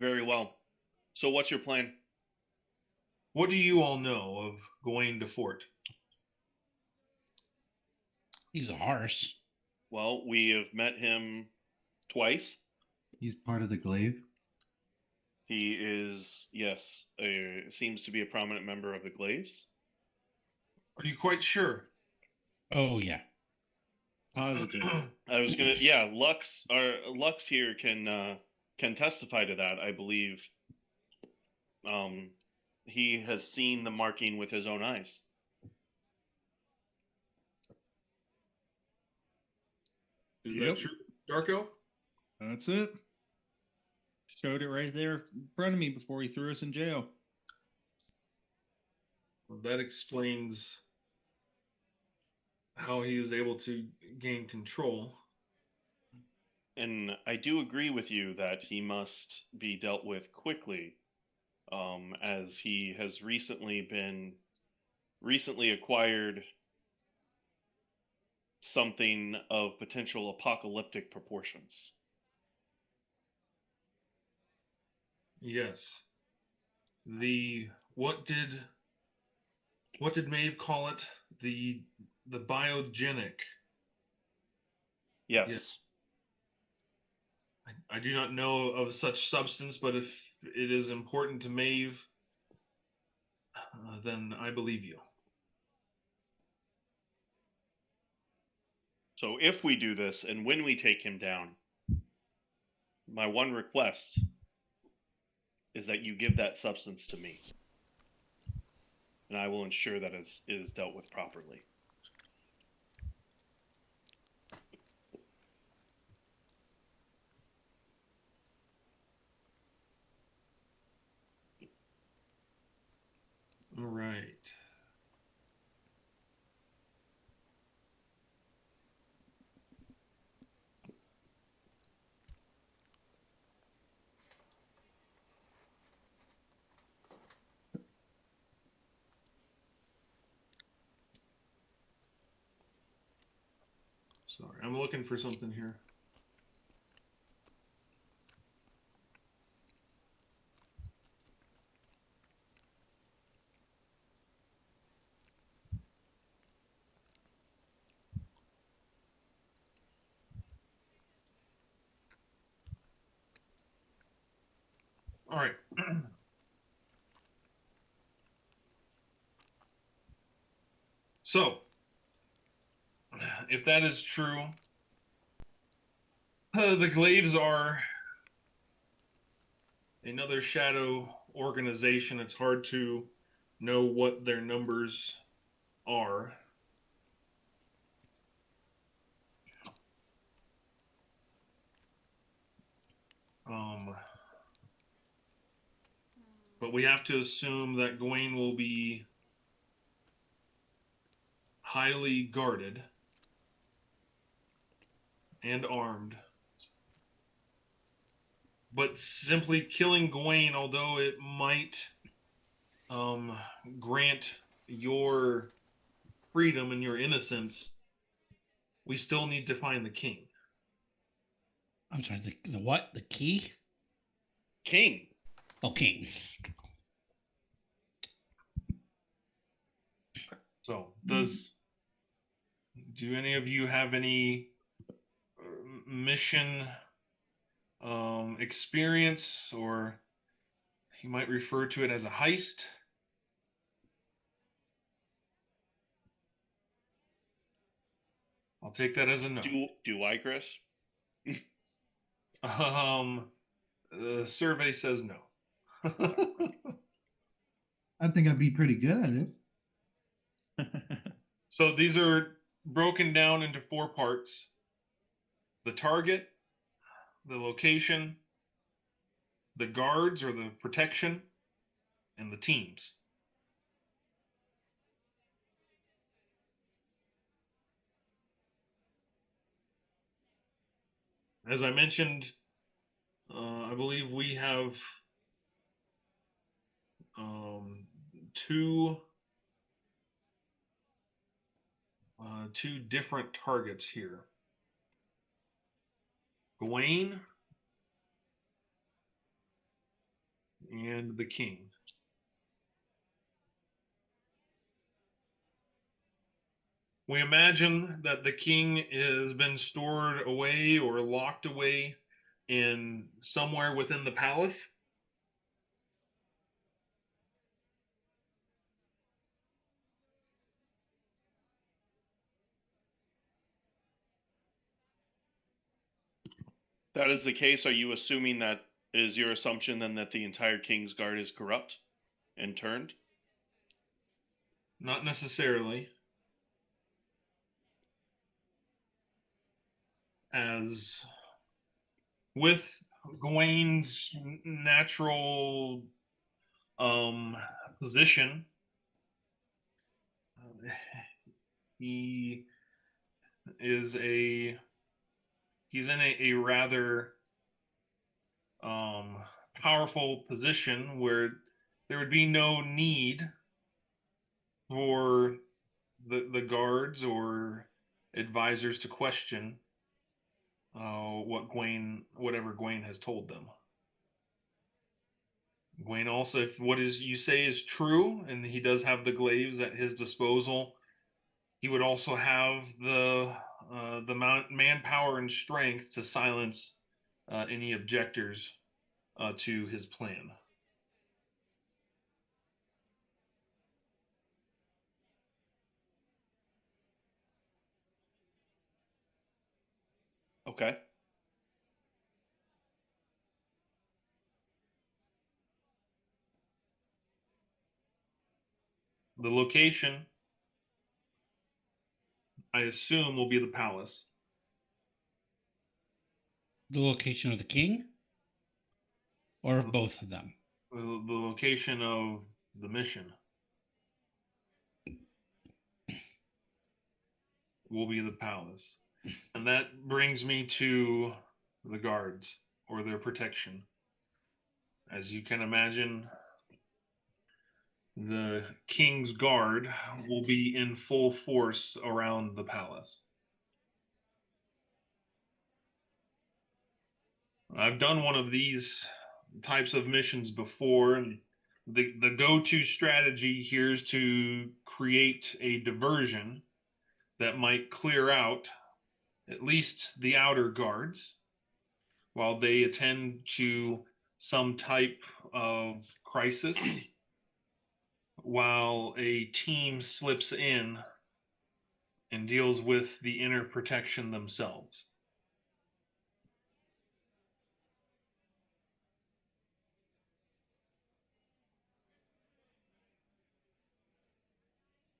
Very well. So what's your plan? What do you all know of Gawain de Fort? He's a horse. Well, we have met him twice. He's part of the glaive. He is, yes, seems to be a prominent member of the Glaives. Are you quite sure? Oh yeah. Positive. I was gonna, yeah, Lux here can testify to that. I believe, um, he has seen the marking with his own eyes. Is Yep. that true, Darko? That's it. Showed it right there in front of me before he threw us in jail. Well, that explains how he is able to gain control. And I do agree with you that he must be dealt with quickly, as he has recently acquired something of potential apocalyptic proportions. Yes. The what did Maeve call it? The biogenic. Yes. Yeah. I do not know of such substance, but if it is important to Maeve, then I believe you. So if we do this and when we take him down, my one request is that you give that substance to me, and I will ensure that it is dealt with properly. All right. Sorry, I'm looking for something here. All right. So, if that is true, the Glaives are another shadow organization. It's hard to know what their numbers are. But we have to assume that Gawain will be highly guarded and armed. But simply killing Gawain, although it might grant your freedom and your innocence, we still need to find the king. I'm sorry, the what? The key? King. Oh, king. So, do any of you have any mission experience, or you might refer to it as a heist? I'll take that as a no. Do I, Chris? The survey says no. I think I'd be pretty good at it. So these are broken down into 4 parts: the target, the location, the guards or the protection, and the teams. As I mentioned, I believe we have two different targets here. Gawain and the king. We imagine that the king has been stored away or locked away in somewhere within the palace. That is the case. Are you assuming that is your assumption then that the entire King's Guard is corrupt and turned? Not necessarily. As with Gawain's natural position, he is he's in a rather powerful position where there would be no need for the guards or advisors to question whatever Gawain has told them. Gawain also, if what is you say is true, and he does have the glaives at his disposal, he would also have the manpower and strength to silence any objectors to his plan. Okay. The location, I assume, will be the palace. The location of the king? Or of both of them? The location of the mission will be the palace. And that brings me to the guards, or their protection. As you can imagine, the king's guard will be in full force around the palace. I've done one of these types of missions before, and the go-to strategy here is to create a diversion that might clear out at least the outer guards while they attend to some type of crisis, while a team slips in and deals with the inner protection themselves.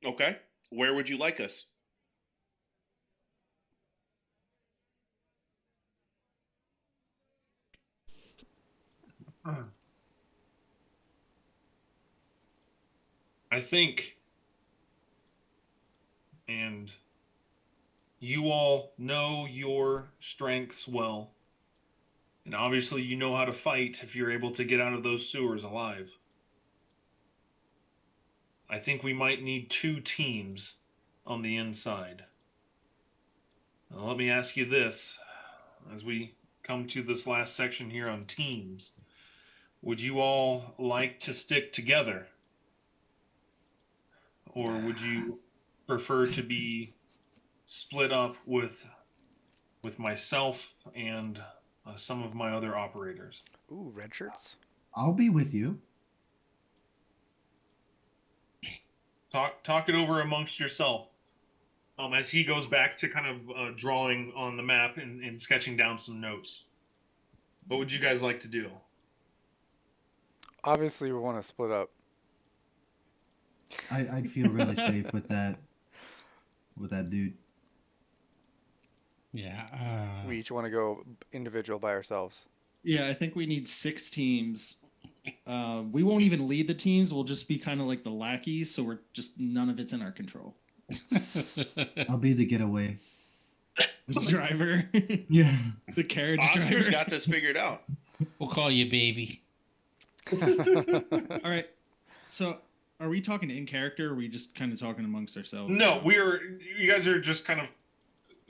Okay. Where would you like us? I think, and you all know your strengths well, and obviously you know how to fight if you're able to get out of those sewers alive. I think we might need 2 teams on the inside. Now, let me ask you this, as we come to this last section here on teams. Would you all like to stick together? Or would you prefer to be split up with myself and some of my other operators? Ooh, red shirts. I'll be with you. Talk it over amongst yourself. As he goes back to kind of drawing on the map and sketching down some notes. What would you guys like to do? Obviously, we want to split up. I'd feel really safe with that dude. Yeah. We each want to go individual by ourselves. Yeah, I think we need 6 teams. We won't even lead the teams. We'll just be kind of like the lackeys, so we're just none of it's in our control. I'll be the getaway. The driver, Yeah. the carriage Oscar's driver. got this figured out. We'll call you baby. All right. So, are we talking in character, or are we just kind of talking amongst ourselves? No, you guys are just kind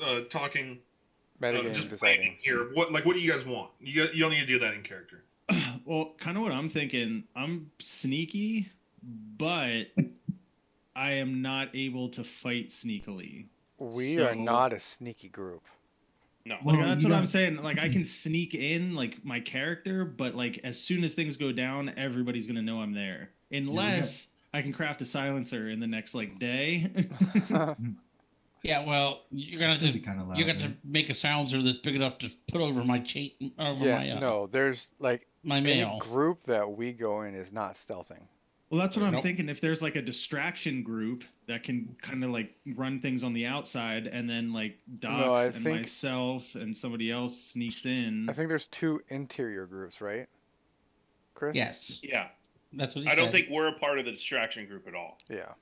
of talking, Metagame just deciding. planning here. What do you guys want? You don't need to do that in character. Well, kind of what I'm thinking. I'm sneaky, but I am not able to fight sneakily. We So- are not a sneaky group. No. Like Well, that's you what I'm got- saying. Like I can sneak in like my character, but like as soon as things go down, everybody's gonna know I'm there. Unless I can craft a silencer in the next like day. Yeah, well, you're gonna Still have be to, kinda loud, you're gonna have man. to make a silencer that's big enough to put over my over Yeah, my no, there's like my any mail. group that we go in is not stealthing. Well, that's what I'm Nope. thinking. If there's like a distraction group that can kind of like run things on the outside, and then like Docs I and think- myself and somebody else sneaks in. I think there's 2 interior groups, right? Chris? Yes, Yeah. that's what he I don't said. think we're a part of the distraction group at all. Yeah.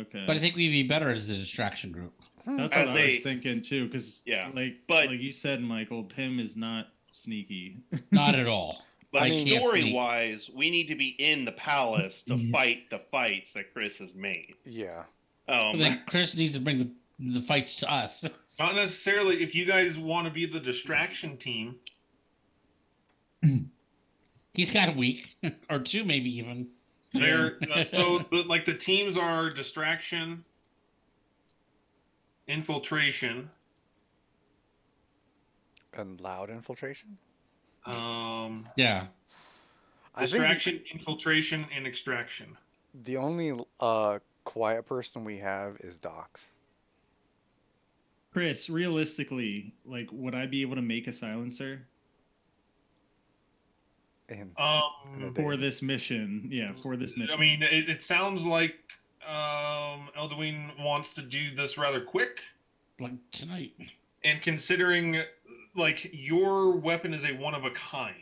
Okay. But I think we'd be better as the distraction group. That's As what I a- was thinking too. Because Yeah, like but- you said, Michael, Tim is not sneaky. Not at all. But I mean- story-wise, we need to be in the palace to Yeah. fight the fights that Chris has made. Yeah. I think Chris needs to bring the fights to us. Not necessarily. If you guys want to be the distraction team, He's got a week or 2, maybe even. they're like the teams are distraction, infiltration, And loud infiltration? Yeah. I think distraction, infiltration, and extraction. the only quiet person we have is Docs. Chris, realistically, like, would I be able to make a silencer And Um, for this mission? Yeah, for this mission. I mean, it sounds like Elduin wants to do this rather quick, Like tonight. and considering like your weapon is a one of a kind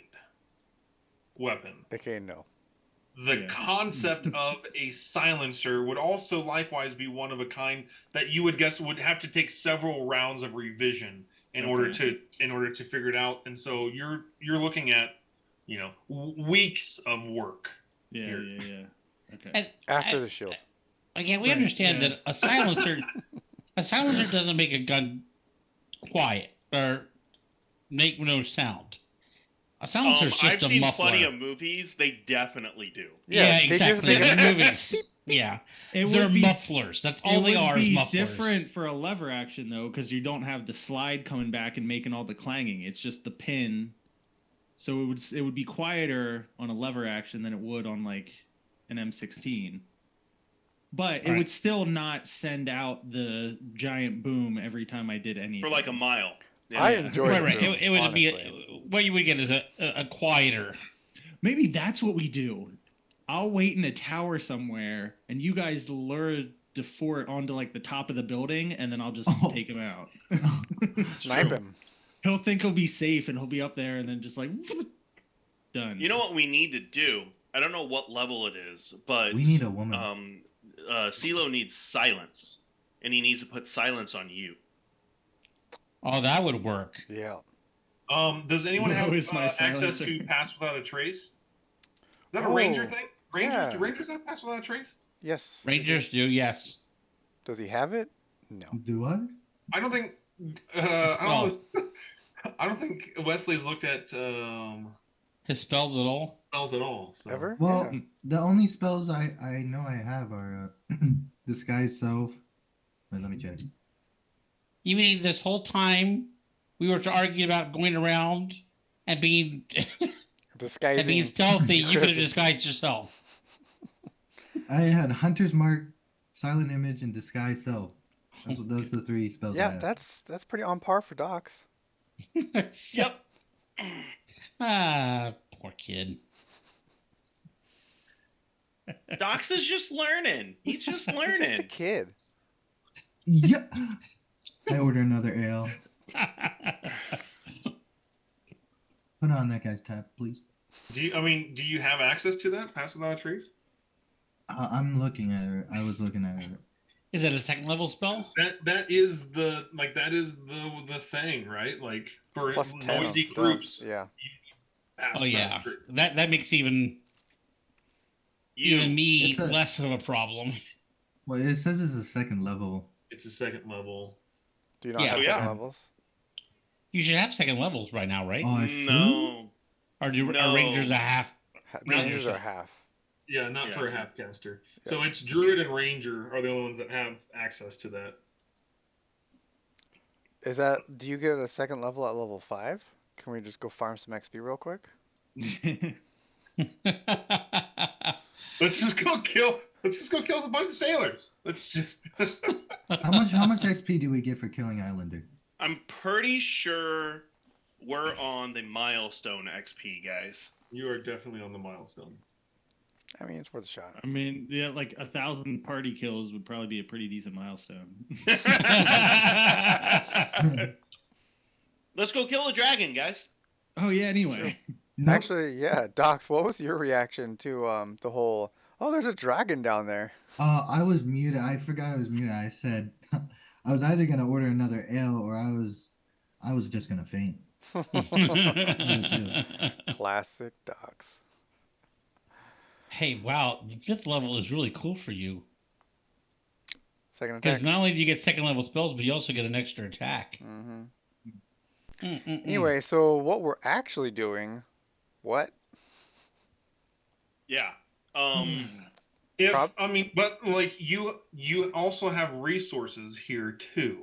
weapon, Okay, no. the Yeah. concept of a silencer would also likewise be one of a kind that you would guess would have to take several rounds of revision in order to figure it out. And so you're looking at, weeks of work. Yeah, Here. yeah. Okay. And After the shield. again, we Right, understand yeah. that a silencer doesn't make a gun quiet or make no sound. A silencer is I've just a seen muffler. plenty of movies. They definitely do. Yeah, they exactly. Just, In movies. Yeah. It They're would be mufflers. That's all they are is be mufflers. different for a lever action though, because you don't have the slide coming back and making all the clanging. It's just the pin. So it would be quieter on a lever action than it would on like an M16. But it Right. would still not send out the giant boom every time I did anything. For like a mile. Yeah. I enjoy Right, the right. boom, It would honestly. be what you would get is a quieter. Maybe that's what we do. I'll wait in a tower somewhere, and you guys lure the fort onto like the top of the building, and then I'll just take him out. Snipe True. him. He'll think he'll be safe, and he'll be up there, and then just like done. You know what we need to do? I don't know what level it is, but We need a woman. CeeLo needs silence, and he needs to put silence on you. Oh, that would work. Yeah. Does anyone Low have is my access silencer. to pass without a trace? Is that a Oh, ranger thing? yeah. Do rangers have pass without a trace? Yes. Rangers do, yes. Does he have it? No. Do I? I don't think. I don't think Wesley's looked at His spells at all. spells at all. So. Ever? Well, Yeah. the only spells I know I have are disguise self. Wait, let me check. You mean this whole time we were arguing about going around and being Disguising. stealthy, You you could have just- disguised yourself. I had Hunter's Mark, Silent Image, and Disguise Self. Those are the three spells. I Yeah, have. that's pretty on par for Docs. Yep. Ah, poor kid. Dox is just learning. He's just He's learning. just a kid. Yeah. I order another ale. Put on that guy's tab, please. Do you have access to that pass without a trace? I'm looking at her. I was looking at her. Is that a second level spell? That is the thing, right? Like for Plus 10 on noisy stuff. groups. Yeah. pass Oh without yeah, a trace. that makes even You. me It's a- less of a problem. Well, it says it's a second level. It's a second level. Do you not Yeah. have Oh, second yeah. levels? You should have second levels right now, right? Oh, I should? No. Or no. are Rangers a half? Rangers are half. Yeah, not Yeah. for a half caster. So it's Druid and Ranger are the only ones that have access to that. Is that? Do you get a second level at level 5? Can we just go farm some XP real quick? Let's just go kill a bunch of sailors. Let's just How much XP do we get for killing Islander? I'm pretty sure we're on the milestone XP, guys. You are definitely on the milestone. I mean, it's worth a shot. I mean, yeah, like 1,000 party kills would probably be a pretty decent milestone. Let's go kill the dragon, guys. Oh yeah. Anyway, Nope. Actually, yeah, Docs, what was your reaction to the whole? Oh, there's a dragon down there. I was muted. I forgot I was muted. I said I was either gonna order another ale or I was just gonna faint. Classic Docs. Hey, wow, the 5th level is really cool for you. Second Because attack. not only do you get second level spells, but you also get an extra attack. Hmm. Mm-mm-mm. Anyway, so what we're actually doing? What? Yeah. But like you also have resources here too.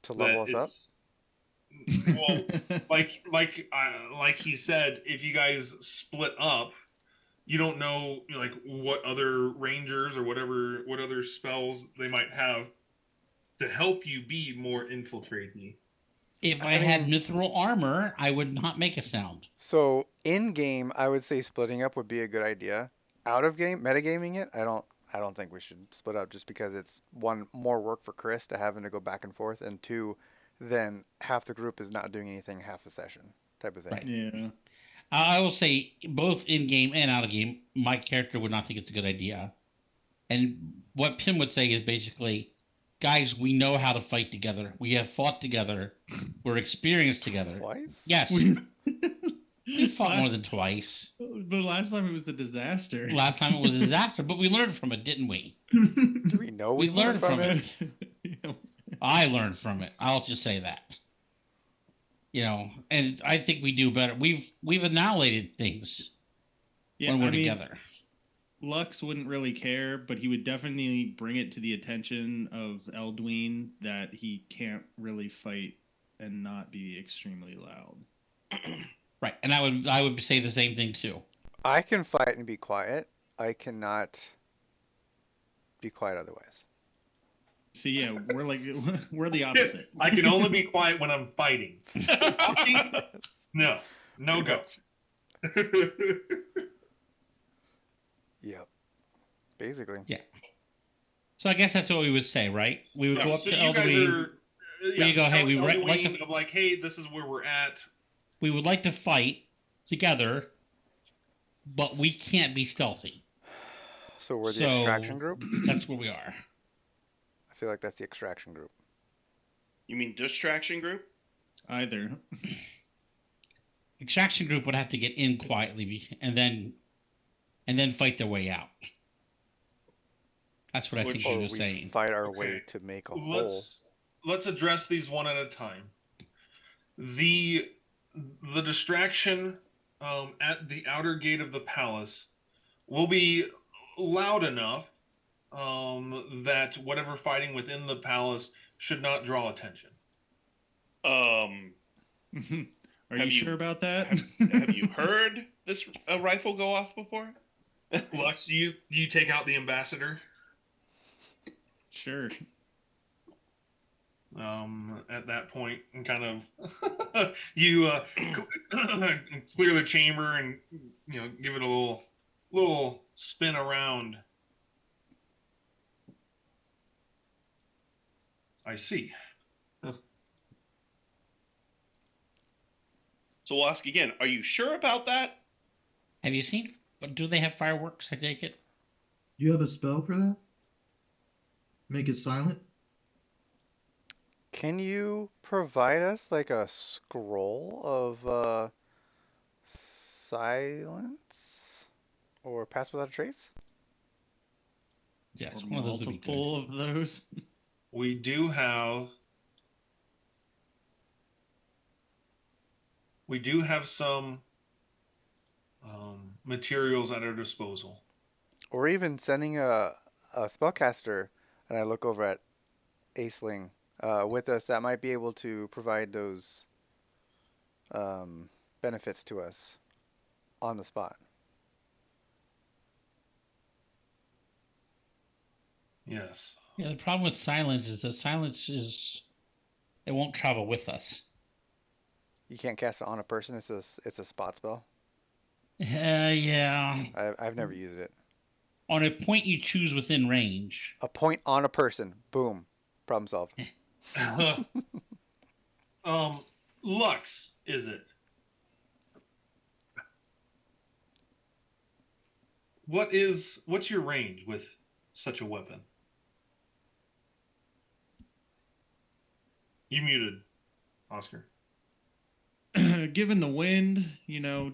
To level us up? Well, like he said, if you guys split up, you don't know like what other rangers or what other spells they might have to help you be more infiltratey. If I I had mean- mithril armor, I would not make a sound. So in game, I would say splitting up would be a good idea. Out of game, metagaming it, I I don't think we should split up just because it's one, more work for Chris to having to go back and forth, and two, then half the group is not doing anything half a session type of thing. Right. Yeah. I will say, both in game and out of game, my character would not think it's a good idea. And what Pim would say is basically, guys, we know how to fight together. We have fought together. We're experienced together. Twice? Yes, we fought more than twice. But last time it was a disaster. Last time it was a disaster, but we learned from it, didn't we? Do we know We we learned from it? Yeah. I learned from it. I'll just say that. And I think we do better. We've annihilated things when we're together. Lux wouldn't really care, but he would definitely bring it to the attention of Eldween that he can't really fight and not be extremely loud. Right, and I would say the same thing too. I can fight and be quiet. I cannot be quiet otherwise. So yeah, we're the opposite. I can only be quiet when I'm fighting. Talking? No go. Yep. Basically. Yeah. So I guess that's what we would say, right? We would go up so to you guys Eldween. are, We go, hey, we would like Eldween to. of like, hey, this is where we're at. We would like to fight together, but we can't be stealthy. So we're the extraction group? That's where we are. I feel like that's the extraction group. You mean distraction group? Either. Extraction group would have to get in quietly and then fight their way out. That's what I think he was saying. Fight our way to make a hole. Let's address these one at a time. The distraction at the outer gate of the palace will be loud enough that whatever fighting within the palace should not draw attention. Are you sure about that? Have you heard this rifle go off before? Lux, you take out the ambassador. Sure. At that point, and kind of you clear the chamber and give it a little spin around. I see. So we'll ask again. Are you sure about that? Have you seen? Do they have fireworks? I take it. Do you have a spell for that? Make it silent? Can you provide us like a scroll of silence or pass without a trace? Yes, Or one of those would be good. multiple of those. We do have some materials at our disposal. Or even sending a spellcaster, and I look over at Aisling with us that might be able to provide those benefits to us on the spot. Yes. Yeah, the problem with silence is it won't travel with us. You can't cast it on a person. It's a spot spell. Yeah. I've never used it. On a point you choose within range. A point on a person. Boom. Problem solved. Lux, is it? What's your range with such a weapon? You muted, Oscar. Given the wind,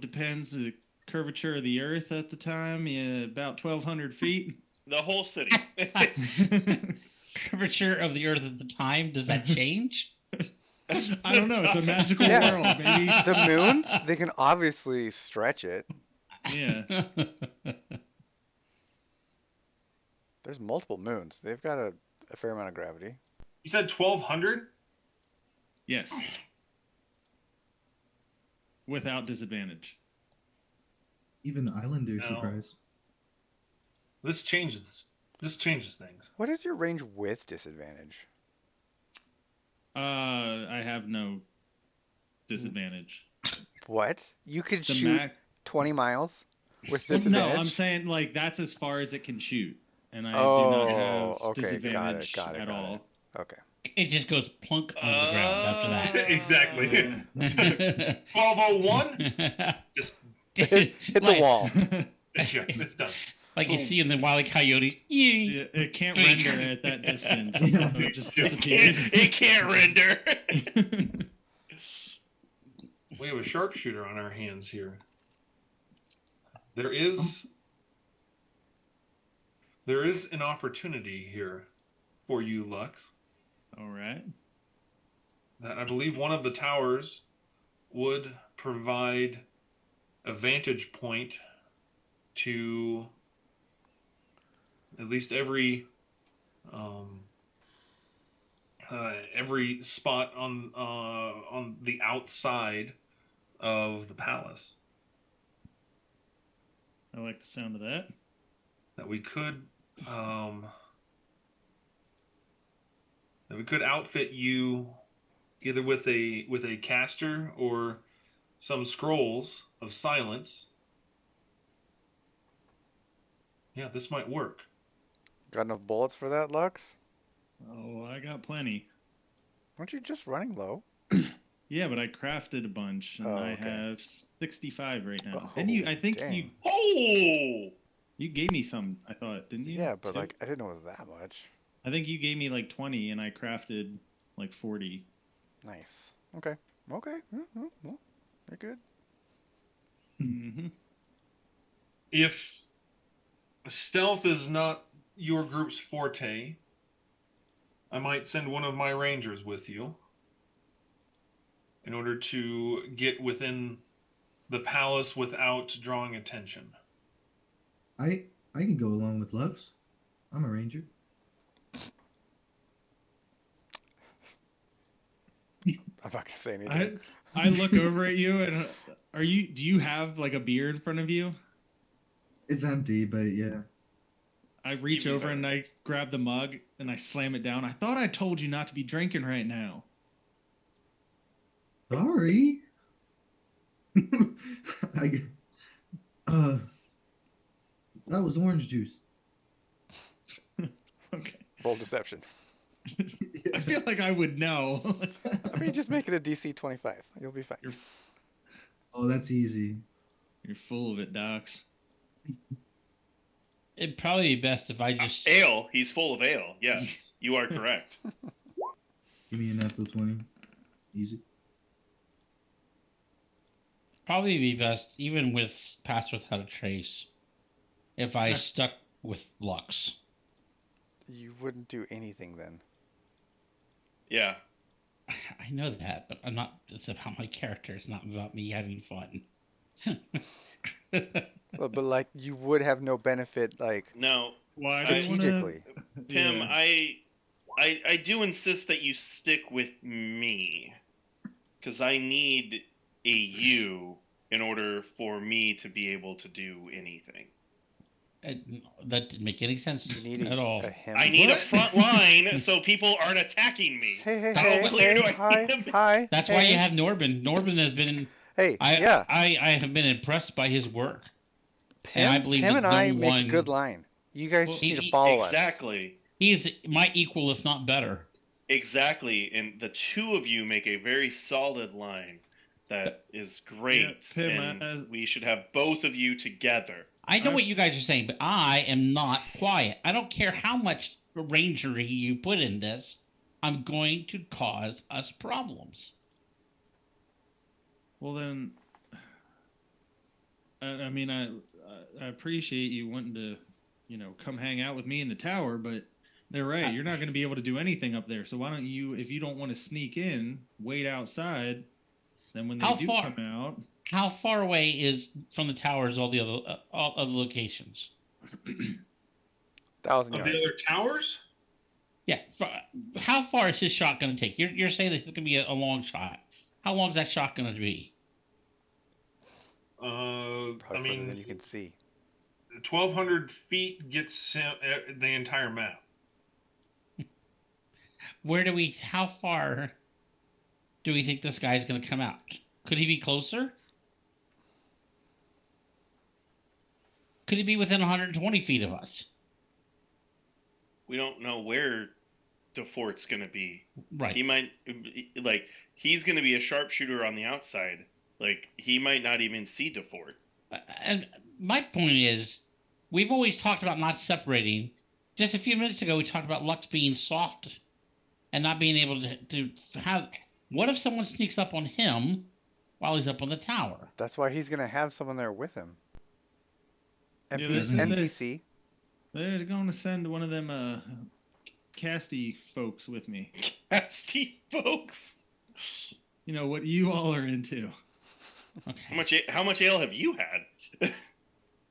depends the curvature of the earth at the time. Yeah, about 1,200 feet. The whole city. Curvature of the earth at the time, does that change? I don't know. It's a magical world, maybe. The moons, they can obviously stretch it. Yeah. There's multiple moons. They've got a fair amount of gravity. You said 1,200? Yes. Without disadvantage. Even the Islanders No. surprised. This changes things. What is your range with disadvantage? I have no disadvantage. What? You could The shoot max. 20 miles with No, disadvantage? I'm saying that's as far as it can shoot. and I do not Oh, have okay, got it, disadvantage got it, at got it. all. Okay. It just goes plunk on the ground after that. Exactly. like 1201. Just Hits a wall. it's done. you see in the Wile E. Coyote. It can't render at that distance, so Yeah. it just It disappears. It can't render. We have a sharpshooter on our hands here. There is an opportunity here for you, Lux, All right. that I believe one of the towers would provide a vantage point to at least every spot on the outside of the palace I like the sound of that. that we could outfit you either with a caster or some scrolls of silence. Yeah, this might work. Got enough bullets for that, Lux? Oh, I got plenty. Aren't you just running low? Yeah, but I crafted a bunch, and Oh, I okay. have 65 right now. Oh, And I think dang. you gave me some. I thought, didn't you? Yeah, but too? like I didn't know it was that much. I think you gave me like 20, and I crafted like 40. Nice. Okay. Okay. Well, you're good. Mm-hmm. If stealth is not your group's forte, I might send one of my rangers with you in order to get within the palace without drawing attention. I can go along with Lux. I'm a ranger. I'm not gonna say anything. I look over at you, and do you have like a beer in front of you? It's empty, but yeah. I reach Even over better. and I grab the mug and I slam it down. I thought I told you not to be drinking right now. Sorry. I, that was orange juice. Okay. Roll deception. I feel like I would know. I mean, just make it a DC 25. You'll be fine. Oh, that's easy. You're full of it, Docs. It'd probably be best if I just. Ale. He's full of ale. Yes, you are correct. Give me an natural 20. Easy. Probably be best, even with Pass Without a Trace, if I stuck with Lux. You wouldn't do anything then. Yeah. I know that, but I'm not. It's about my character. It's not about me having fun. Well, but like you would have no benefit, like No, Why strategically. Pim, Yeah. I do insist that you stick with me, because I need a you in order for me to be able to do anything. That didn't make any sense You need at all. a him. I need a What? front line so people aren't attacking me. Hey, How clear do I hi, need to be? hi. That's why you have Norbin. Norbin has been. Hey, yeah. I have been impressed by his work. Pim, and I believe Pim that and I no make one- a good line. You guys Well, just need to follow us. Exactly. He's my equal, if not better. Exactly. And the two of you make a very solid line that is great. Yeah, Pim, and we should have both of you together. I know what you guys are saying, but I am not quiet. I don't care how much rangery you put in this. I'm going to cause us problems. Well then, I mean, I appreciate you wanting to, come hang out with me in the tower, but they're right. You're not going to be able to do anything up there. So why don't you, if you don't want to sneak in, wait outside. Then when they How do far? come out, How far away is from the towers all the other locations? 1,000 Of the yards. other towers? Yeah. How far is his shot going to take? You're saying that it's going to be a long shot. How long is that shot going to be? Probably I further mean, than you can see. 1,200 feet gets the entire map. How far do we think this guy's going to come out? Could he be closer? Could he be within 120 feet of us? we don't know where DeFort's gonna be. Right. He might like he's gonna be a sharpshooter on the outside. Like he might not even see DeFort. And my point is, we've always talked about not separating. Just a few minutes ago, we talked about Lux being soft and not being able to have. What if someone sneaks up on him while he's up on the tower? That's why he's gonna have someone there with him. Yeah, that's it. NPC. They're going to send one of them casty folks with me. Casty folks. You know what you all are into. Okay. How much ale have you had?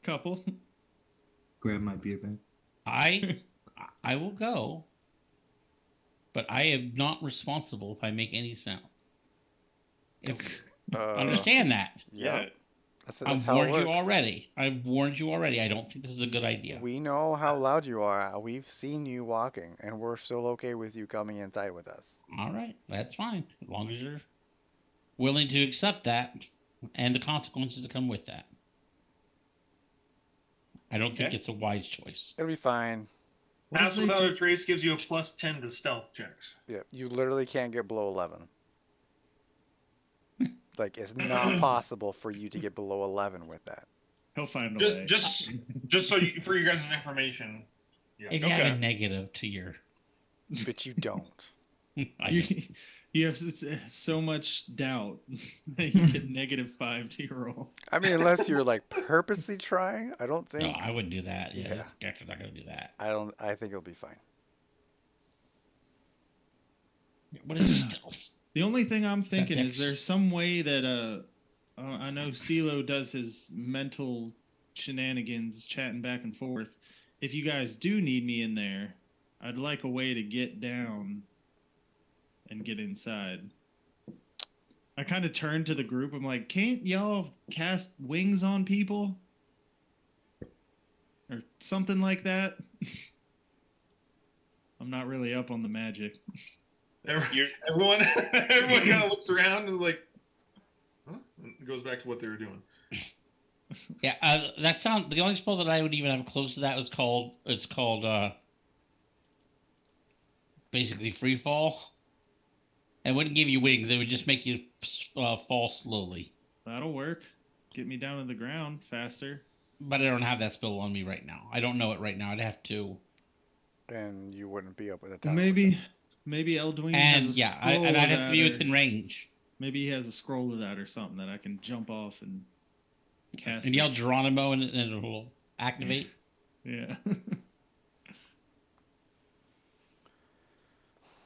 Couple. Grab my beer bag. I will go, but I am not responsible if I make any sound. Understand that. Yeah. That's I've how it warned works. you already. I've warned you already. I don't think this is a good idea. We know how loud you are. We've seen you walking, and we're still okay with you coming inside with us. All right, that's fine. As long as you're willing to accept that and the consequences that come with that. I don't think it's a wise choice. It'll be fine. Pass without a trace gives you a +10 to stealth checks. Yeah, you literally can't get below 11. Like, it's not possible for you to get below 11 with that. He'll find a way. Just so for you guys' information. Yeah. If you have a negative to your... But you don't. You have so much doubt that you get -5 to your roll. I mean, unless you're, like, purposely trying, I don't think... No, I wouldn't do that. Yeah. Actually not going to do that. I think it'll be fine. What is stealth? The only thing I'm thinking is there's some way that I know CeeLo does his mental shenanigans, chatting back and forth. If you guys do need me in there, I'd like a way to get down and get inside. I kind of turned to the group. I'm like, can't y'all cast wings on people? Or something like that? I'm not really up on the magic. Everyone kind of looks around and like, huh? And goes back to what they were doing. Yeah, that sounds. The only spell that I would even have close to that is called. It's called basically free fall. It wouldn't give you wings. It would just make you fall slowly. That'll work. Get me down to the ground faster. But I don't have that spell on me right now. I don't know it right now. I'd have to. And you wouldn't be up with a tower. Maybe Elduin and has a yeah, scroll and I'd with have to be within range. Maybe he has a scroll with that or something that I can jump off and cast. And yell Geronimo and it will activate. Yeah.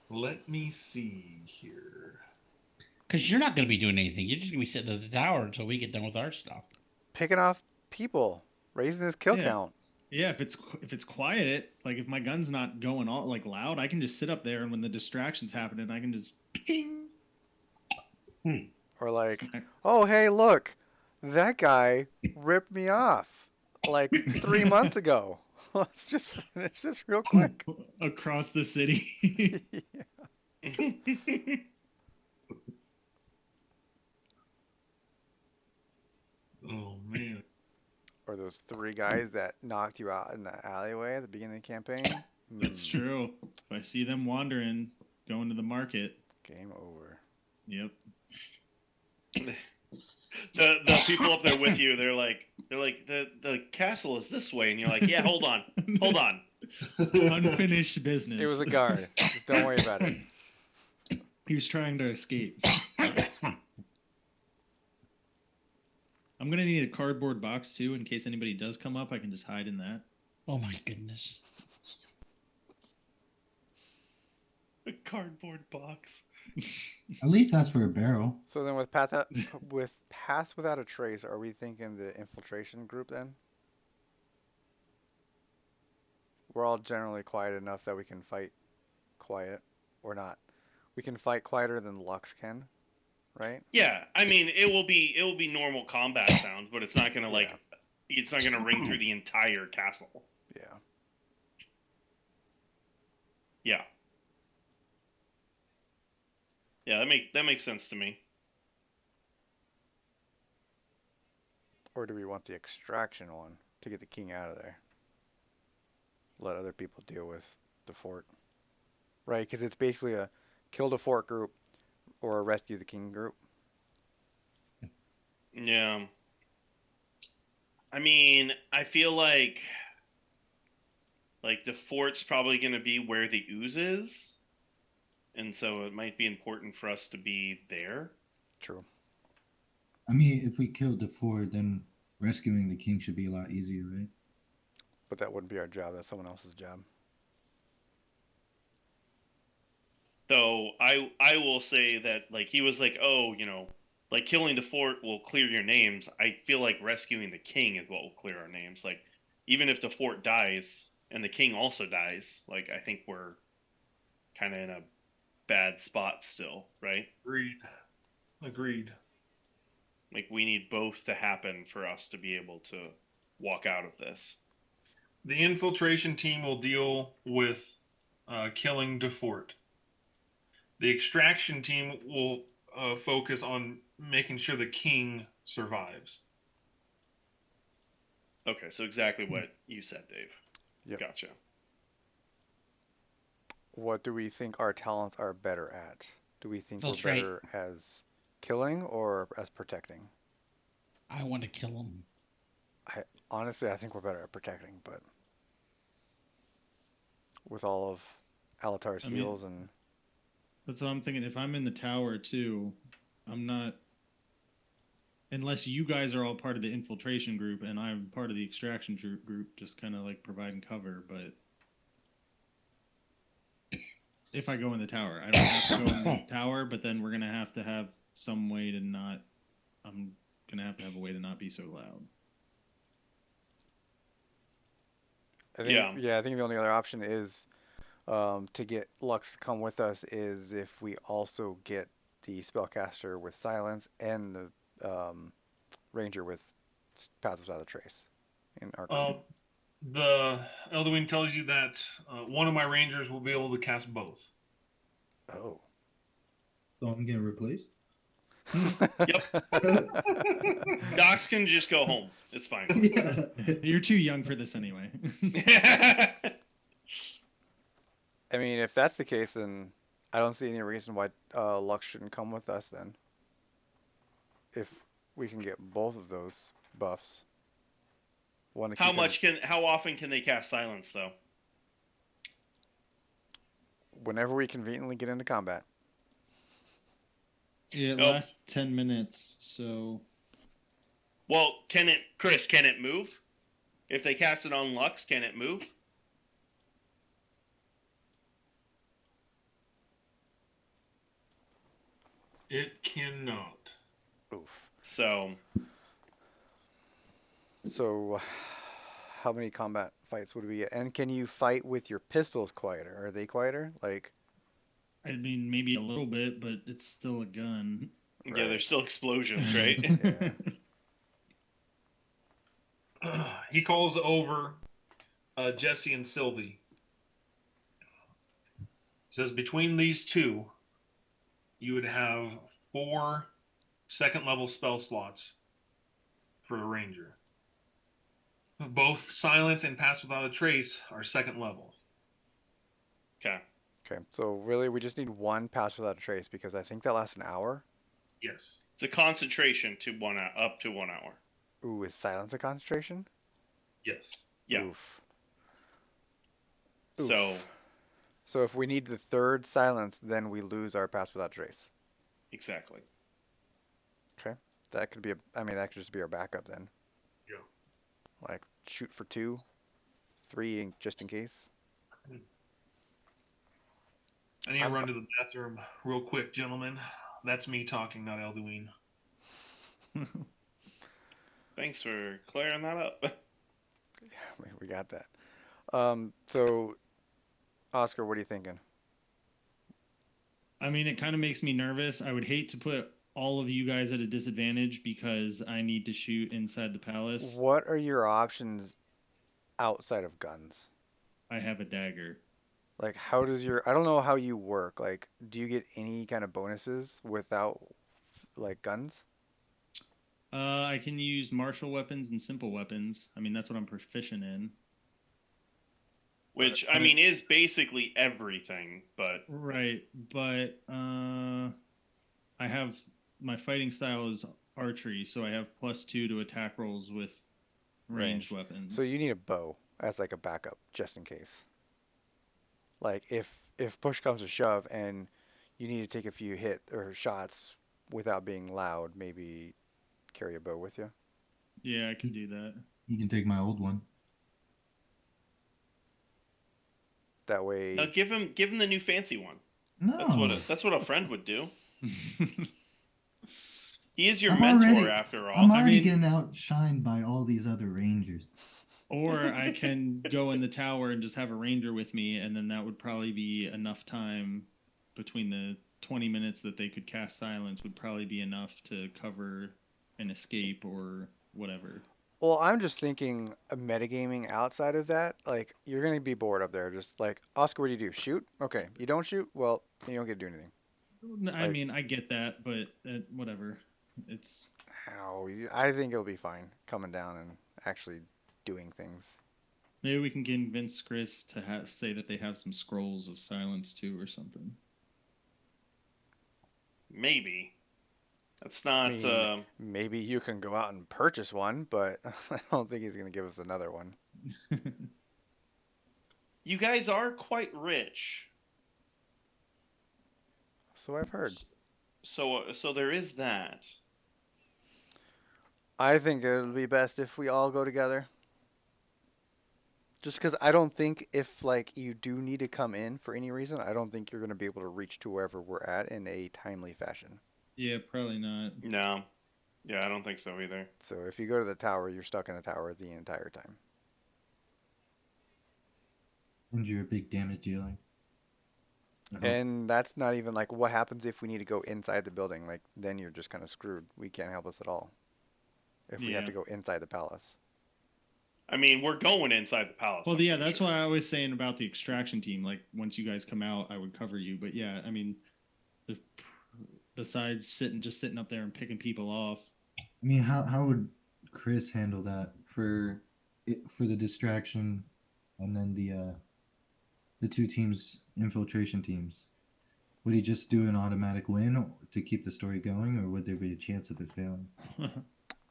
Let me see here. Because you're not going to be doing anything. You're just going to be sitting at the tower until we get done with our stuff. Picking off people, raising his kill count. Yeah, if it's quiet, like if my gun's not going all like loud, I can just sit up there, and when the distraction's happening, I can just ping. Or like, oh hey, look, that guy ripped me off like 3 months ago. Let's just finish this real quick. Across the city. Oh man. Or those 3 guys that knocked you out in the alleyway at the beginning of the campaign. That's true. If I see them wandering, going to the market. Game over. Yep. The people up there with you, they're like the castle is this way, and you're like, yeah, hold on. Unfinished business. It was a guard. Just don't worry about it. He was trying to escape. I'm gonna need a cardboard box too, in case anybody does come up. I can just hide in that. Oh my goodness. A cardboard box. At least ask for a barrel. So then with Pass Without a Trace, are we thinking the infiltration group then? We're all generally quiet enough that we can fight quiet, or not. We can fight quieter than Lux can, right? Yeah, I mean it will be normal combat sounds, but it's not gonna it's not gonna ring through the entire castle. Yeah. Yeah. Yeah, that makes sense to me. Or do we want the extraction one to get the king out of there? Let other people deal with the fort, right? Because it's basically a kill the fort group or a rescue the king group. Yeah. I mean, I feel like the fort's probably going to be where the ooze is, and so it might be important for us to be there. True. I mean, if we killed the four, then rescuing the king should be a lot easier, right? But that wouldn't be our job. That's someone else's job. Though I will say that like he was like, oh, like killing the fort will clear your names. I feel like rescuing the king is what will clear our names. Like even if the fort dies and the king also dies, like I think we're kind of in a bad spot still, right? Agreed. Like we need both to happen for us to be able to walk out of this. The infiltration team will deal with killing DeFort. The extraction team will focus on making sure the king survives. Okay, so exactly what you said, Dave. Yep. Gotcha. What do we think our talents are better at? Do we think we're Filtrate. better as killing or as protecting? I want to kill him. Honestly, I think we're better at protecting, but with all of Alatar's I mean, heals and that's what I'm thinking. If I'm in the tower too, I'm not. Unless you guys are all part of the infiltration group and I'm part of the extraction group, just kind of like providing cover. But if I go in the tower, I don't have to go in the tower, but then we're going to have some way to not. I'm going to have a way to not be so loud. I think Yeah. I think the only other option is to get Lux to come with us is if we also get the spellcaster with silence and the ranger with path without a trace in our group. The Elduin tells you that one of my rangers will be able to cast both. Oh. So I'm getting replaced. Docs can just go home. It's fine. Yeah. You're too young for this anyway. I mean, if that's the case, then I don't see any reason why Lux shouldn't come with us then. If we can get both of those buffs. One to keep him How often can they cast silence though? whenever we conveniently get into combat. Yeah, it Oh. lasts 10 minutes, so. Well, can it move? If they cast it on Lux, can it move? It cannot. Oof. So So, how many combat fights would we get? And can you fight with your pistols quieter? Are they quieter? Like, I mean, maybe a little bit, but it's still a gun. yeah, right. there's still explosions, right? Yeah. He calls over Jesse and Sylvie. Says between these two, you would have 4 second level spell slots for the ranger. Both silence and pass without a trace are second level. Okay. Okay, so really we just need one pass without a trace because I think that lasts an hour. Yes. It's a concentration to up to 1 hour. Ooh, is silence a concentration? Yes. Yeah. Oof. So if we need the third silence, then we lose our pass without trace. Exactly. Okay, that could be that could just be our backup then. Yeah. Like shoot for 2, 3, just in case. I need to run to the bathroom real quick, gentlemen. That's me talking, not Elduin. Thanks for clearing that up. Yeah, we got that. So Oscar, what are you thinking? I mean, it kind of makes me nervous. I would hate to put all of you guys at a disadvantage because I need to shoot inside the palace. What are your options outside of guns? I have a dagger. Like, how does I don't know how you work. Like, do you get any kind of bonuses without, like, guns? I can use martial weapons and simple weapons. I mean, that's what I'm proficient in. which I mean is basically everything, but Right, but I have my fighting style is archery, so I have +2 to attack rolls with ranged weapons. So you need a bow as like a backup, just in case. Like if push comes to shove and you need to take a few hit or shots without being loud, maybe carry a bow with you. Yeah, I can do that. You can take my old one. That way, now give him the new fancy one. No. That's what a friend would do. He is your I'm mentor already, after all. I'm already mean- getting outshined by all these other rangers. Or I can go in the tower and just have a ranger with me, and then that would probably be enough time between the 20 minutes that they could cast silence would probably be enough to cover an escape or whatever. well, I'm just thinking of metagaming outside of that. Like you're gonna be bored up there, just like Oscar. What do you do? Shoot? Okay. You don't shoot? Well, you don't get to do anything. I Like- mean, I get that, but whatever. It's How? I think it'll be fine coming down and actually doing things. maybe we can convince Chris to say that they have some scrolls of silence too, or something. Maybe. That's not. I mean, maybe you can go out and purchase one, but I don't think he's gonna give us another one. You guys are quite rich, So I've heard. so there is that. I think it'll be best if we all go together. Just because I don't think if like you do need to come in for any reason, I don't think you're going to be able to reach to wherever we're at in a timely fashion. Yeah, probably not. No. Yeah, I don't think so either. So if you go to the tower, you're stuck in the tower the entire time. And you're a big damage dealer. And that's not even like what happens if we need to go inside the building. Like then you're just kind of screwed. We can't help us at all if we have Yeah. to go inside the palace. I mean, we're going inside the palace. Well, I'm yeah, pretty that's sure. why I was saying about the extraction team. Like, once you guys come out, I would cover you. But yeah, I mean, besides just sitting up there and picking people off. I mean, how would Chris handle that for the distraction, and then the two teams infiltration teams? Would he just do an automatic win to keep the story going, or would there be a chance of it failing?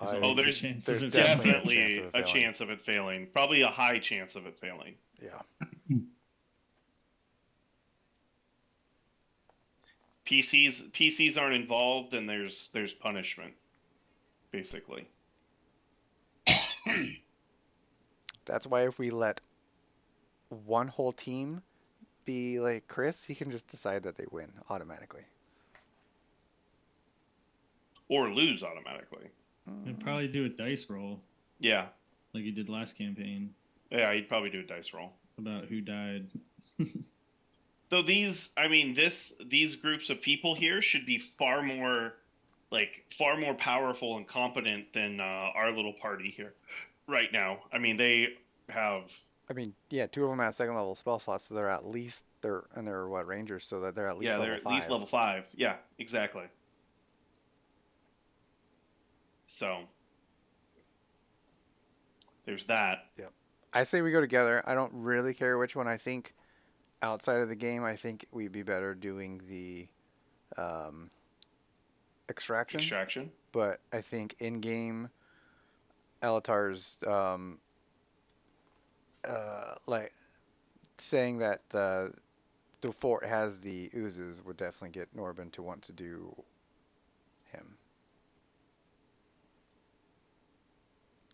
There's definitely definitely a chance of it failing. Probably a high chance of it failing. Yeah. PCs aren't involved, and there's punishment, basically. That's why if we let one whole team be like Chris, he can just decide that they win automatically. Or lose automatically. I'd probably do a dice roll Yeah. like you did last campaign Yeah, he'd probably do a dice roll. about who died. Though these groups of people here should be far more powerful and competent than our little party here right now. I mean, they have. I mean, yeah, two of them have second level spell slots, so they're what rangers, so that they're at least Yeah, level they're at 5. least level 5. Yeah, exactly. So there's that. Yep. I say we go together. I don't really care which one. I think outside of the game, I think we'd be better doing the extraction. But I think in game, Elatar's like saying that the fort has the oozes would definitely get Norbin to want to do him.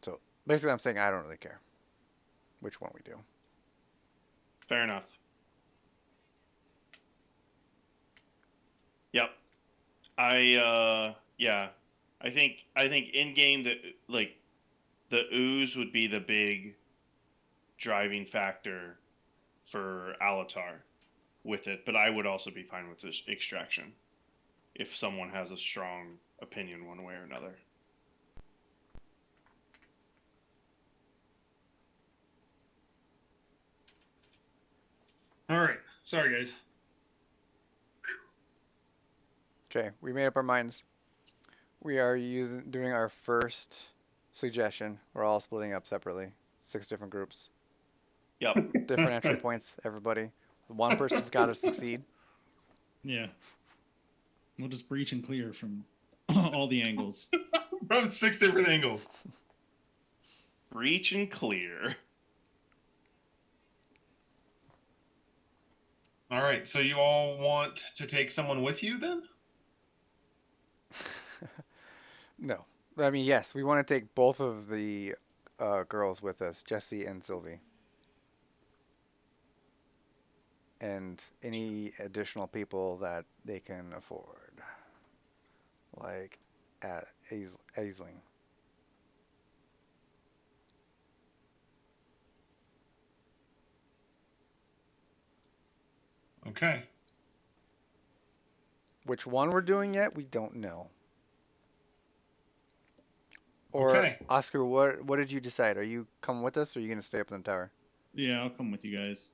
So basically, I'm saying I don't really care which one we do. Fair enough. Yep. Yeah. I think in game the ooze would be the big driving factor for Alatar with it, but I would also be fine with this extraction if someone has a strong opinion one way or another. All right. Sorry, guys. Okay, we made up our minds. We are doing our first suggestion. We're all splitting up separately, 6 different groups. Yep. Different entry points, everybody. One person's got to succeed. Yeah. We'll just breach and clear from all the angles. From 6 different angles. Reach and clear. All right, so you all want to take someone with you then? No. I mean, yes, we want to take both of the girls with us, Jesse and Sylvie. And any additional people that they can afford. Like at Aisling. Okay. Which one we're doing yet, we don't know. Or Okay. Oscar, what did you decide? Are you coming with us, or are you gonna stay up in the tower? Yeah, I'll come with you guys.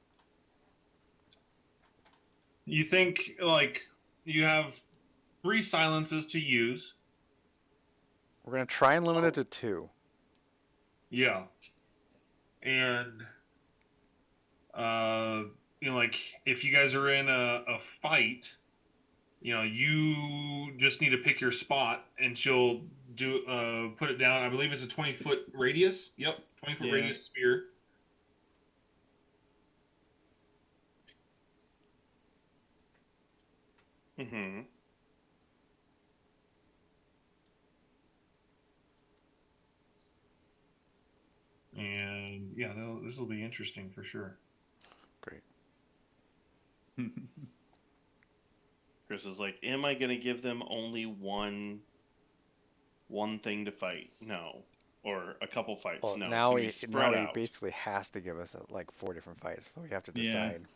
You think, like, you have 3 silences to use. We're gonna try and limit it to 2. Yeah. And, like, if you guys are in a fight, you just need to pick your spot, and she'll put it down. I believe it's a 20-foot radius. Yep, 20-foot Yeah. radius sphere. Mm-hmm. And yeah, this will be interesting for sure. Great. Chris is like, am I gonna give them only one thing to fight? No. Or a couple fights? Well, No. It's now gonna be he spread out. basically has to give us like 4 different fights, so we have to Yeah. decide.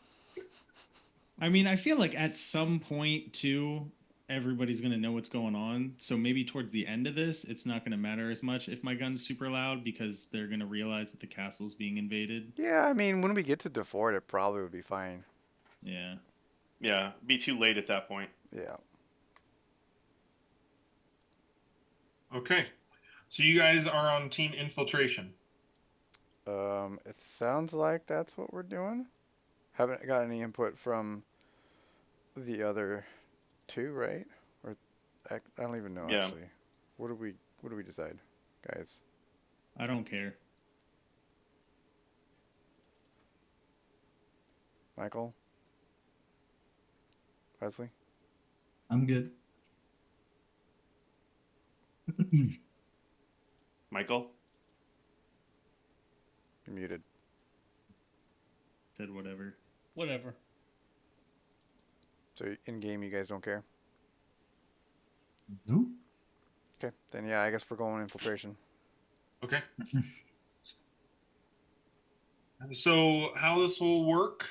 I mean, I feel like at some point too, everybody's gonna know what's going on. So maybe towards the end of this, it's not gonna matter as much if my gun's super loud because they're gonna realize that the castle's being invaded. Yeah, I mean, when we get to DeFord, it probably would be fine. Yeah. Yeah. Be too late at that point. Yeah. Okay, so you guys are on team infiltration. It sounds like that's what we're doing. Haven't got any input from the other 2, right? Or I don't even know Yeah. actually. What do we decide, guys? I don't care. Michael? Wesley? I'm good. Michael? You're muted. Said whatever. Whatever. So in game, you guys don't care? Nope. Okay, then yeah, I guess we're going infiltration. Okay. So how this will work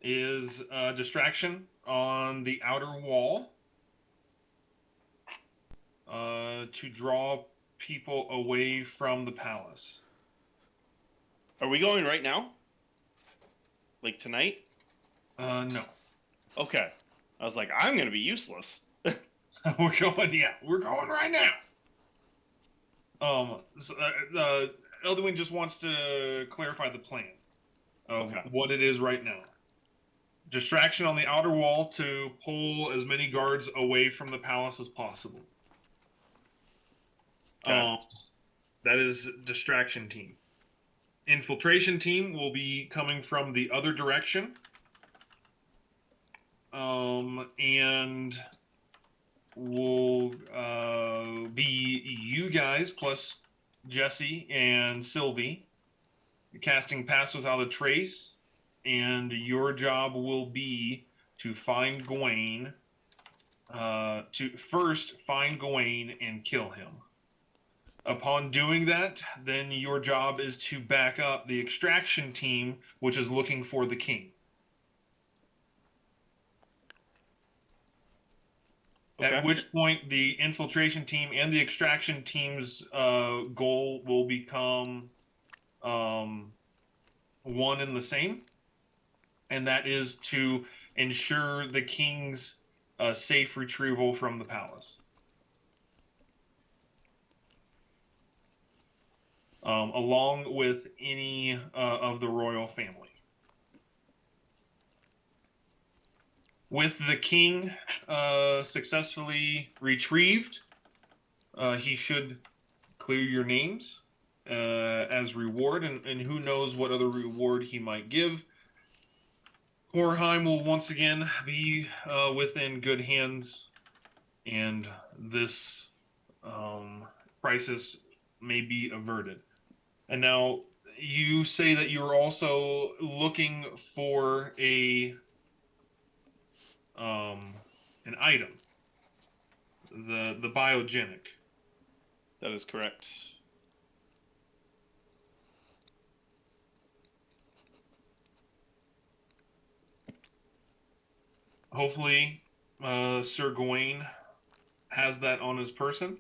is a distraction on the outer wall to draw people away from the palace. Are we going right now? Like tonight? No. Okay. I was like, I'm gonna be useless. We're going right now. So, Elderwing just wants to clarify the plan of Okay. what it is right now. Distraction on the outer wall to pull as many guards away from the palace as possible. Okay. That is distraction team. Infiltration team will be coming from the other direction. And will be you guys plus Jesse and Sylvie casting Pass Without a Trace, and your job will be to find Gawain. To first find Gawain and kill him. Upon doing that, then your job is to back up the extraction team, which is looking for the king. Okay. At which point, the infiltration team and the extraction team's goal will become one and the same, and that is to ensure the king's safe retrieval from the palace. along with any of the royal family. With the king successfully retrieved, he should clear your names as reward, and who knows what other reward he might give. Korheim will once again be within good hands, and this crisis may be averted. And now you say that you're also looking for an item, the biogenic. That is correct. Hopefully, Sir Gawain has that on his person.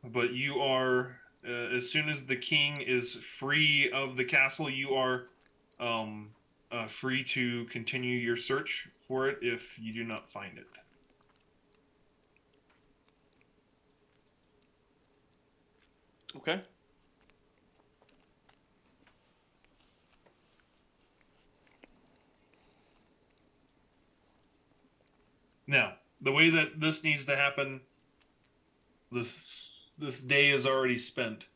But you are, as soon as the king is free of the castle, you are free to continue your search for it if you do not find it. Okay. Now, the way that this needs to happen, this day is already spent,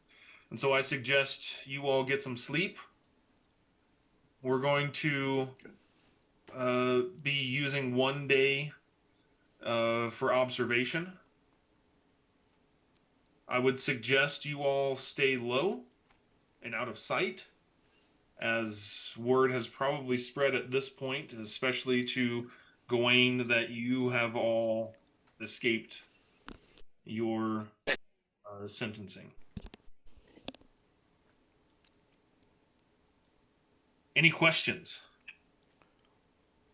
and so I suggest you all get some sleep. We're going to be using one day for observation. I would suggest you all stay low and out of sight, as word has probably spread at this point, especially to Gawain, that you have all escaped your sentencing. Any questions?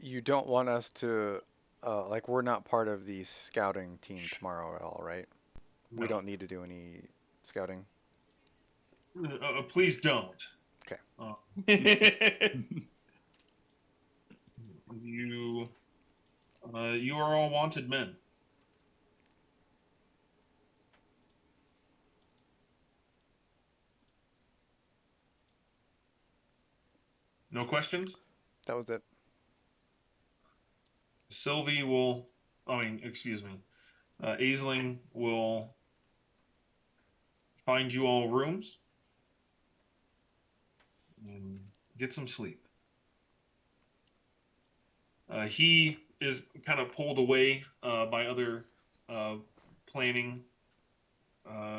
You don't want us to, like, we're not part of the scouting team tomorrow at all, right? No. We don't need to do any scouting. Please don't. Okay. You are all wanted men. No questions? That was it. Sylvie will, excuse me, Aisling will find you all rooms and get some sleep. He is kind of pulled away by other planning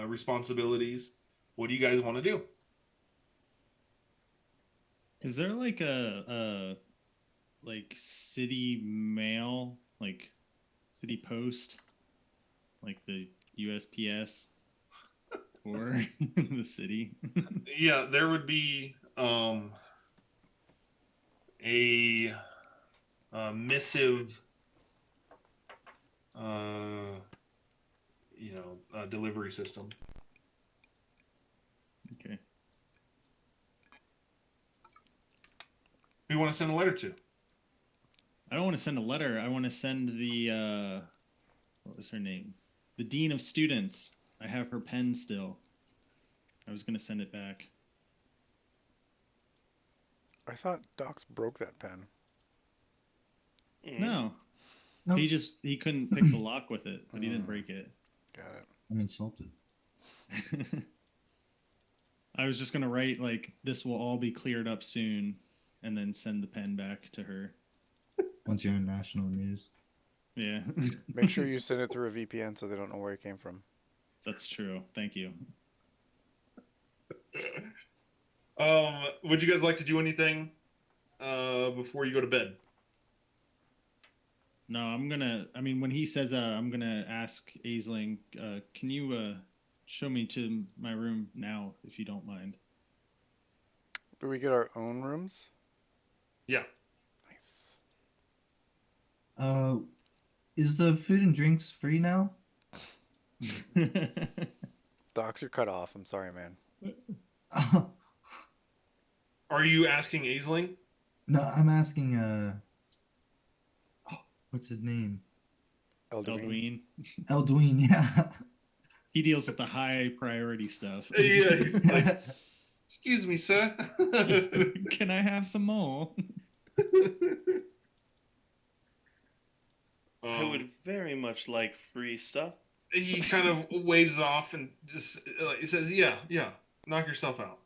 responsibilities. What do you guys want to do? Is there like a like city mail, like city post, like the USPS for the city? Yeah, there would be a missive, delivery system. Okay. Who you want to send a letter to? I don't want to send a letter. I want to send the what was her name? The dean of students. I have her pen still. I was gonna send it back. I thought Docs broke that pen. No. No. He couldn't pick the lock with it, but he didn't break it. Got it. I'm insulted. I was just gonna write like, this will all be cleared up soon, and then send the pen back to her. Once you're in national news. Yeah. Make sure you send it through a VPN so they don't know where it came from. That's true. Thank you. Would you guys like to do anything before you go to bed? No, when he says I'm gonna ask Aisling, can you show me to my room now, if you don't mind? Do we get our own rooms? Yeah. Nice. Is the food and drinks free now? Docs, you're cut off. I'm sorry, man. Are you asking Aisling? No, I'm asking. What's his name? Elduin. Eldween. Eldween. Yeah. He deals with the high priority stuff. Yeah, he's like, excuse me, sir. Can I have some more? I would very much like free stuff. He kind of waves off and just he says, "Yeah, yeah, knock yourself out."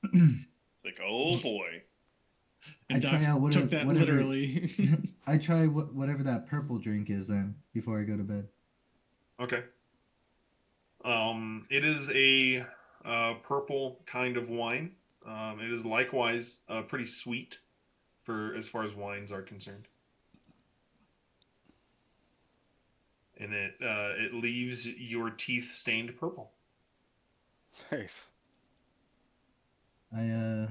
It's like, oh boy. And I try Doc out took that whatever- literally. I try whatever that purple drink is then before I go to bed. Okay. It is a purple kind of wine. It is likewise pretty sweet for as far as wines are concerned, and it leaves your teeth stained purple. Nice. I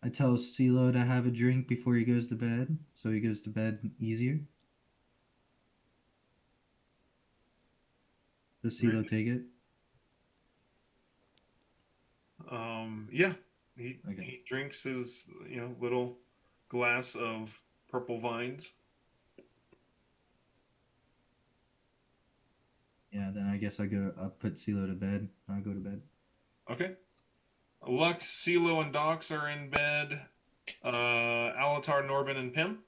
tell CeeLo to have a drink before he goes to bed, so he goes to bed easier. Does CeeLo Right. take it? Yeah, he Okay. he drinks his little glass of purple vines. Yeah, then I guess I'll put CeeLo to bed. I'll go to bed. Okay. Lux, CeeLo, and Dox are in bed. Alatar, Norbin, and Pim.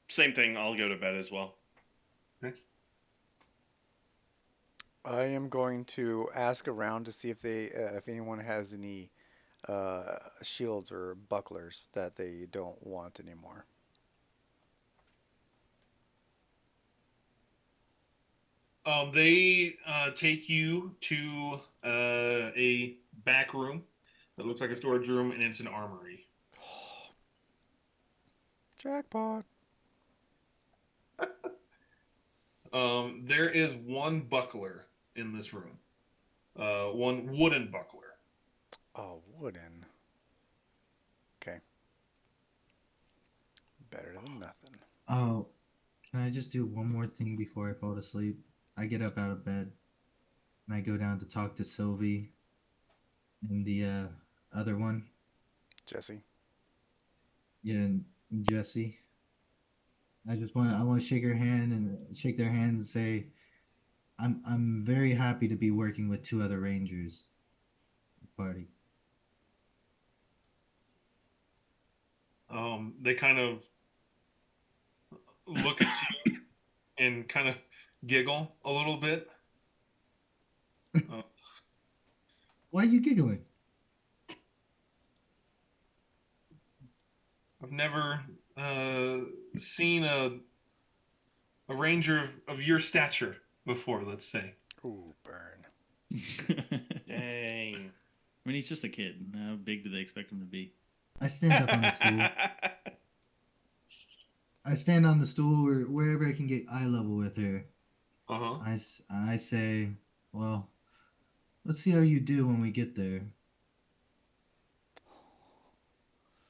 Same thing. I'll go to bed as well. Okay. I am going to ask around to see if anyone has any shields or bucklers that they don't want anymore. They take you to a back room that looks like a storage room, and it's an armory. Jackpot. There is one buckler in this room. One wooden buckler. Oh, wooden. Okay. Better than nothing. Oh, can I just do one more thing before I fall to sleep? I get up out of bed and I go down to talk to Sylvie and the other one. Jesse. Yeah, and Jesse. I want to shake her hand and shake their hands and say, I'm very happy to be working with two other Rangers. Party. They kind of look at you and kind of giggle a little bit. Why are you giggling? I've never seen a ranger of your stature before, let's say. Ooh, burn. Dang. I mean, he's just a kid. How big do they expect him to be? I stand up on the stool. I stand on the stool or wherever I can get eye level with her. Uh-huh. I say, well, let's see how you do when we get there.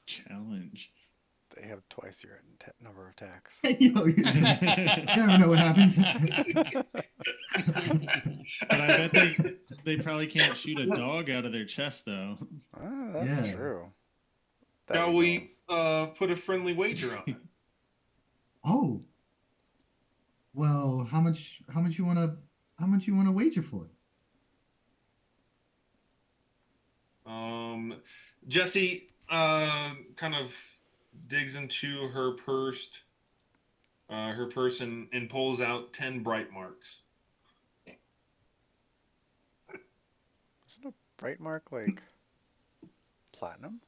Challenge. They have twice your number of attacks. Yo, you never know what happens. But I bet they probably can't shoot a dog out of their chest, though. Ah, that's Yeah. true. That Shall know. we put a friendly wager on it? Oh. Well, how much you wanna wager for? Jesse kind of digs into her purse and pulls out 10 bright marks. Isn't a bright mark like platinum?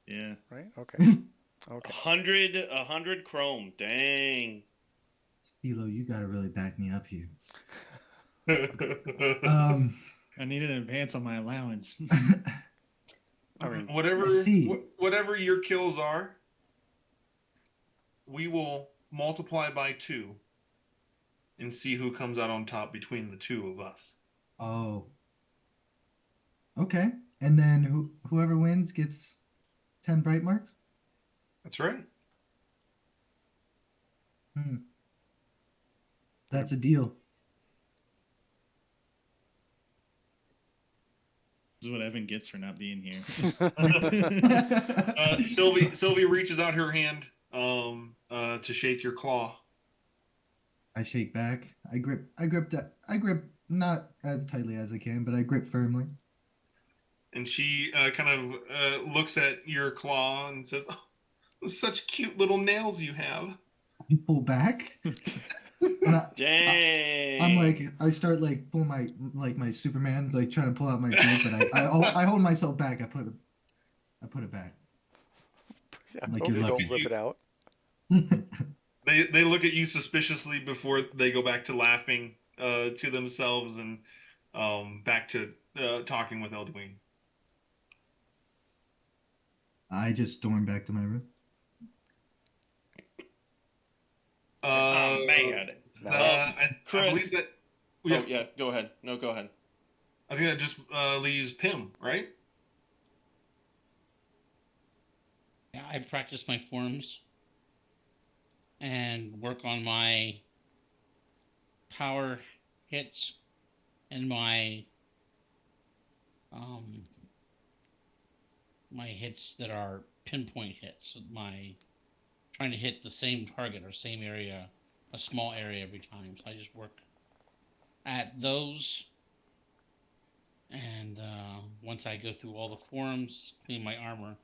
Yeah. Right? Okay. Okay. 100 chrome. Dang. Stilo, you gotta really back me up here. I need an advance on my allowance. I mean, whatever your kills are, we will multiply by 2 and see who comes out on top between the two of us. Oh. Okay. And then whoever wins gets 10 bright marks? That's right. That's a deal. This is what Evan gets for not being here. Sylvie reaches out her hand to shake your claw. I shake back. I grip not as tightly as I can, but I grip firmly. And she kind of looks at your claw and says, "Oh, such cute little nails you have." I pull back, and I'm like, Dang. I start like pull my Superman, like trying to pull out my beard, but I hold myself back. I put it back. Yeah, Like They you're look don't at lucky. rip you. it out. They look at you suspiciously before they go back to laughing to themselves and back to talking with Eldwine. I just storm back to my room. Oh Uh, man. Now, I believe Chris. that. Oh yeah, go ahead. No, go ahead. I think that just leaves Pim, right? Yeah, I practice my forms and work on my power hits and um my hits that are pinpoint hits. My trying to hit the same target or same area, a small area every time. So I just work at those, and once I go through all the forms, clean my armor,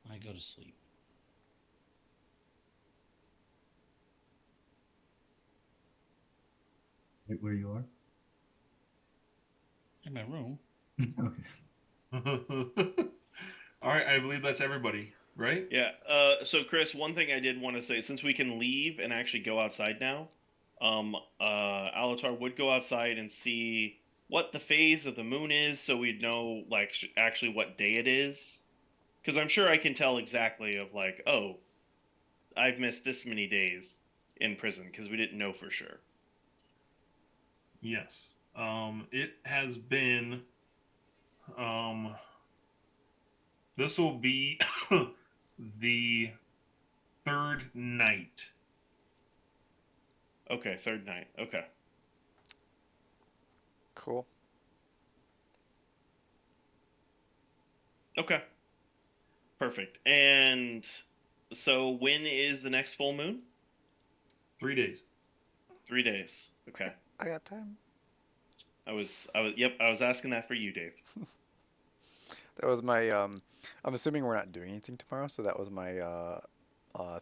I go to sleep. Right where you are. In my room. Okay. All right, I believe that's everybody, right? Yeah. So Chris, one thing I did want to say, since we can leave and actually go outside now, Alatar would go outside and see what the phase of the moon is, so we'd know like actually what day it is. Because I'm sure I can tell exactly of like, oh, I've missed this many days in prison because we didn't know for sure. Yes. It has been. Um, this will be the third night. Okay, third night. Okay. cool. Okay. Perfect. And so when is the next full moon? 3 days. 3 days. Okay. I got time. Yep, I was asking that for you, Dave. That was my I'm assuming we're not doing anything tomorrow, so that was my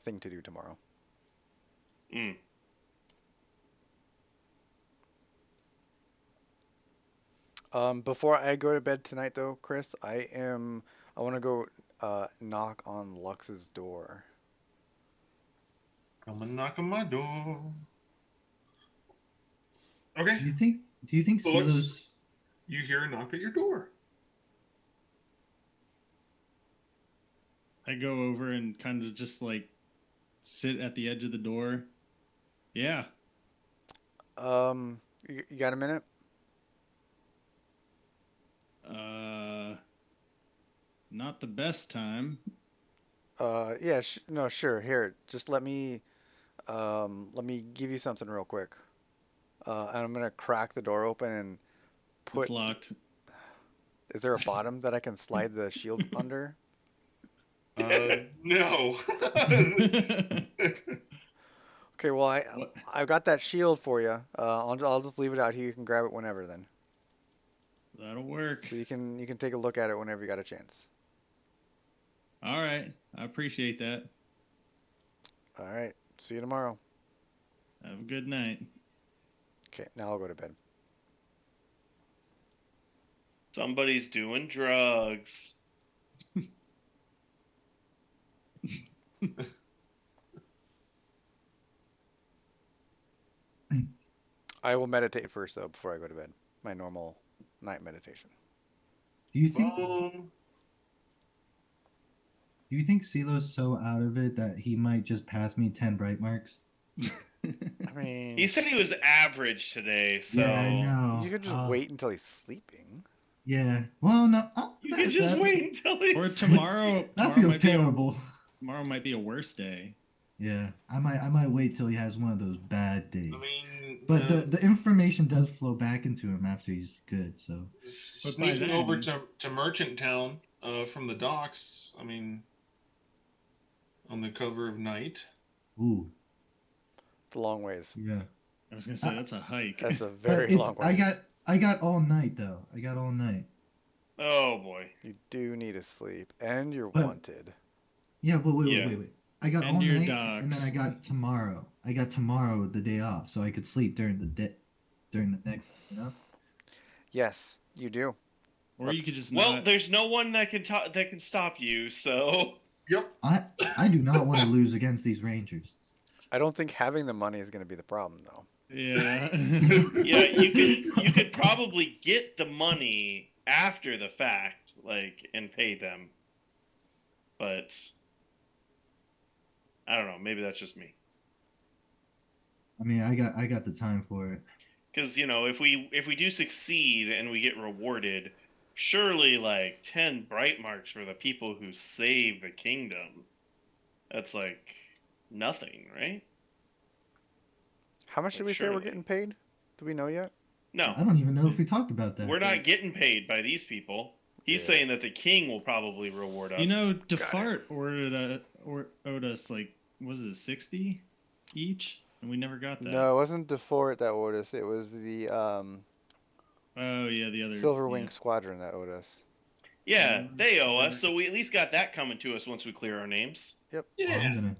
thing to do tomorrow. Mm. Before I go to bed tonight though, Chris, I want to go knock on Lux's door. Come and knock on my door. Okay. Do you think So let's. Silos You hear a knock at your door. I go over and kind of just like sit at the edge of the door. Yeah. You got a minute? Uh, not the best time. Yeah, no, sure. Here, just let me give you something real quick. And I'm gonna crack the door open and It's put. locked. Is there a bottom that I can slide the shield under? No. Okay, well What? I've got that shield for you. I'll just leave it out here. You can grab it whenever then. That'll work. So you can take a look at it whenever you got a chance. All right. I appreciate that. All right. See you tomorrow. Have a good night. Okay, now I'll go to bed. Somebody's doing drugs. I will meditate first though before I go to bed. My normal night meditation. do you think Um, do you think Silo's so out of it that he might just pass me 10 bright marks? I mean, He said he was average today, so Yeah, I know. you could just wait until he's sleeping. Yeah. Well, no. you could just wait until he's Or tomorrow. That tomorrow feels might be terrible. tomorrow might be a worse day. Yeah, I might wait till he has one of those bad days. I mean, But the information does flow back into him after he's good. So But by sneaking then- over to Merchant Town from the docks. I mean, on the cover of night. ooh, It's a long ways. Yeah. I was gonna say that's a hike. That's a But very long ways. I got all night though. I got all night. Oh boy. You do need to sleep, and you're But- wanted. Yeah, but Yeah. wait. I got And all your night, dogs. and then I got tomorrow. I got tomorrow the day off, so I could sleep during the day, during the next. You know. Yes, you do. Or you could just Well, not. there's no one that can stop you. So Yep. I do not want to lose against these Rangers. I don't think having the money is going to be the problem, though. Yeah. yeah, you could probably get the money after the fact, like, and pay them. But I don't know. Maybe that's just me. I mean, I got the time for it. Because if we do succeed and we get rewarded, surely like 10 bright marks for the people who save the kingdom. That's like nothing, right? How much did we say we're getting paid? Do we know yet? No, I don't even know if we talked about that. we're not getting paid by these people. He's Yeah. saying that the king will probably reward us. You know, Defart owed us like, was it 60 each, and we never got that. No, it wasn't DeFort that owed us. It was the Oh yeah, the other Silverwing yeah. Squadron that owed us. Yeah, they owe us, so we at least got that coming to us once we clear our names. Yep. Yeah.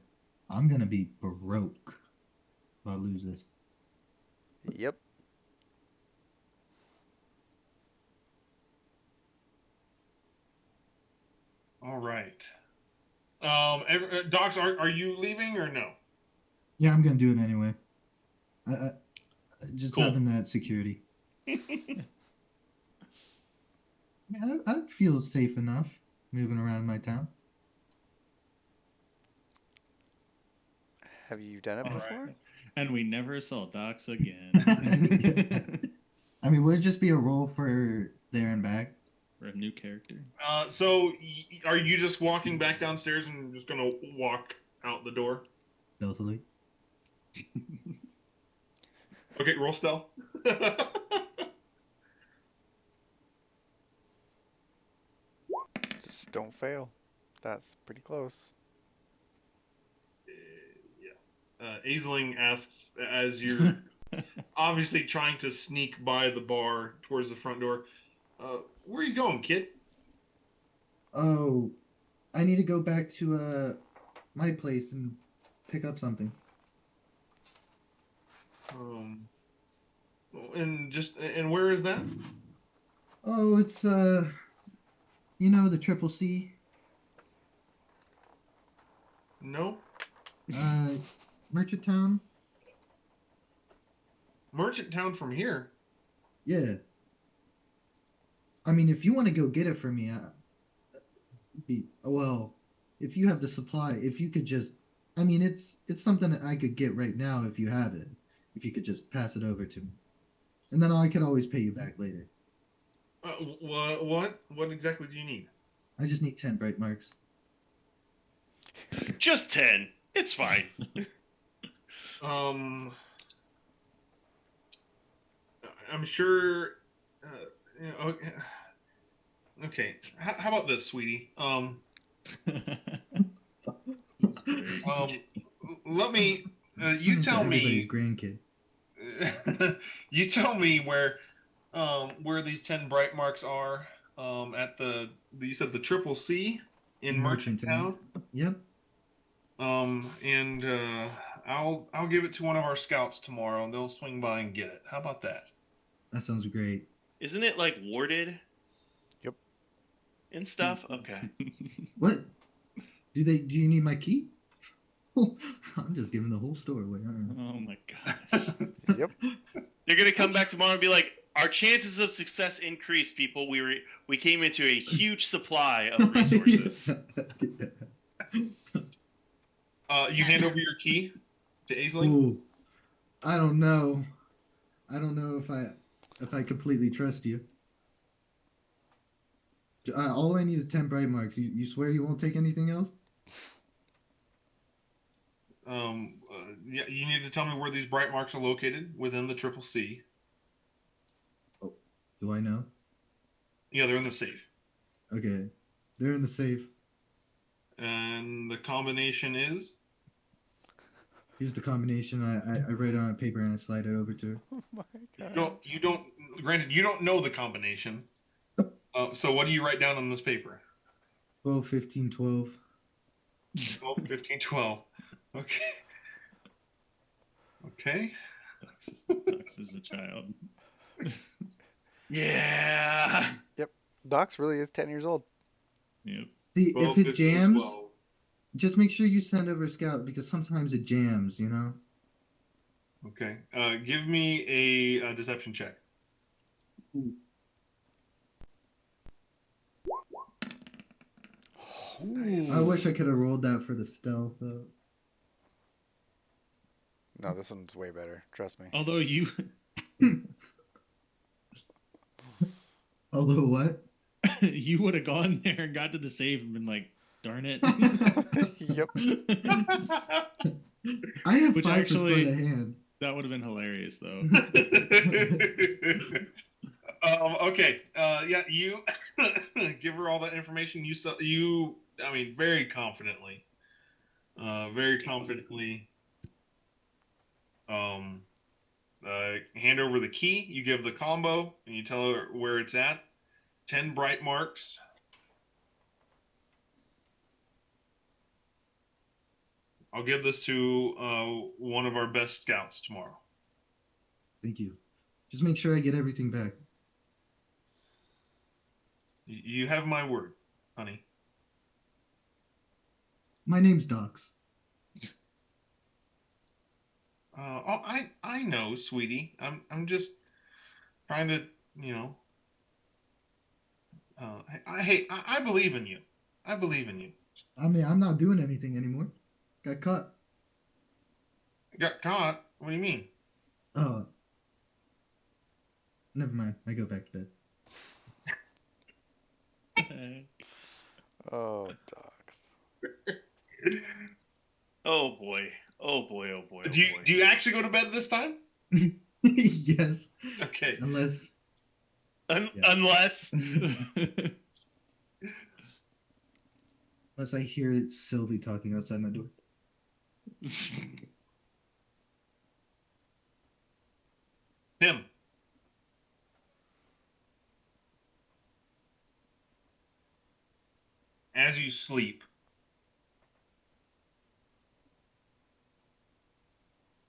I'm gonna be broke if I lose this. Yep. All right. Docs, are you leaving or no? Yeah, I'm gonna do it anyway. I just Cool. having that security. Yeah, I feel safe enough moving around my town. Have you done it All before? right. And we never saw Docs again. I mean, would it just be a roll for there and back? For a new character. So are you just walking back downstairs and just gonna walk out the door? Stealthily. Okay, roll stealth. Just don't fail. That's pretty close. Aisling asks, as you're obviously trying to sneak by the bar towards the front door, where are you going, kid? Oh, I need to go back to my place and pick up something. And where is that? Oh, it's you know, the Triple C. No, Merchant Town. Merchant Town from here. Yeah. I mean, if you want to go get it for me, well, if you have the supply, if you could just, I mean, it's something that I could get right now if you have it. If you could just pass it over to me, and then I could always pay you back later. What exactly do you need? I just need 10 bright marks. Just 10. It's fine. I'm sure. Okay. How about this, sweetie? Let me. You tell Everybody's me. grandkid. You tell me where these 10 bright marks are. At you said the Triple C in Merchant Town. Yep. And I'll give it to one of our scouts tomorrow, and they'll swing by and get it. How about that? That sounds great. Isn't it like warded? Yep. And stuff? Okay. What? Do you need my key? I'm just giving the whole store away. Oh my gosh. Yep. You're gonna come back tomorrow and be like, our chances of success increased, people. We came into a huge supply of resources. You hand over your key to Aisling? Ooh, I don't know. I don't know if I completely trust you. All I need is 10 bright marks. You swear you won't take anything else? Yeah, you need to tell me where these bright marks are located within the Triple C. Oh, do I know? Yeah, they're in the safe. Okay, they're in the safe. And the combination is Here's the combination. I write it on a paper and I slide it over to her. Oh my You god. don't. Granted, you don't know the combination. So what do you write down on this paper? 12, 15, 12. 12, 15, 12. Okay. Okay. Dux is a child. Yeah. Docs really is 10 years old. Yep. See, 12, if it 15, jams, 12. just make sure you send over a scout because sometimes it jams, you know? Okay. Give me a deception check. Nice. I wish I could have rolled that for the stealth, though. No, this one's way better. Trust me. Although you Although what? you would have gone there and got to the safe and been like, darn it. Yep. I have Which 5 for actually- sleight of hand. That would have been hilarious though. Okay. Yeah, you give her all that information. I mean, very confidently. Hand over the key. You give the combo, and you tell her where it's at. 10 bright marks. I'll give this to one of our best scouts tomorrow. Thank you. Just make sure I get everything back. You have my word, honey. My name's Docs. I know, sweetie. I'm just trying to, you know. I believe in you. I believe in you. I mean, I'm not doing anything anymore. Got caught. Got caught? What do you mean? Oh. Never mind. I go back to bed. Oh, Docs. Oh boy. Oh boy. Oh boy. Oh Do boy. you actually go to bed this time? Yes. Okay. Unless. Unless. Unless I hear Sylvie talking outside my door. Tim. As you sleep,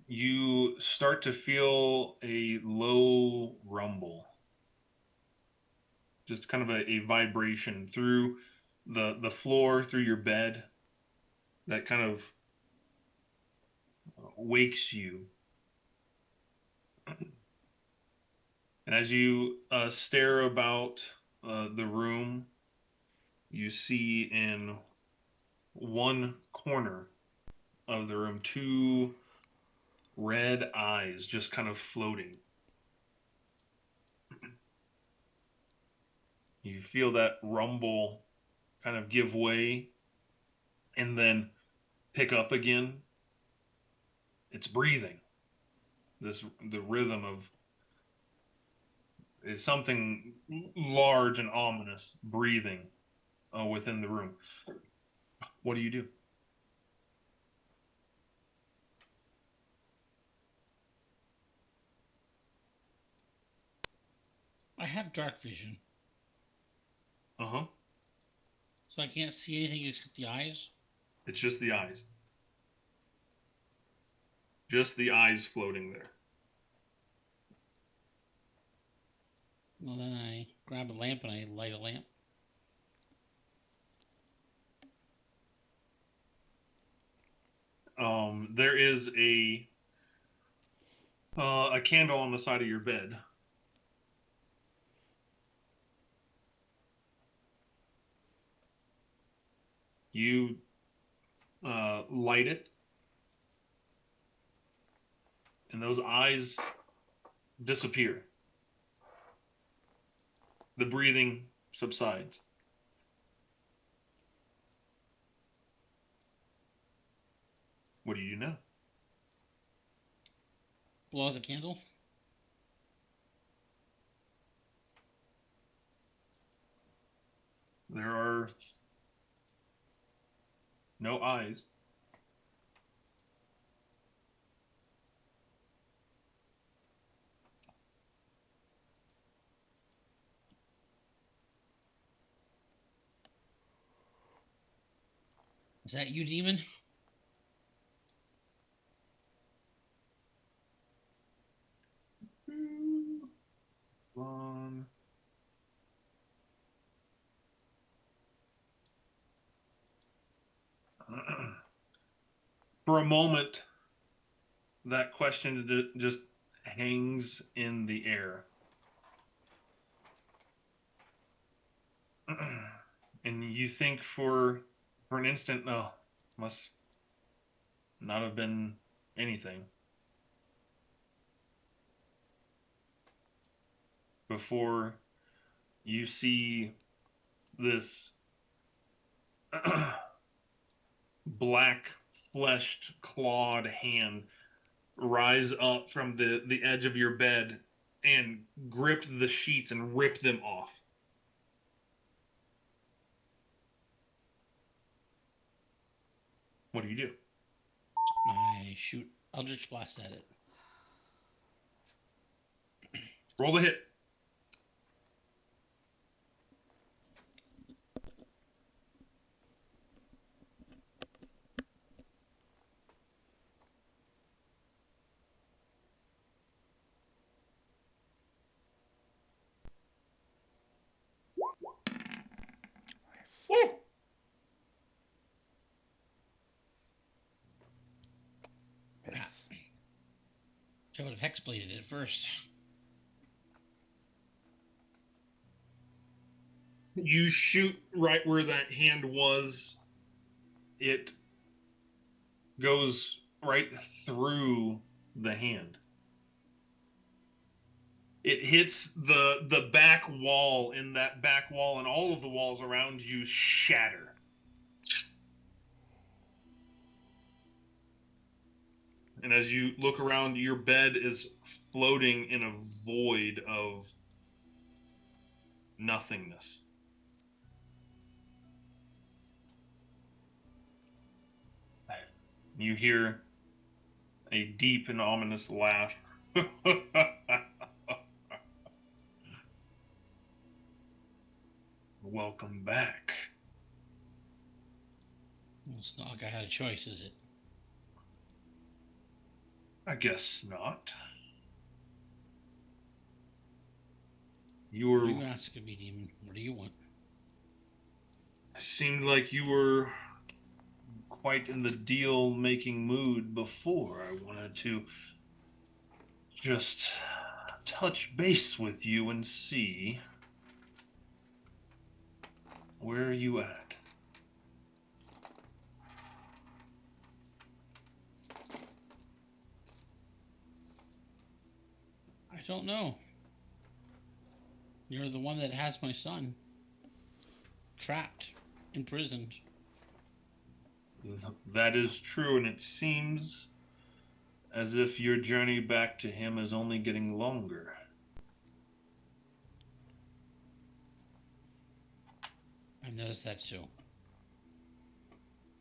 you start to feel a low rumble. Just kind of a vibration through the floor, through your bed, that kind of wakes you. And as you stare about the room, you see in one corner of the room 2 red eyes just kind of floating. You feel that rumble kind of give way and then pick up again. It's breathing. The rhythm of is something large and ominous breathing within the room. What do you do? I have dark vision, Uh-huh. so I can't see anything except the eyes. It's just the eyes. Just the eyes floating there. Well, then I grab a lamp and I light a lamp. There is a candle on the side of your bed. You light it, and those eyes disappear. The breathing subsides. What do you do now? Blow out the candle. There are no eyes. Is that you, demon? On. For a moment, that question just hangs in the air. And you think for an instant, no, must not have been anything. Before you see this black fleshed clawed hand rise up from the edge of your bed and grip the sheets and rip them off. What do you do? I shoot Eldritch Blast at it. Roll the hit. Nice. Woo! Miss. I would have hexbladed it first. You shoot right where that hand was. It goes right through the hand. It hits the back wall, and that back wall and all of the walls around you shatter. And as you look around, your bed is floating in a void of nothingness. You hear a deep and ominous laugh. Welcome back. Well, it's not like I had a choice, is it? I guess not. You What are were. you asking me, demon? What do you want? Seemed like you were quite in the deal-making mood before. I wanted to just touch base with you and see where are you at. I don't know. You're the one that has my son trapped, imprisoned. That is true, and it seems as if your journey back to him is only getting longer. I've noticed that too.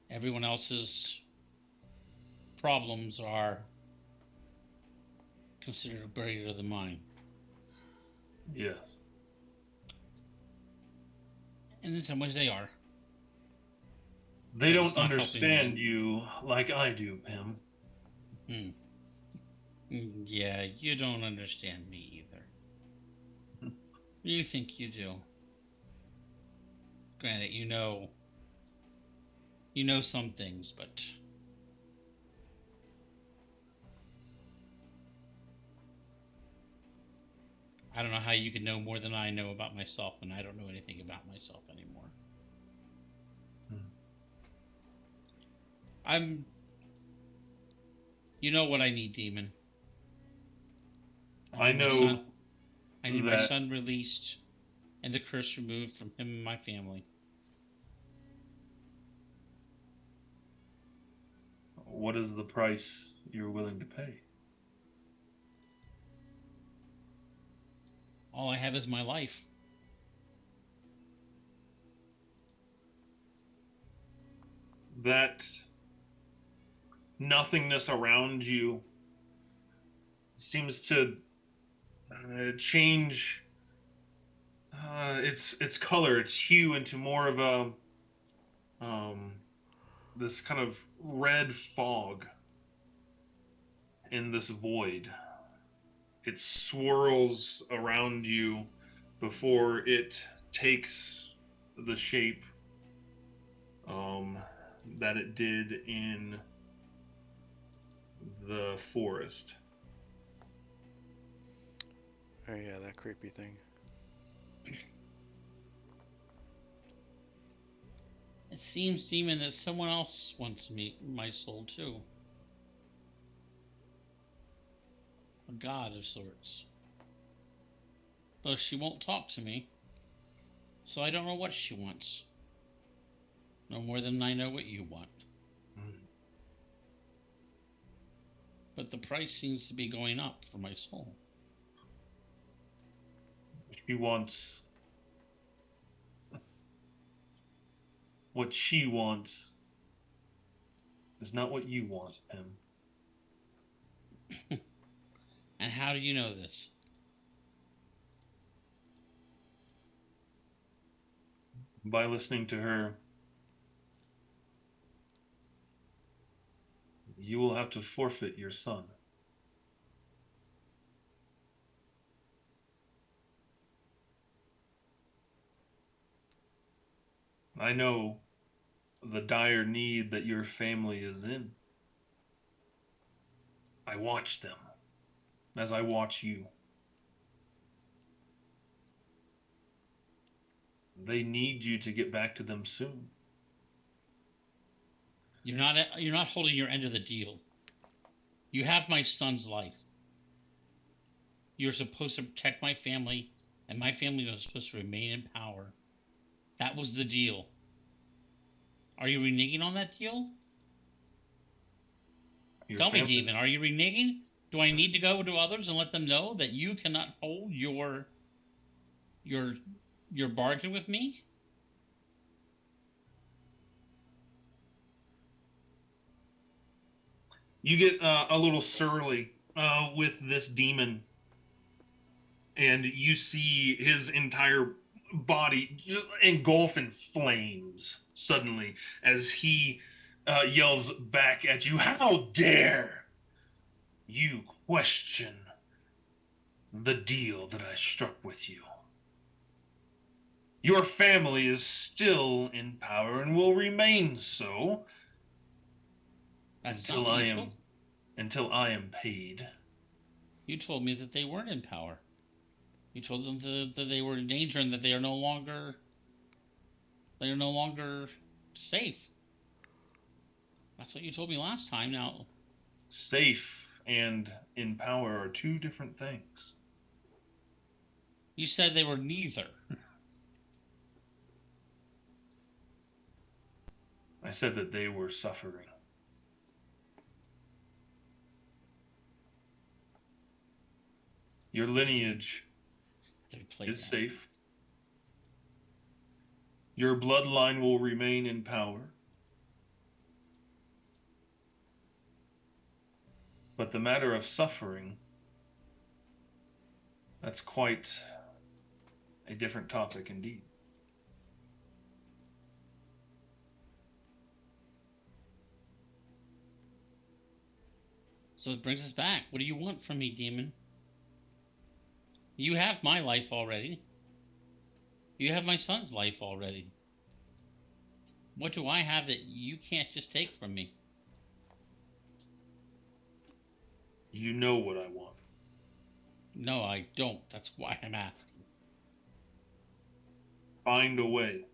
Everyone else's problems are considered greater than mine. Yes. And in some ways they are. They But don't it's not helping understand me. you like I do, Pim. Yeah, you don't understand me either. You think you do. Granted, you know some things, but I don't know how you can know more than I know about myself, and I don't know anything about myself anymore. You know what I need, demon. I know I need that my son released and the curse removed from him and my family. What is the price you're willing to pay? All I have is my life. That nothingness around you seems to change its color, its hue into more of a this kind of red fog in this void. It swirls around you before it takes the shape that it did in the forest. Oh yeah, that creepy thing. It seems, Demon, that someone else wants my soul too. A god of sorts. Though she won't talk to me, so I don't know what she wants. No more than I know what you want. But the price seems to be going up for my soul. She wants what she wants is not what you want, Em. And how do you know this? By listening to her, you will have to forfeit your son. I know the dire need that your family is in. I watch them as I watch you. They need you to get back to them soon. You're not holding your end of the deal. You have my son's life. You're supposed to protect my family, and my family was supposed to remain in power. That was the deal. Are you reneging on that deal? Tell me, Demon, are you reneging? Do I need to go to others and let them know that you cannot hold your bargain with me? You get a little surly with this demon, and you see his entire body just engulf in flames suddenly as he yells back at you, "How dare you question the deal that I struck with you? Your family is still in power and will remain so until I am paid." You told me that they weren't in power. You told them that they were in danger and that they are no longer safe. That's what you told me last time. Now, safe and in power are two different things. You said they were neither. I said that they were suffering. Your lineage is safe. Your bloodline will remain in power. But the matter of suffering, that's quite a different topic indeed. So it brings us back. What do you want from me, Demon? You have my life already. You have my son's life already. What do I have that you can't just take from me? You know what I want. No, I don't. That's why I'm asking. Find a way.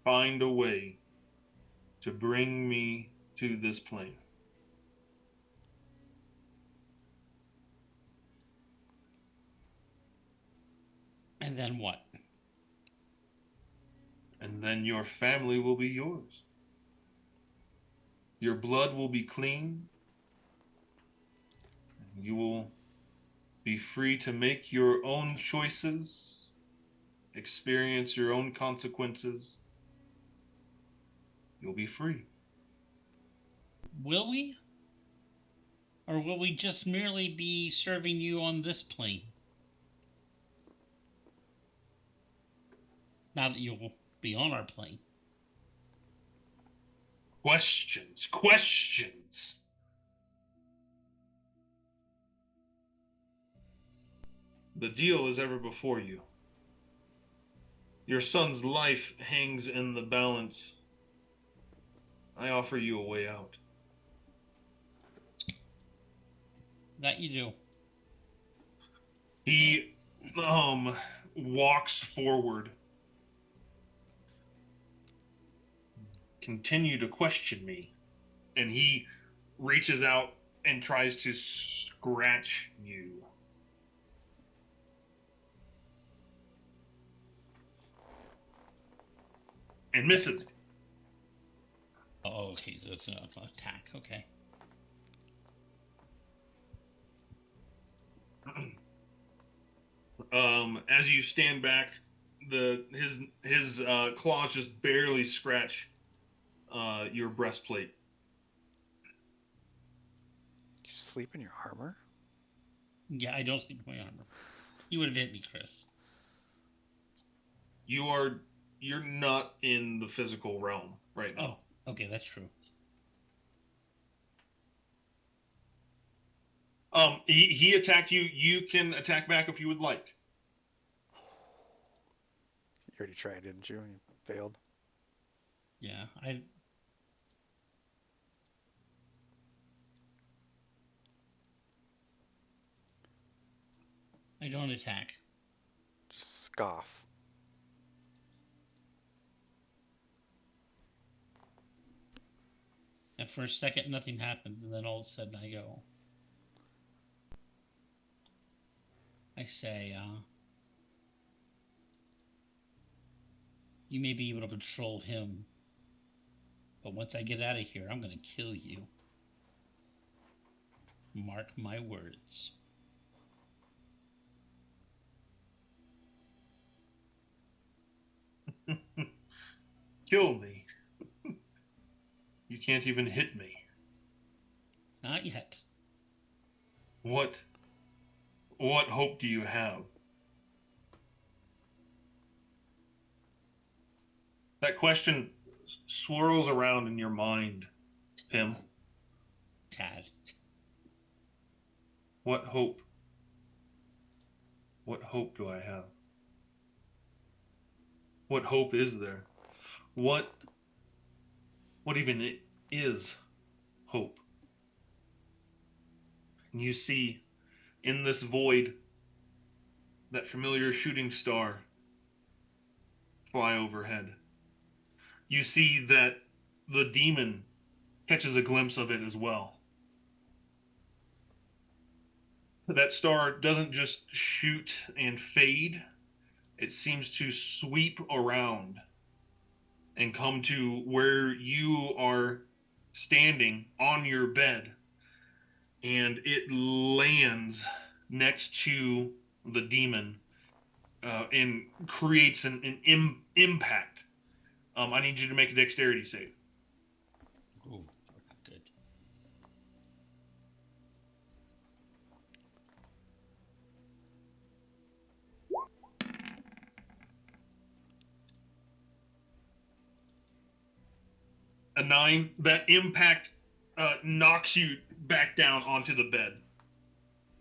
Find a way to bring me to this plane. And then what? And then your family will be yours. Your blood will be clean. You will be free to make your own choices, experience your own consequences. You'll be free. Will we? Or will we just merely be serving you on this plane? Now that be on our plane. Questions. The deal is ever before you. Your son's life hangs in the balance. I offer you a way out. That you do. He walks forward. Continue to question me. And he reaches out and tries to scratch you. And misses. Oh, okay, so it's an attack. Okay. As you stand back, his claws just barely scratch your breastplate. You sleep in your armor? Yeah, I don't sleep in my armor. You would have hit me, Chris. You're not in the physical realm right now. Oh, okay, that's true. He attacked you. You can attack back if you would like. You already tried, didn't you? And you failed. Yeah, I don't attack. Just scoff. And for a second, nothing happens, and then all of a sudden I go. I say, you may be able to control him, but once I get out of here, I'm going to kill you. Mark my words. Kill me. You can't even hit me. Not yet. What hope do you have? That question swirls around in your mind, Pim. Tad. What hope? What hope do I have? What hope is there? What even is hope? And you see in this void that familiar shooting star fly overhead. You see that the demon catches a glimpse of it as well. That star doesn't just shoot and fade, it seems to sweep around and come to where you are standing on your bed, and it lands next to the demon and creates an impact. I need you to make a dexterity save. Ooh, good. A 9. That impact knocks you back down onto the bed.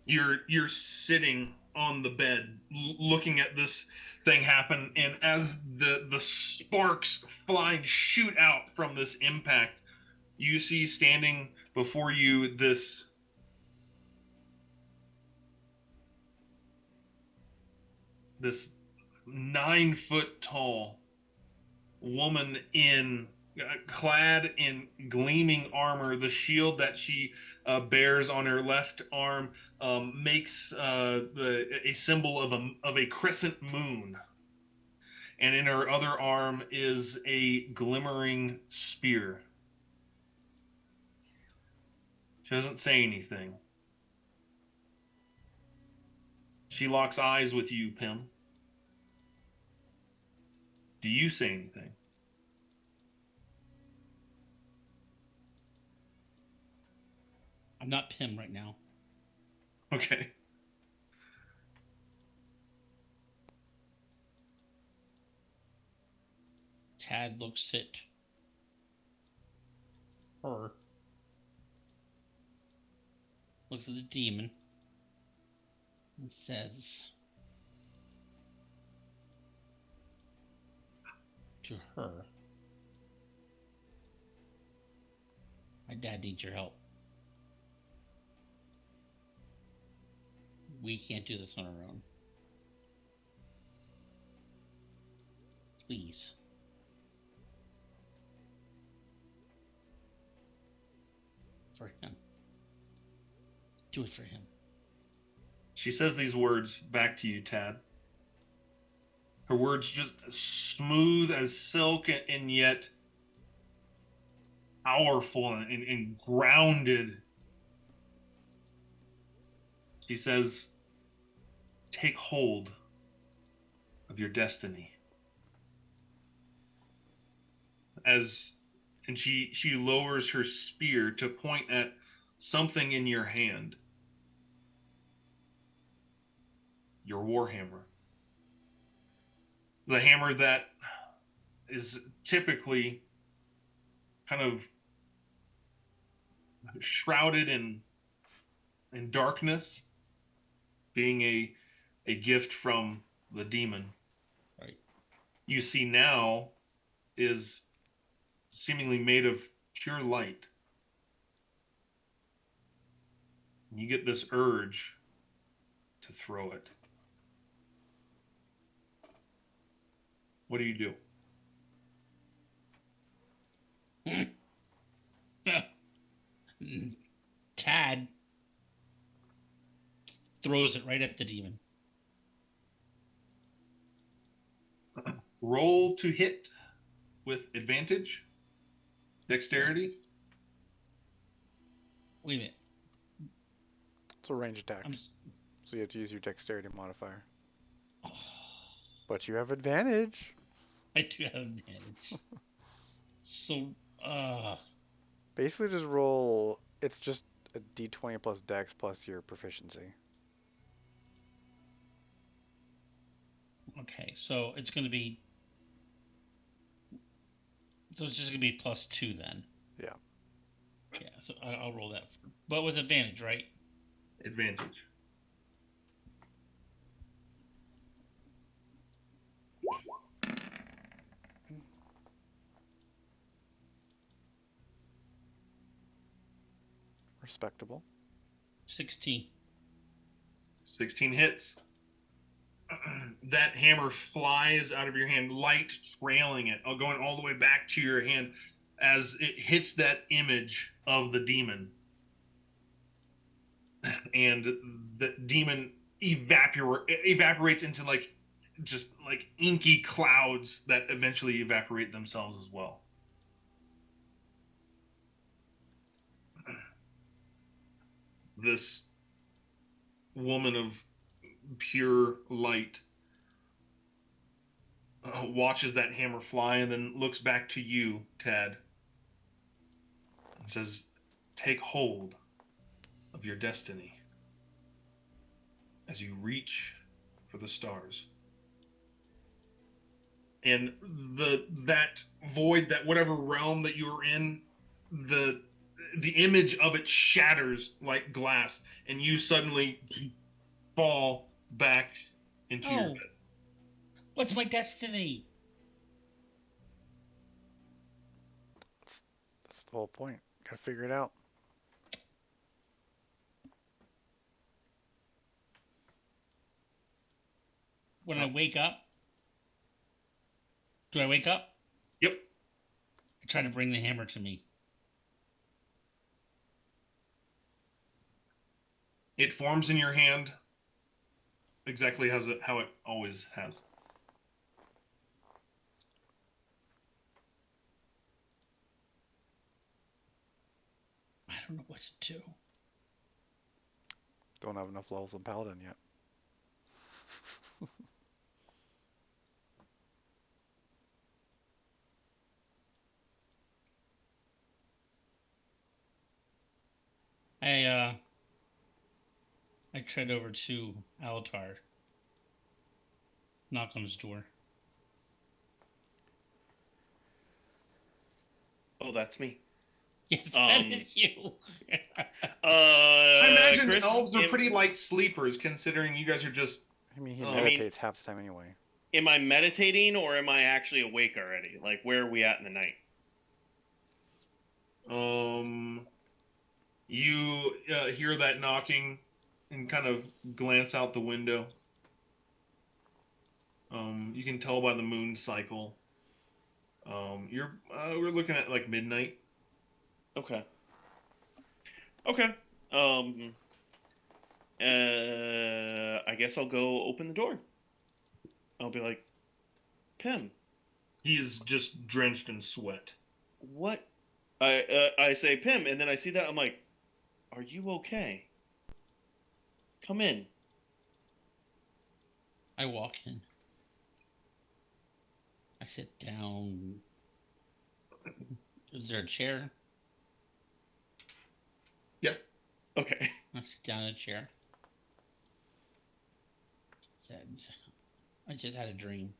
You're sitting on the bed looking at this thing happen, and as the sparks flying shoot out from this impact, you see standing before you this this 9-foot tall woman in clad in gleaming armor. The shield that she bears on her left arm makes a symbol of a crescent moon, and in her other arm is a glimmering spear. She doesn't say anything. She locks eyes with you, Pim. Do you say anything? I'm not Pim right now. Okay. Tad looks at her, looks at the demon, and says to her, "My dad needs your help. We can't do this on our own. Please." For him. Do it for him. She says these words back to you, Tad. Her words just smooth as silk and yet powerful and grounded. She says, take hold of your destiny. And she lowers her spear to point at something in your hand. Your warhammer. The hammer that is typically kind of shrouded in darkness, being a gift from the demon. Right. You see now is seemingly made of pure light. You get this urge to throw it. What do you do? Tad throws it right at the demon. Roll to hit with advantage. Dexterity. Wait a minute. It's a range attack. So you have to use your dexterity modifier. But you have advantage. I do have advantage. So, basically just roll, it's just a d20 plus dex plus your proficiency. okay, so it's going to be, so it's just going to be +2 then. Yeah. Yeah, so I'll roll that, but with advantage, right? Advantage. Respectable. 16. 16 hits. That hammer flies out of your hand, light trailing it, going all the way back to your hand as it hits that image of the demon. And the demon evaporates into just inky clouds that eventually evaporate themselves as well. This woman of pure light watches that hammer fly and then looks back to you, Tad, and says, take hold of your destiny as you reach for the stars. And that void, that whatever realm that you're in, the image of it shatters like glass, and you suddenly fall back into your bed. What's my destiny? That's the whole point. Gotta figure it out. When I wake up, do I wake up? Yep. I try to bring the hammer to me. It forms in your hand exactly how it always has. I don't know what to do. Don't have enough levels in Paladin yet. I tread over to Alatar. Knock on his door. Oh, that's me. Yes, that Um, is you. I imagine Chris, elves are pretty light sleepers, considering you guys are just. I mean, he I mean- meditates half the time anyway. Am I meditating or am I actually awake already? Like, where are we at in the night? You hear that knocking and kind of glance out the window. You can tell by the moon cycle. We're looking at like midnight. Okay. Okay. I guess I'll go open the door. I'll be like, Pim, He's just drenched in sweat. what? I say Pim, and then I see that I'm like, are you okay? Come in. I walk in. I sit down. Is there a chair? Okay. I sit down in a chair. Said, I just had a dream,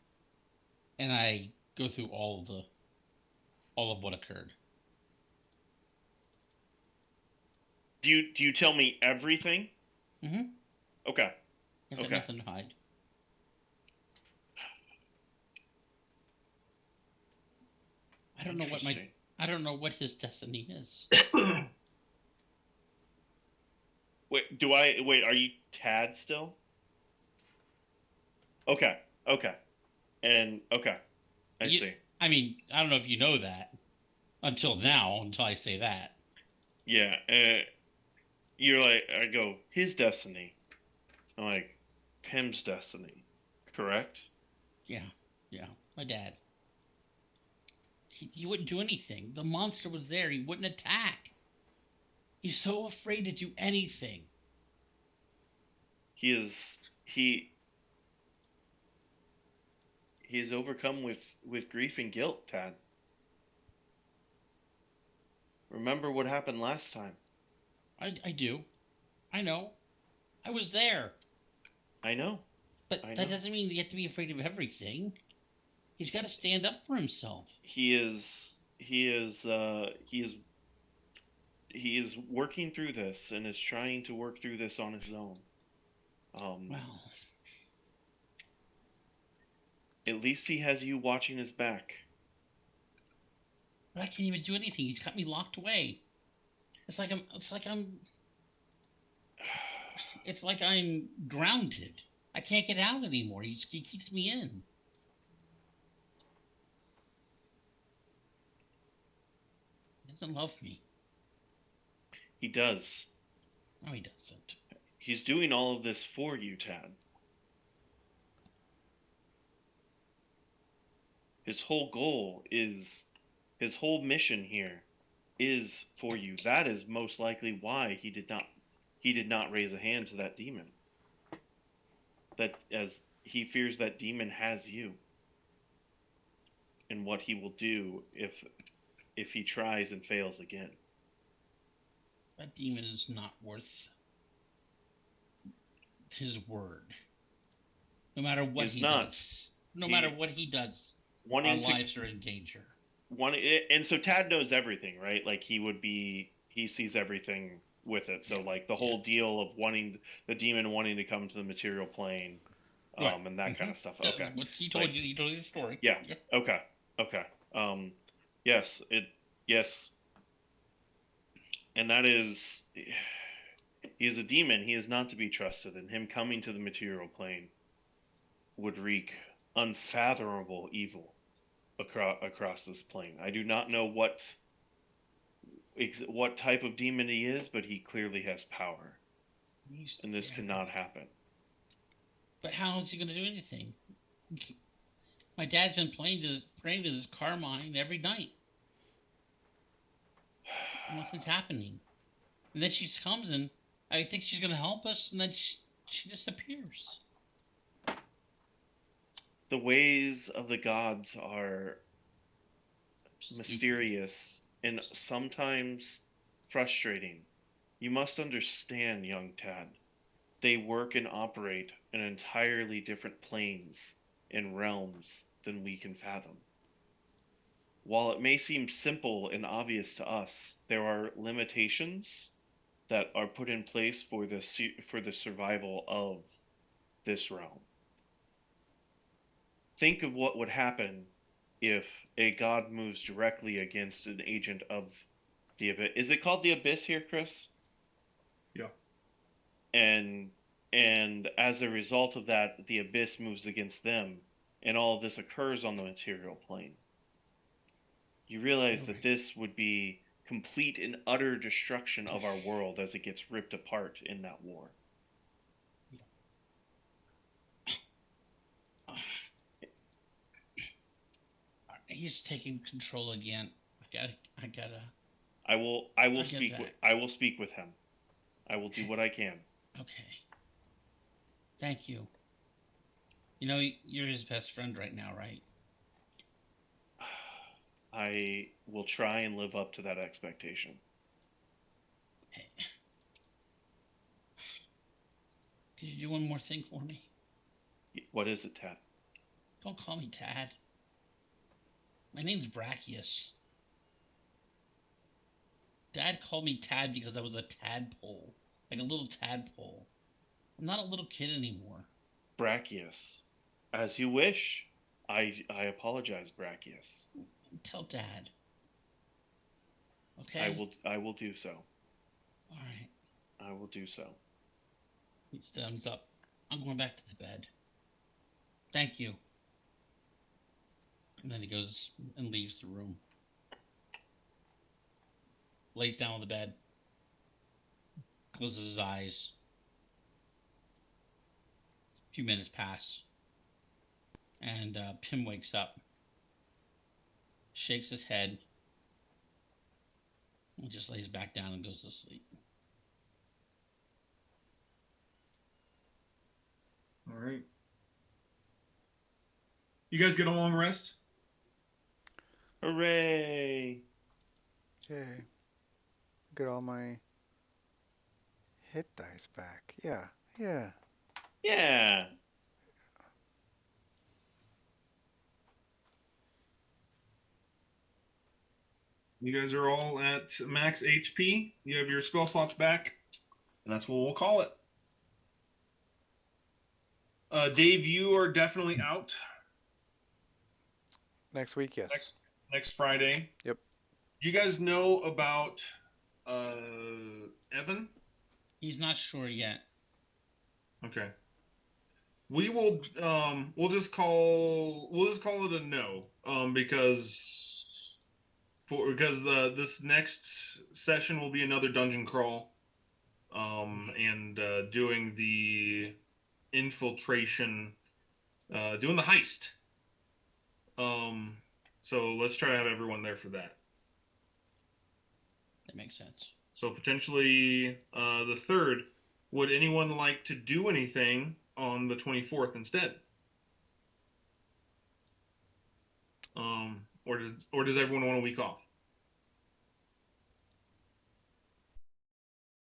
and I go through all of what occurred. Do you tell me everything? Mm-hmm. Okay. I've got Okay. nothing to hide. I don't know what his destiny is. Wait, are you Tad still? Okay. Okay. And okay. I see. I mean, I don't know if you know that until I say that. Yeah. You're like, I go, his destiny. I'm like, Pim's destiny. Correct? Yeah. My dad. He wouldn't do anything. The monster was there. He wouldn't attack. He's so afraid to do anything. He is overcome with grief and guilt, Tad. Remember what happened last time. I do. I know. I was there. I know. But I that know. doesn't mean you have to be afraid of everything. He's got to stand up for himself. He is working through this and is trying to work through this on his own. Well, At least he has you watching his back. but I can't even do anything. He's got me locked away. It's like I'm grounded. I can't get out anymore. He keeps me in. He doesn't love me. He does. No, he doesn't. He's doing all of this for you, Tad. His whole mission here is for you. That is most likely why he did not raise a hand to that demon. That as he fears that demon has you. And what he will do if he tries and fails again. That demon is not worth his word. No matter what He's he not. does. No matter what he does, our lives are in danger. And so Tad knows everything, right? Like he sees everything with it. So like the whole deal of the demon wanting to come to the material plane, Right. and that kind of stuff. That's Okay. what he told you. He told you the story. Yeah. Okay. Okay. Yes. Yes. And that is, he is a demon. He is not to be trusted, and him coming to the material plane would wreak unfathomable evil across this plane. I do not know what type of demon he is, but he clearly has power, and this cannot happen. But how is he going to do anything? My dad's been praying to this Carmine every night. Nothing's happening. And then she comes and I think she's going to help us, and then she disappears. The ways of the gods are mysterious and sometimes frustrating. You must understand, young Tad. They work and operate in entirely different planes and realms than we can fathom. while it may seem simple and obvious to us, there are limitations that are put in place for the survival of this realm. Think of what would happen if a god moves directly against an agent of the abyss. Is it called the abyss here, Chris? Yeah. And as a result of that, the abyss moves against them, and all of this occurs on the material plane. You realize that this would be complete and utter destruction of our world as it gets ripped apart in that war. He's taking control again. I gotta. I will I'll get speak back. with I will speak with him. I will do what I can. Okay. Thank you. You know, you're his best friend right now, right? I will try and live up to that expectation. Hey. Could you do one more thing for me? What is it, Tad? Don't call me Tad. My name's Brachius. Dad called me Tad because I was a tadpole. Like a little tadpole. I'm not a little kid anymore. Brachius. As you wish. I apologize, Brachius. Tell Dad. Okay? I will do so. Alright. I will do so. He thumbs up. I'm going back to the bed. Thank you. And then he goes and leaves the room. Lays down on the bed. Closes his eyes. A few minutes pass. And Pim wakes up. Shakes his head. And just lays back down and goes to sleep. All right. You guys get a long rest? Hooray! Yay. Get all my hit dice back. Yeah. Yeah. You guys are all at max HP. You have your spell slots back. And that's what we'll call it. Dave, you are definitely out. Next week, yes. Next Friday. Yep. Do you guys know about Evan? He's not sure yet. Okay. We will we'll just call it a no. Because this next session will be another dungeon crawl. And doing the infiltration, doing the heist. So let's try to have everyone there for that. That makes sense. So potentially the 3rd. Would anyone like to do anything on the 24th instead? Or does everyone want a week off?